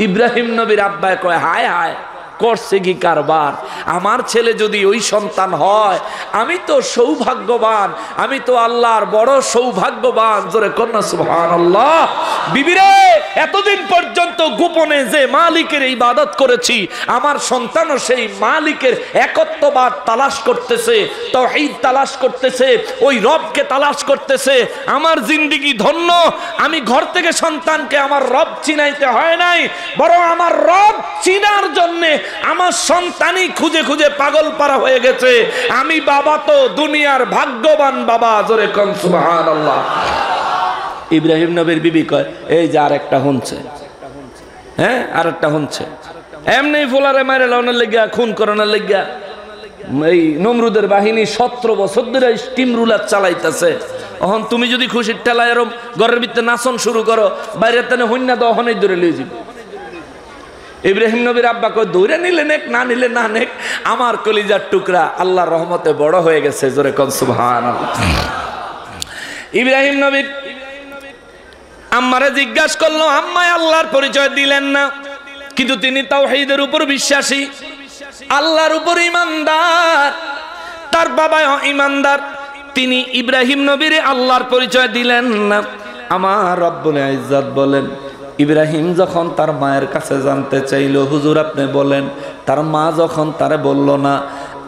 ইব্রাহিম নবীর আব্বা কয় হায় হায়, করছে কি কারবার! আমার ছেলে যদি ওই সন্তান হয়, আমি তো সৌভাগ্যবান, আমি তো আল্লাহর বড় সৌভাগ্যবান। জোরে কন্যা সুবহানাল্লাহ। বিবিরে, এতদিন পর্যন্ত গোপনে যে মালিকের ইবাদত করেছি, আমার সন্তানও সেই মালিকের একত্ববাদ তালাশ করতেছে, তাওহীদ তালাশ করতেছে, ওই রবকে তালাশ করতেছে। আমার জিন্দেগি ধন্য। আমি ঘর থেকে সন্তানকে আমার রব চিনাইতে হয় নাই, বরং আমার রব চিনার জন্যে আমার সন্তানই খুঁজে খুঁজে পাগল পারা হয়ে গেছে। আমি বাবা তো দুনিয়ার ভাগ্যবান বাবা। জোরে কোন সুবহানাল্লাহ। ইব্রাহিম নবীর বিবি কয় এই যে আরেকটা হচ্ছে, হ্যাঁ আরেকটা হচ্ছে। এমনি ফুলারে মারে লাউনের লেগিয়া, খুন করানোর লেগিয়া এই নমরুদের বাহিনী 17 বছর ধরে স্টিম রুলার চালাইতেছে। এখন তুমি যদি খুশির ঠেলায় এরম ঘরের ভিতরে নাচন শুরু করো, বাইরে তেনে হইনা দাও, হনেই ধরে লয়ে যাবে। ইব্রাহিম নবীর আব্বা কয় দৌড়ে নিলে নেক, না নিলে না নেক, আমার কলিজার টুকরা আল্লাহর রহমতে বড় হয়ে গেছে। জোরে কোন সুবহানাল্লাহ। ইব্রাহিম নবীর আম্মারে জিজ্ঞাসা করলো, আম্মায় আল্লাহর পরিচয় দিলেন না, কিন্তু তিনি তাওহীদের উপর বিশ্বাসী, আল্লাহর উপর ঈমানদার, তার বাবাও ঈমানদার। তিনি ইব্রাহিম নবীর আল্লাহর পরিচয় দিলেন না। আমার রব্বুল ইজ্জত বলেন, ইব্রাহিম যখন তার মায়ের কাছে জানতে চাইল, হুজুর আপনি বলেন, তার মা যখন তারে বলল না,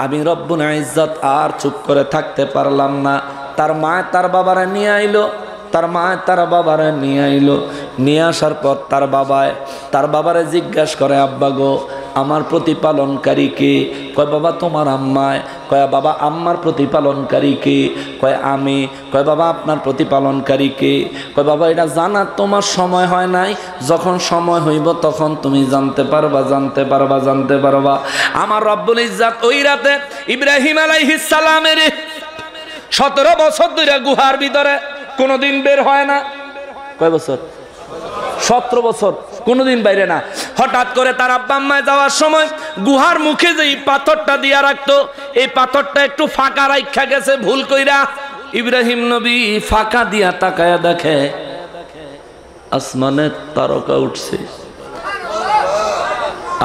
আমি রব্বুল ইজ্জত আর চুপ করে থাকতে পারলাম না। তার মা তার বাবারে নিয়ে আইলো, তার মা তার বাবারে নিয়ে আইলো। নিয়ে আসার পর তার বাবারে জিজ্ঞাসা করে, আব্বা গো, আমার প্রতিপালনকারী কে? কয় বাবা তোমার আম্মায়। কয় বাবা আম্মার প্রতিপালনকারী কে? কয় আমি। কয় বাবা আপনার প্রতিপালনকারী কে? কয় বাবা এটা জানার তোমার সময় হয় নাই, যখন সময় হইব তখন তুমি জানতে পারবা, জানতে পারবা, জানতে পারবা। আমার রব্বুল ইজ্জত ওই রাতে ইব্রাহিম আলাইহিস সালামের 17 বছর ধরে গুহার ভিতরে কোনোদিন বের হয় না। কয় বছর? 17 বছর কোনোদিন বাইরে না। হঠাৎ করে তার আব্বা আম্মায় যাওয়ার সময় গুহার মুখে যেই পাথরটা দিয়া রাখতো, এই পাথরটা একটু ফাঁকা রাখা গেছে ভুল কইরা। ইব্রাহিম নবী ফাঁকা দিয়া তাকায়া দেখে আসমানে তারকা উঠছে।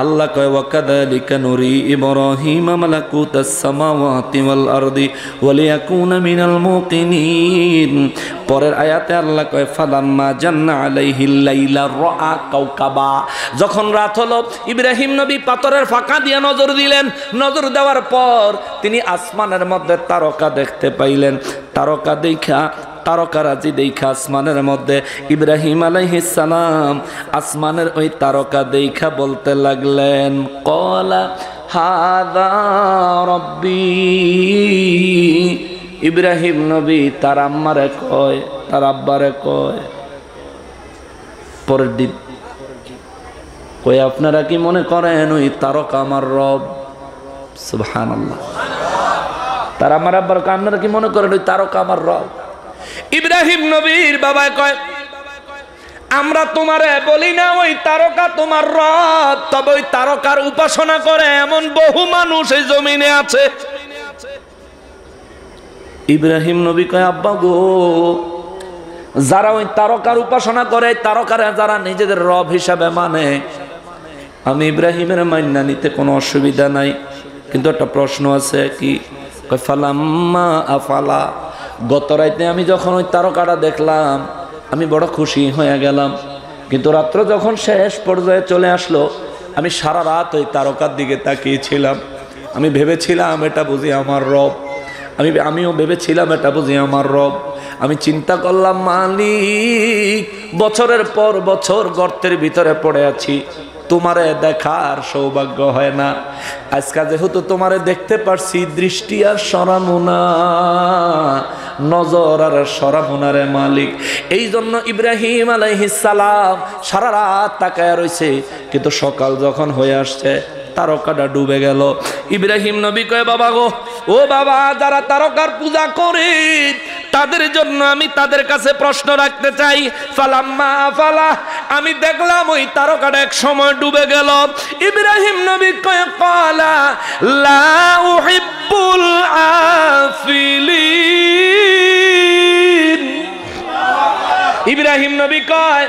আল্লাহ কয় ওয়াকাযালিকা নুরি ইব্রাহিম মালাকুতাস সামাওয়াতি ওয়াল আরদি ওয়ালিয়াকুনা মিনাল মুকিনিন। পরের আয়াতে আল্লাহ কয় ফালাম্মা জান্না আলাইহিল লাইলা রাআ কাওকাবা। যখন রাত হলো, ইব্রাহিম নবী পাথরের ফাঁকা দিয়ে নজর দিলেন। নজর দেওয়ার পর তিনি আসমানের মধ্যে তারকা দেখতে পাইলেন। তারকারাজি দেখা আসমানের মধ্যে ইব্রাহিম আলাইহিস সালাম আসমানের ওই তারকা দেখা বলতে লাগলেন, ক্বালা হাযা রাব্বি। ইব্রাহিম নবী তার আম্মারে কয়, তার আব্বারে কয়, পরের দিন কই আপনারা কি মনে করেন ওই তারকা আমার রব? সুবহানাল্লাহ। তার আমার আব্বার কয় আপনারা কি মনে করেন ওই তারকা আমার রব? ইব্রাহিম নবীর বাবা কয় আমরা তোমারে বলি না ওই তারকা তোমার রব, তবে ওই তারকার উপাসনা করে এমন বহু মানুষ এই জমিনে আছে। ইব্রাহিম নবী কয় আব্বা গো, যারা ওই তারকার উপাসনা করে, তারকারে যারা নিজেদের রব হিসাবে মানে, আমি ইব্রাহিমের মান্না নিতে কোনো অসুবিধা নাই, কিন্তু একটা প্রশ্ন আছে। কি? কয় ফালাম্মা আফালা। গত রাতে আমি যখন ওই তারকাটা দেখলাম আমি বড় খুশি হয়ে গেলাম, কিন্তু রাত্র যখন শেষ পর্যায়ে চলে আসলো, আমি সারা রাত ওই তারকার দিকে তাকিয়েছিলাম। আমি ভেবেছিলাম এটা বুঝি আমার রব, আমিও ভেবেছিলাম এটা বুঝি আমার রব। আমি চিন্তা করলাম মালিক, বছরের পর বছর গর্তের ভিতরে পড়ে আছি, তোমারে দেখার সৌভাগ্য হয় না। আজকে যেহেতু তোমারে দেখতে পারছি, দৃষ্টি আর সরানো না, নজর আর সরানো না রে মালিক। এই জন্য ইব্রাহিম আলাইহিস সালাম সারা রাত তাকায়া রইছে, কিন্তু সকাল যখন হয়ে আসছে তারকাটা ডুবে গেল। ইব্রাহিম নবী কয় বাবা গো, ও বাবা, যারা তারকার পূজা করে তাদের জন্য আমি তাদের কাছে প্রশ্ন রাখতে চাই। ফালাম্মা ফালা, আমি দেখলাম ওই তারকাটা এক সময় ডুবে গেল। ইব্রাহিম নবী কয় ক্বালা লা উহিব্বুল আফিলিন। ইব্রাহিম নবী কয়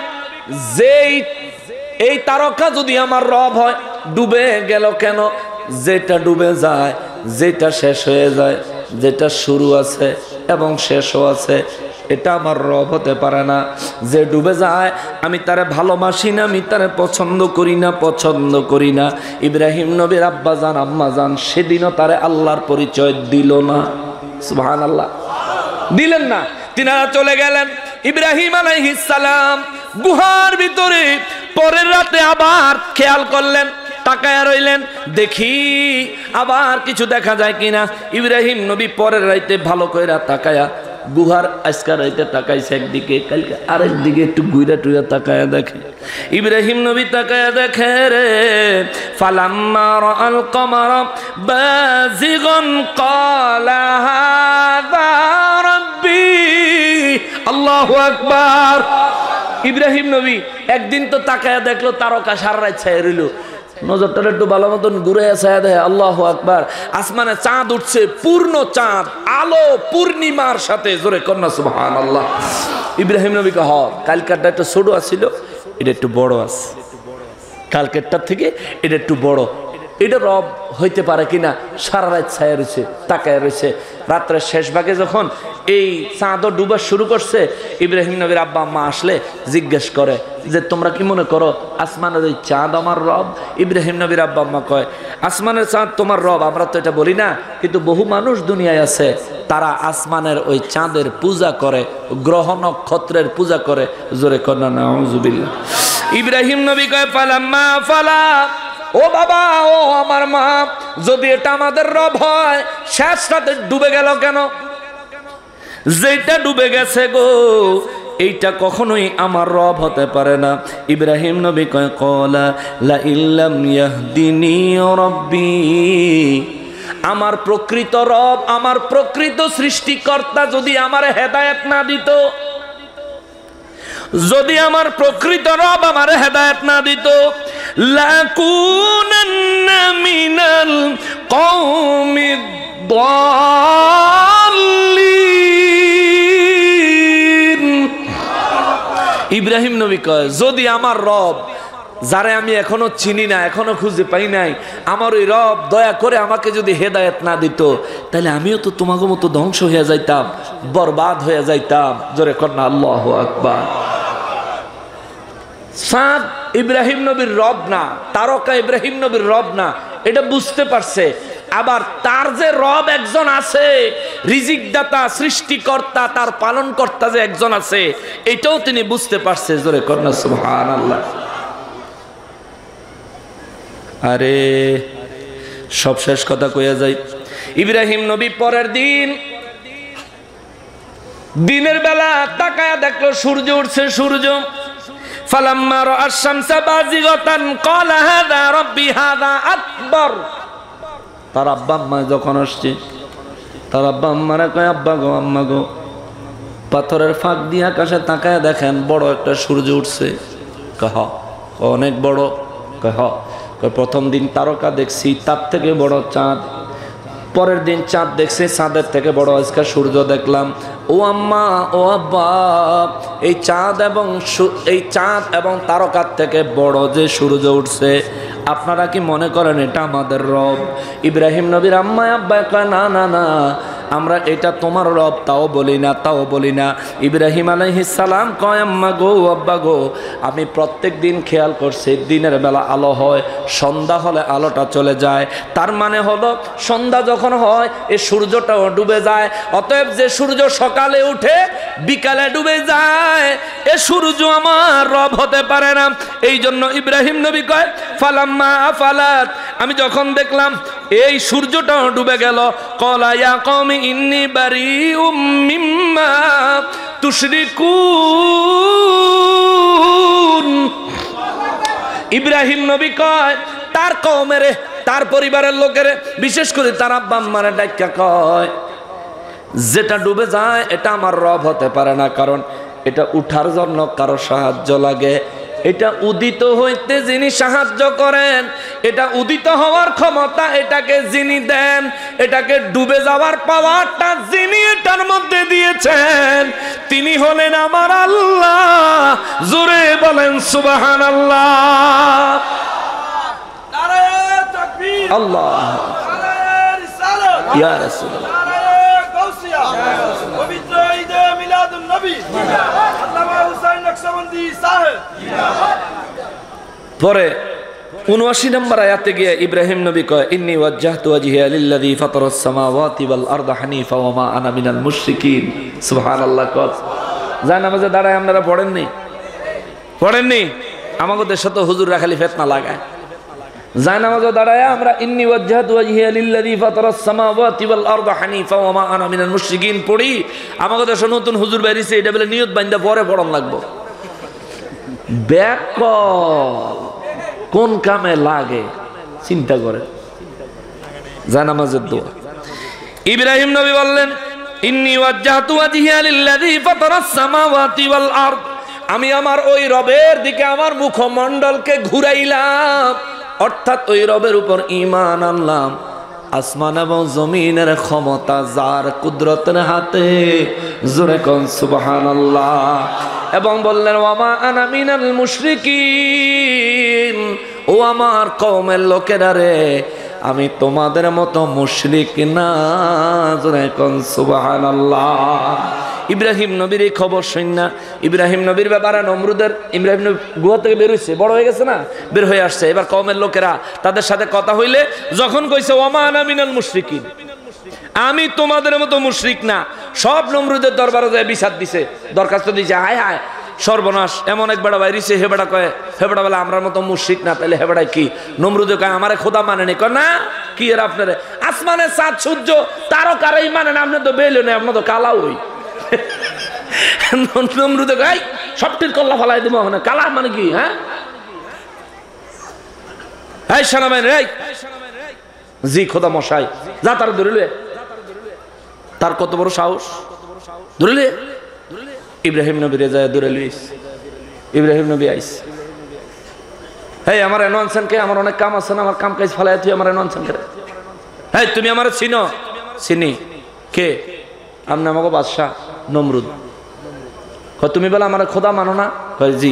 যেই এই তারকা যদি আমার রব হয়, ডুবে গেল কেন? যেটা ডুবে যায়, যেটা শেষ হয়ে যায়, যেটা শুরু আছে এবং শেষও আছে, এটা আমার রব হতে পারে না। যে ডুবে যায় আমি তারে ভালোবাসি না, আমি তারে পছন্দ করি না, পছন্দ করি না। ইব্রাহিম নবীর আব্বা জান আম্মা জান সেদিনও তারে আল্লাহর পরিচয় দিল না। সুবহানাল্লাহ, দিলেন না। তিনারা চলে গেলেন। ইব্রাহিম আলাইহিস সালাম গুহার ভিতরে পরের রাতে আবার খেয়াল করলেন, তাকায়া রইলেন, দেখি আবার কিছু দেখা যায় কিনা। ইব্রাহিম নবী পরের রাতে ভালো কইরা তাকায়া গুহার আজকা রাইতে তাকাইছে একদিকে, কালকে আরেক দিকে একটু গুইরা টুইরা তাকায়া দেখে। ইব্রাহিম নবী তাকায়া দেখে রে, ফালাম্মা রাআল কমারা বাযিগান ক্বালা হাযা রাব্বি। আল্লাহু আকবার। ইব্রাহিম নবী একদিন তো তাকায়া দেখলো তারকা সারা রাত ছায়া রইল, নজরটা একটু ভালো মতন ঘুরে ছায়া দেখে, আল্লাহু আকবার, আসমানে চাঁদ উঠছে, পূর্ণ চাঁদ, আলো পূর্ণিমার সাথে। জোরে কন্যা সুবহানাল্লাহ। ইব্রাহিম নবী হ, কালকারটা একটু ছোট আছিল, এটা একটু বড় আছে, কালকেরটার থেকে এটা একটু বড়, এটা রব হইতে পারে কিনা। সারা রাত ছায়া রয়েছে, তাকায় রয়েছে। রাত্রের শেষ ভাগে যখন এই চাঁদও ডুবা শুরু করছে, ইব্রাহিম নবীর আব্বা আম্মা আসলে জিজ্ঞেস করে যে তোমরা কি মনে করো আসমানের ওই চাঁদ আমার রব? ইব্রাহিম নবীর আব্বা আম্মা কয় আসমানের চাঁদ তোমার রব, আমরা তো এটা বলি না, কিন্তু বহু মানুষ দুনিয়ায় আছে তারা আসমানের ওই চাঁদের পূজা করে, গ্রহ নক্ষত্রের পূজা করে। জোরে কন্যা নাউজুবিল্লাহ। ইব্রাহিম নবী কয় ফালাম্মা ফালা, ও বাবা, ও আমার মা, যদি এটা আমাদের রব হয় শেষ রাতে ডুবে গেল কেন? যেটা ডুবে গেছে গো, এইটা কখনোই আমার রব হতে পারে না। ইব্রাহিম নবী কয় ক্বালা লা ইল্লাম ইয়াহদিনি রাব্বি, আমার প্রকৃত রব, আমার প্রকৃত সৃষ্টিকর্তা যদি আমার হেদায়েত না দিত, যদি আমার প্রকৃত রব আমার হেদায়েত না দিত, লাকুনান্না মিনাল কওমিদ দাল্লিন। ইব্রাহিম নবী কয় যদি আমার রব, যারে আমি এখনো চিনি না, এখনো খুঁজে পাই নাই, আমার ওই রব দয়া করে আমাকে যদি হেদায়েত না দিত, তাহলে আমিও তো তোমাকে মতো ধ্বংস হয়ে যাইতাম, বরবাদ হয়ে যাইতাম। জোরে কন্যা আল্লাহু আকবার। চাঁদ ইব্রাহিম নবীর রব না, তারকা ইব্রাহিম নবীর রব না, এটা বুঝতে পারছে। আবার তার যে রব একজন আছে, রিজিক দাতা, সৃষ্টিকর্তা, তার পালন কর্তা যে একজন আছে, এটাও তিনি বুঝতে পারছে। জোরে কন্যা সুবহানাল্লাহ। আরে সব শেষ কথা কইয়া যাই। ইব্রাহিম নবী পরের দিন দিনের বেলা তাকায়া দেখলো সূর্য উঠছে, সূর্য। ফালাম্মা রাআশ শামসা বাযিগাতান ক্বালা হাযা রাব্বি হাযা আকবার। তার আব্বা আম্মা যখন আসছে, তার আব্বা আম্মারা কয় আব্বা গো, আম্মা গো, পাথরের ফাঁক দিয়ে আকাশে তাকায়া দেখেন বড় একটা সূর্য উঠছে। কহ অনেক বড়? কহ প্রথম দিন তারকা দেখছি, তার থেকে বড় চাঁদ। পরের দিন চাঁদ দেখছি, চাঁদের থেকে বড় আজকে সূর্য দেখলাম। ও আম্মা, ও আব্বা, এই চাঁদ এবং তারকার থেকে বড় যে সূর্য উঠছে, আপনারা কি মনে করেন এটা আমাদের রব? ইব্রাহিম নবীর আম্মা আব্বা কয় না না না, আমরা এটা তোমার রব তাও বলি না, তাও বলি না। ইব্রাহিম আলাইহিস সালাম কয় আম্মা গো, আব্বা গো, আমি প্রত্যেক দিন খেয়াল করছি দিনের বেলা আলো হয়, সন্ধ্যা হলে আলোটা চলে যায়। তার মানে হলো সন্ধ্যা যখন হয় এই সূর্যটাও ডুবে যায়। অতএব যে সূর্য সকালে উঠে বিকালে ডুবে যায়, এ সূর্য আমার রব হতে পারে না। এই জন্য ইব্রাহিম নবী কয় ফালাম্মা আফালাত, আমি যখন দেখলাম এই সূর্যটাও ডুবে গেল, ক্বালা ইয়া কওমি ইন্নী বারিউম মিম্মা তুশরিকুন। ইব্রাহিম নবী কয় তার কওমের তার পরিবারের লোকের, বিশেষ করে তার আব্বা আম্মারে ডাক্কা কয়, যেটা ডুবে যায় এটা আমার রব হতে পারে না, কারণ এটা উঠার জন্য কারো সাহায্য লাগে। এটা উদিত হইতে যিনি সাহায্য করেন, এটা উদিত হওয়ার ক্ষমতা এটাকে যিনি দেন, এটাকে ডুবে যাওয়ার পাওয়ারটা যিনি এটার মধ্যে দিয়েছেন, তিনি হলেন আমার আল্লাহ। জোরে বলেন সুবহানাল্লাহ। নারায়ে তাকবীর, আল্লাহ, নারায়ে রিসালাত, ইয়া রাসূলুল্লাহ, নারায়ে গাউসিয়া, পবিত্র ঈদে মিলাদুন নবী, আল্লামা হুসাইন নকশবন্দি সাহেব। পরে ৭৯ নম্বর আয়াতে গিয়ে ইব্রাহিম নবী কয়, ইন্নী ওয়াজ্জাহতু ওয়াজহিয়া লিল্লাযী ফাতারাস সামাওয়াতি ওয়াল আরদা হানিফা ওয়া মা আনা মিনাল মুশরিকিন। সুবহানাল্লাহ। কত যায় নামাজে দাঁড়ায় আপনারা পড়েননি? পড়েননি? আমাদের দেশে তো হুজুররা খালি ফিতনা লাগায়। যায় নামাজে দাঁড়ায় আমরা ইন্নী ওয়াজ্জাহতু ওয়াজহিয়া লিল্লাযী ফাতারাস সামাওয়াতি ওয়াল আরদা হানিফা ওয়া মা আনা মিনাল মুশরিকিন পড়ি। আমাদের দেশে নতুন হুজুর বেরিয়েছে, এটা বলে নিয়ত বান্দা পরে পড়ন লাগবো। ব্যাকল কোন কামে লাগে চিন্তা করে। জানামাজের দোয়া ইব্রাহিম নবী বললেন, ইন্নী ওয়াজ্জাহতু ওয়াজহিয়া লিল্লাযী ফাতারাস সামাওয়াতি ওয়াল আরদ, আমি আমার ওই রবের দিকে আমার মুখমণ্ডলকে ঘুরাইলাম, অর্থাৎ ওই রবের উপর ঈমান আনলাম। আসমান এবং জমিনের ক্ষমতা যার, কুদরতের হাতে। জোরে কোন সুবহানাল্লাহ। এবং বললেন, ওয়া মা আনা মিনাল মুশরিকিন, ও আমার কওমের লোকেরা রে, আমি তোমাদের মতো মুশরিক না। জোরে কোন সুবহানাল্লাহ। ইব্রাহিম নবীর এই খবর শুননা, ইব্রাহিম নবীর ব্যাপারে নমরুদের, ইব্রাহিম নবী গুহা থেকে বের হইছে, বড় হয়ে গেছে না, বের হয়ে আসছে। এবার কওমের লোকেরা তাদের সাথে কথা হইলে যখন কইছে ওয়া মা আনা মিনাল মুশরিকিন, আমি তোমাদের মতো মুশরিক না, সব নমরুদের দরবারে যায় বিচার দিছে, দরখাস্ত দিছে। হায় হায় সর্বনাশ, এমন এক বেড়া বাইরিছে, হে বেড়া কয়, হে বেড়া বলে আমরার মতো মুশরিক না, তাহলে হে বেড়ায় কি? নমরুদে কয় আমারে খোদা মানে নি। কয় না, কি এর আপনারে আসমানের চাঁদ সূর্য তারকারই মানে না, আপনি তো বেইলো না, আপনি তো কালা। ওই নমরুদে কয় সবটির কল্লা ফালাই দিব, কালা মানে কি? হ্যাঁ, এই সেনাবাহিনী, এই জি খোদা মশাই, যা তার ধরিলে, তার কত বড় সাহস, ধরিলে ইব্রাহিম নবী রেজায় ধরে লইস। ইব্রাহিম নবী আইস, হেই আমার এনো আনছেন কে? আমার অনেক কাম আছে না, আমার কাম কাজ ফালাই তুই আমার এনো আনছেন কে? হেই তুমি আমার চিনো? চিনি। কে? আপনি আমাকে বাদশাহ নমরুদ। কয় তুমি বলে আমার খোদা মানো না? কয় জি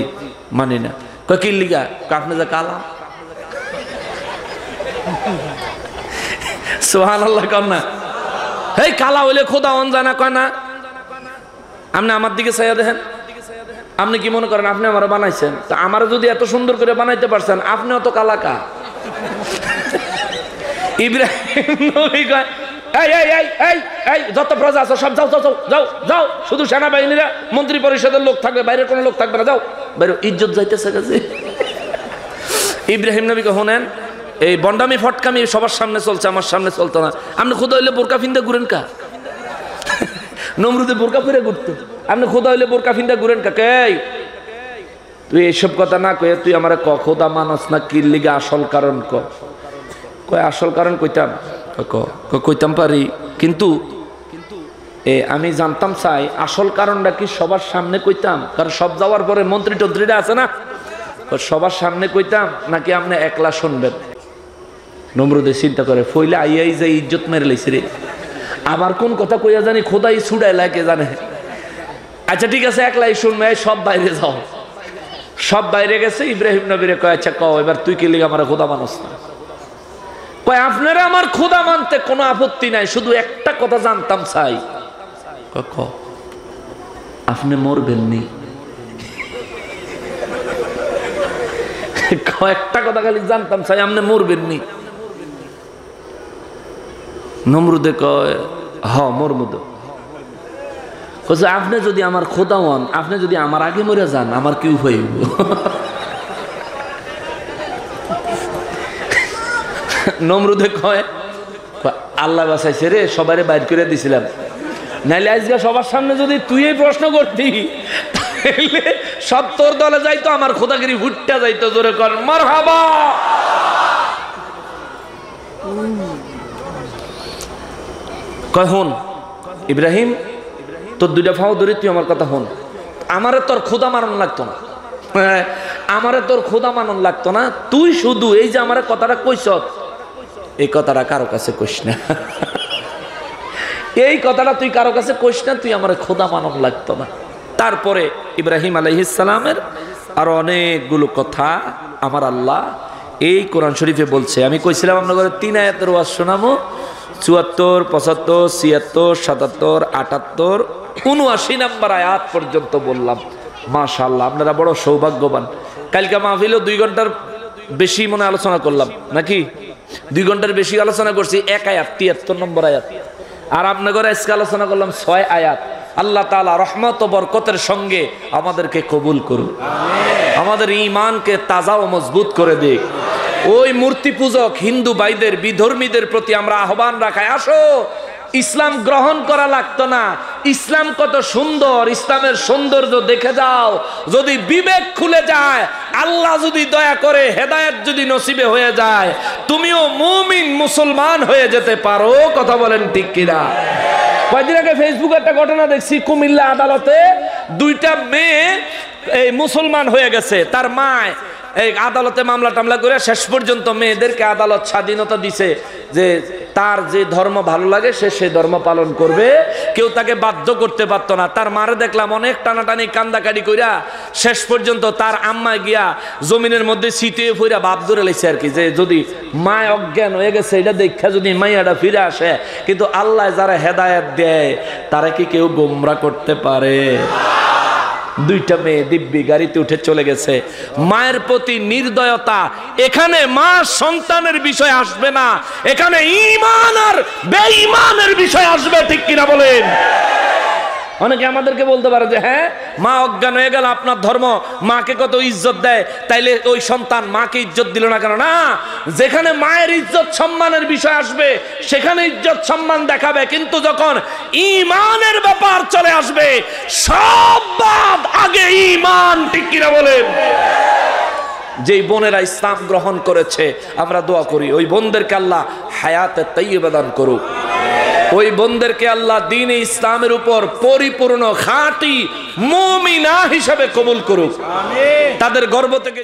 মানি না। কয় কি লিগা? আপনি যে কালা। সুবহানাল্লাহ কর না। হেই কালা হইলে খোদা অন জানা? কয় না। আপনি আমার দিকে চাইয়া দেখেন, আপনি কি মনে করেন আপনি আমার বানাইছেন? তা আমার যদি এত সুন্দর করে বানাইতে পারছেন, আপনিও তো কালা কা। ইব্রাহিম নবী কয়, এই এই এই এই এই যত প্রজা আছে সব যাও যাও যাও যাও, শুধু সেনাবাহিনীরা মন্ত্রী পরিষদের লোক থাকবে, বাইরের কোনো লোক থাকবে না, যাও বাইরে, ইজ্জত যাইতেছে কাছে। ইব্রাহিম নবীকে শোনেন, এই বন্ডামি ফটকামি সবার সামনে চলছে, আমার সামনে চলতো না। আপনি খোদা হইলে বোরকা ফিন্দা ঘুরেন কা? নমরুদে বোরকা ফিরে ঘুরতো, আপনি খোদা হইলে বোরকা ফিন্দা ঘুরেন কা? কে তুই এইসব কথা না কয়ে তুই আমার ক খোদা মানস না কি লিগে, আসল কারণ ক। কয় আসল কারণ কইতাম, কইতাম পারি, কিন্তু আমি জানতাম চাই আসল কারণটা কি সবার সামনে কইতাম? কারণ সব যাওয়ার পরে মন্ত্রী টন্ত্রীরা আছে না, সবার সামনে কইতাম নাকি আপনি একলা শুনবেন? নমরুদে চিন্তা করে, ফইলে আইয়াই যে ইজ্জত মেরে লাইছে রে, আবার কোন কথা কইয়া জানি খোদাই ছুড়াই লাগে জানে। আচ্ছা ঠিক আছে, একলাই শুনবে, সব বাইরে যাও। সব বাইরে গেছে। ইব্রাহিম নবীরে কয়, আচ্ছা কও এবার তুই কি লিগে আমার খোদা মানস না? কয় আপনারা আমার খোদা মানতে কোনো আপত্তি নাই, শুধু একটা কথা জানতাম চাই। আপনি মরবেন নি? একটা কথা খালি জানতাম চাই, আপনি মরবেন নি? নমরুদে কয় হ মরমুদ। আপনি যদি আমার খোদা হন, আপনি যদি আমার আগে মরে যান, আমার কি হইব? নমরুদে কয় আল্লাহ বাঁচাইছে রে, সবারে বাইর করে দিছিলাম, নাইলে আজকে সবার সামনে যদি তুই এই প্রশ্ন করতি, সব তোর দলে যাইতো, আমার খোদাগিরি ভুট্টা যাইতো। জোরে কর মারহাবা। কয় হন ইব্রাহিম, তোর দুইটা ফাও ধরে তুই আমার কথা হন, আমারে তোর খোদা মানন লাগতো না, আমারে তোর খোদা মানন লাগতো না, তুই শুধু এই যে আমার কথাটা কইস, এই কথাটা কারো কাছে কইস না, এই কথাটা তুই কারো কাছে কইস না, তুই আমার খোদা মানন লাগতো না। তারপরে ইব্রাহিম আলাইহিস সালামের আরো অনেকগুলো কথা আমার আল্লাহ এই কোরআন শরীফে বলছে। আমি কইছিলাম আপনাদের 3 আয়াতের ওয়াজ শোনাবো, 74, 75, 76, 77, 78, 79 নম্বর আয়াত পর্যন্ত বললাম। মাশাআল্লাহ, আপনারা বড় সৌভাগ্যবান। কালকে মাহফিলেও 2 ঘন্টার বেশি মনে আলোচনা করলাম নাকি? 2 ঘন্টার বেশি আলোচনা করছি এক আয়াত, 73 নম্বর আয়াত। আর আপনাদের আজকে আলোচনা করলাম 6 আয়াত। আল্লাহ তাআলা রহমত ও বরকতের সঙ্গে আমাদেরকে কবুল করুন, আমাদের ঈমানকে তাজা ও মজবুত করে দিক। ওই মূর্তি পূজক হিন্দু ভাইদের, বিধর্মীদের প্রতি আমরা আহ্বান রাখাই, আসো ইসলাম গ্রহণ করা লাগতো না, ইসলাম কত সুন্দর, ইসলামের সৌন্দর্য দেখে যাও। যদি বিবেক খুলে যায়, আল্লাহ যদি দয়া করে, হেদায়েত যদি নসিবে হয়ে যায়, তুমিও মুমিন মুসলমান হয়ে যেতে পারো। কথা বলেন ঠিক কিনা? কয়েকদিন আগে ফেসবুকে একটা ঘটনা দেখছি, কুমিল্লা আদালতে 2টা মেয়ে এই মুসলমান হয়ে গেছে, তার মা এই আদালতে মামলা টামলা করে শেষ পর্যন্ত মেয়েদেরকে আদালত স্বাধীনতা দিছে যে তার যে ধর্ম ভালো লাগে সে সেই ধর্ম পালন করবে, কেউ তাকে বাধ্য করতে পারতো না। তার মারে দেখলাম অনেক টানাটানি কান্দাকাটি কইরা শেষ পর্যন্ত তার আম্মা গিয়া জমিনের মধ্যে ছিটিয়ে ফইরা বাপ ধরে লাইছে আর কি, যে যদি মা অজ্ঞান হয়ে গেছে এটা দেখা যদি মাইয়াটা ফিরে আসে। কিন্তু আল্লাহ যারা হেদায়েত দেয় তারা কি কেউ গোমরা করতে পারে? 2টা মেয়ে দিব্যি গাড়িতে উঠে চলে গেছে। মায়ের প্রতি নির্দয়তা, এখানে মা সন্তানের বিষয় আসবে না, এখানে ঈমান আর বেঈমানের বিষয় আসবে। ঠিক কিনা বলেন? অনেকে আমাদেরকে বলতে পারে যে হ্যাঁ, মা অজ্ঞান হয়ে গেল, আপনার ধর্ম মাকে কত ইজ্জত দেয়, তাইলে ওই সন্তান মাকে ইজ্জত দিল না কেন? না, যেখানে মায়ের ইজ্জত সম্মানের বিষয় আসবে সেখানে ইজ্জত সম্মান দেখাবে, কিন্তু যখন ঈমানের ব্যাপার চলে আসবে সব বাদ, আগে ঈমান। ঠিক কিনা বলেন? যেই বোনেরা ইসলাম গ্রহণ করেছে আমরা দোয়া করি ওই বোনদেরকে আল্লাহ হায়াতে তাইয়্যিবা দান করুক, ওই বোনদেরকে আল্লাহ দ্বীনে ইসলামের উপর পরিপূর্ণ খাঁটি মুমিনা হিসেবে কবুল করুক। তাদের গর্ভ থেকে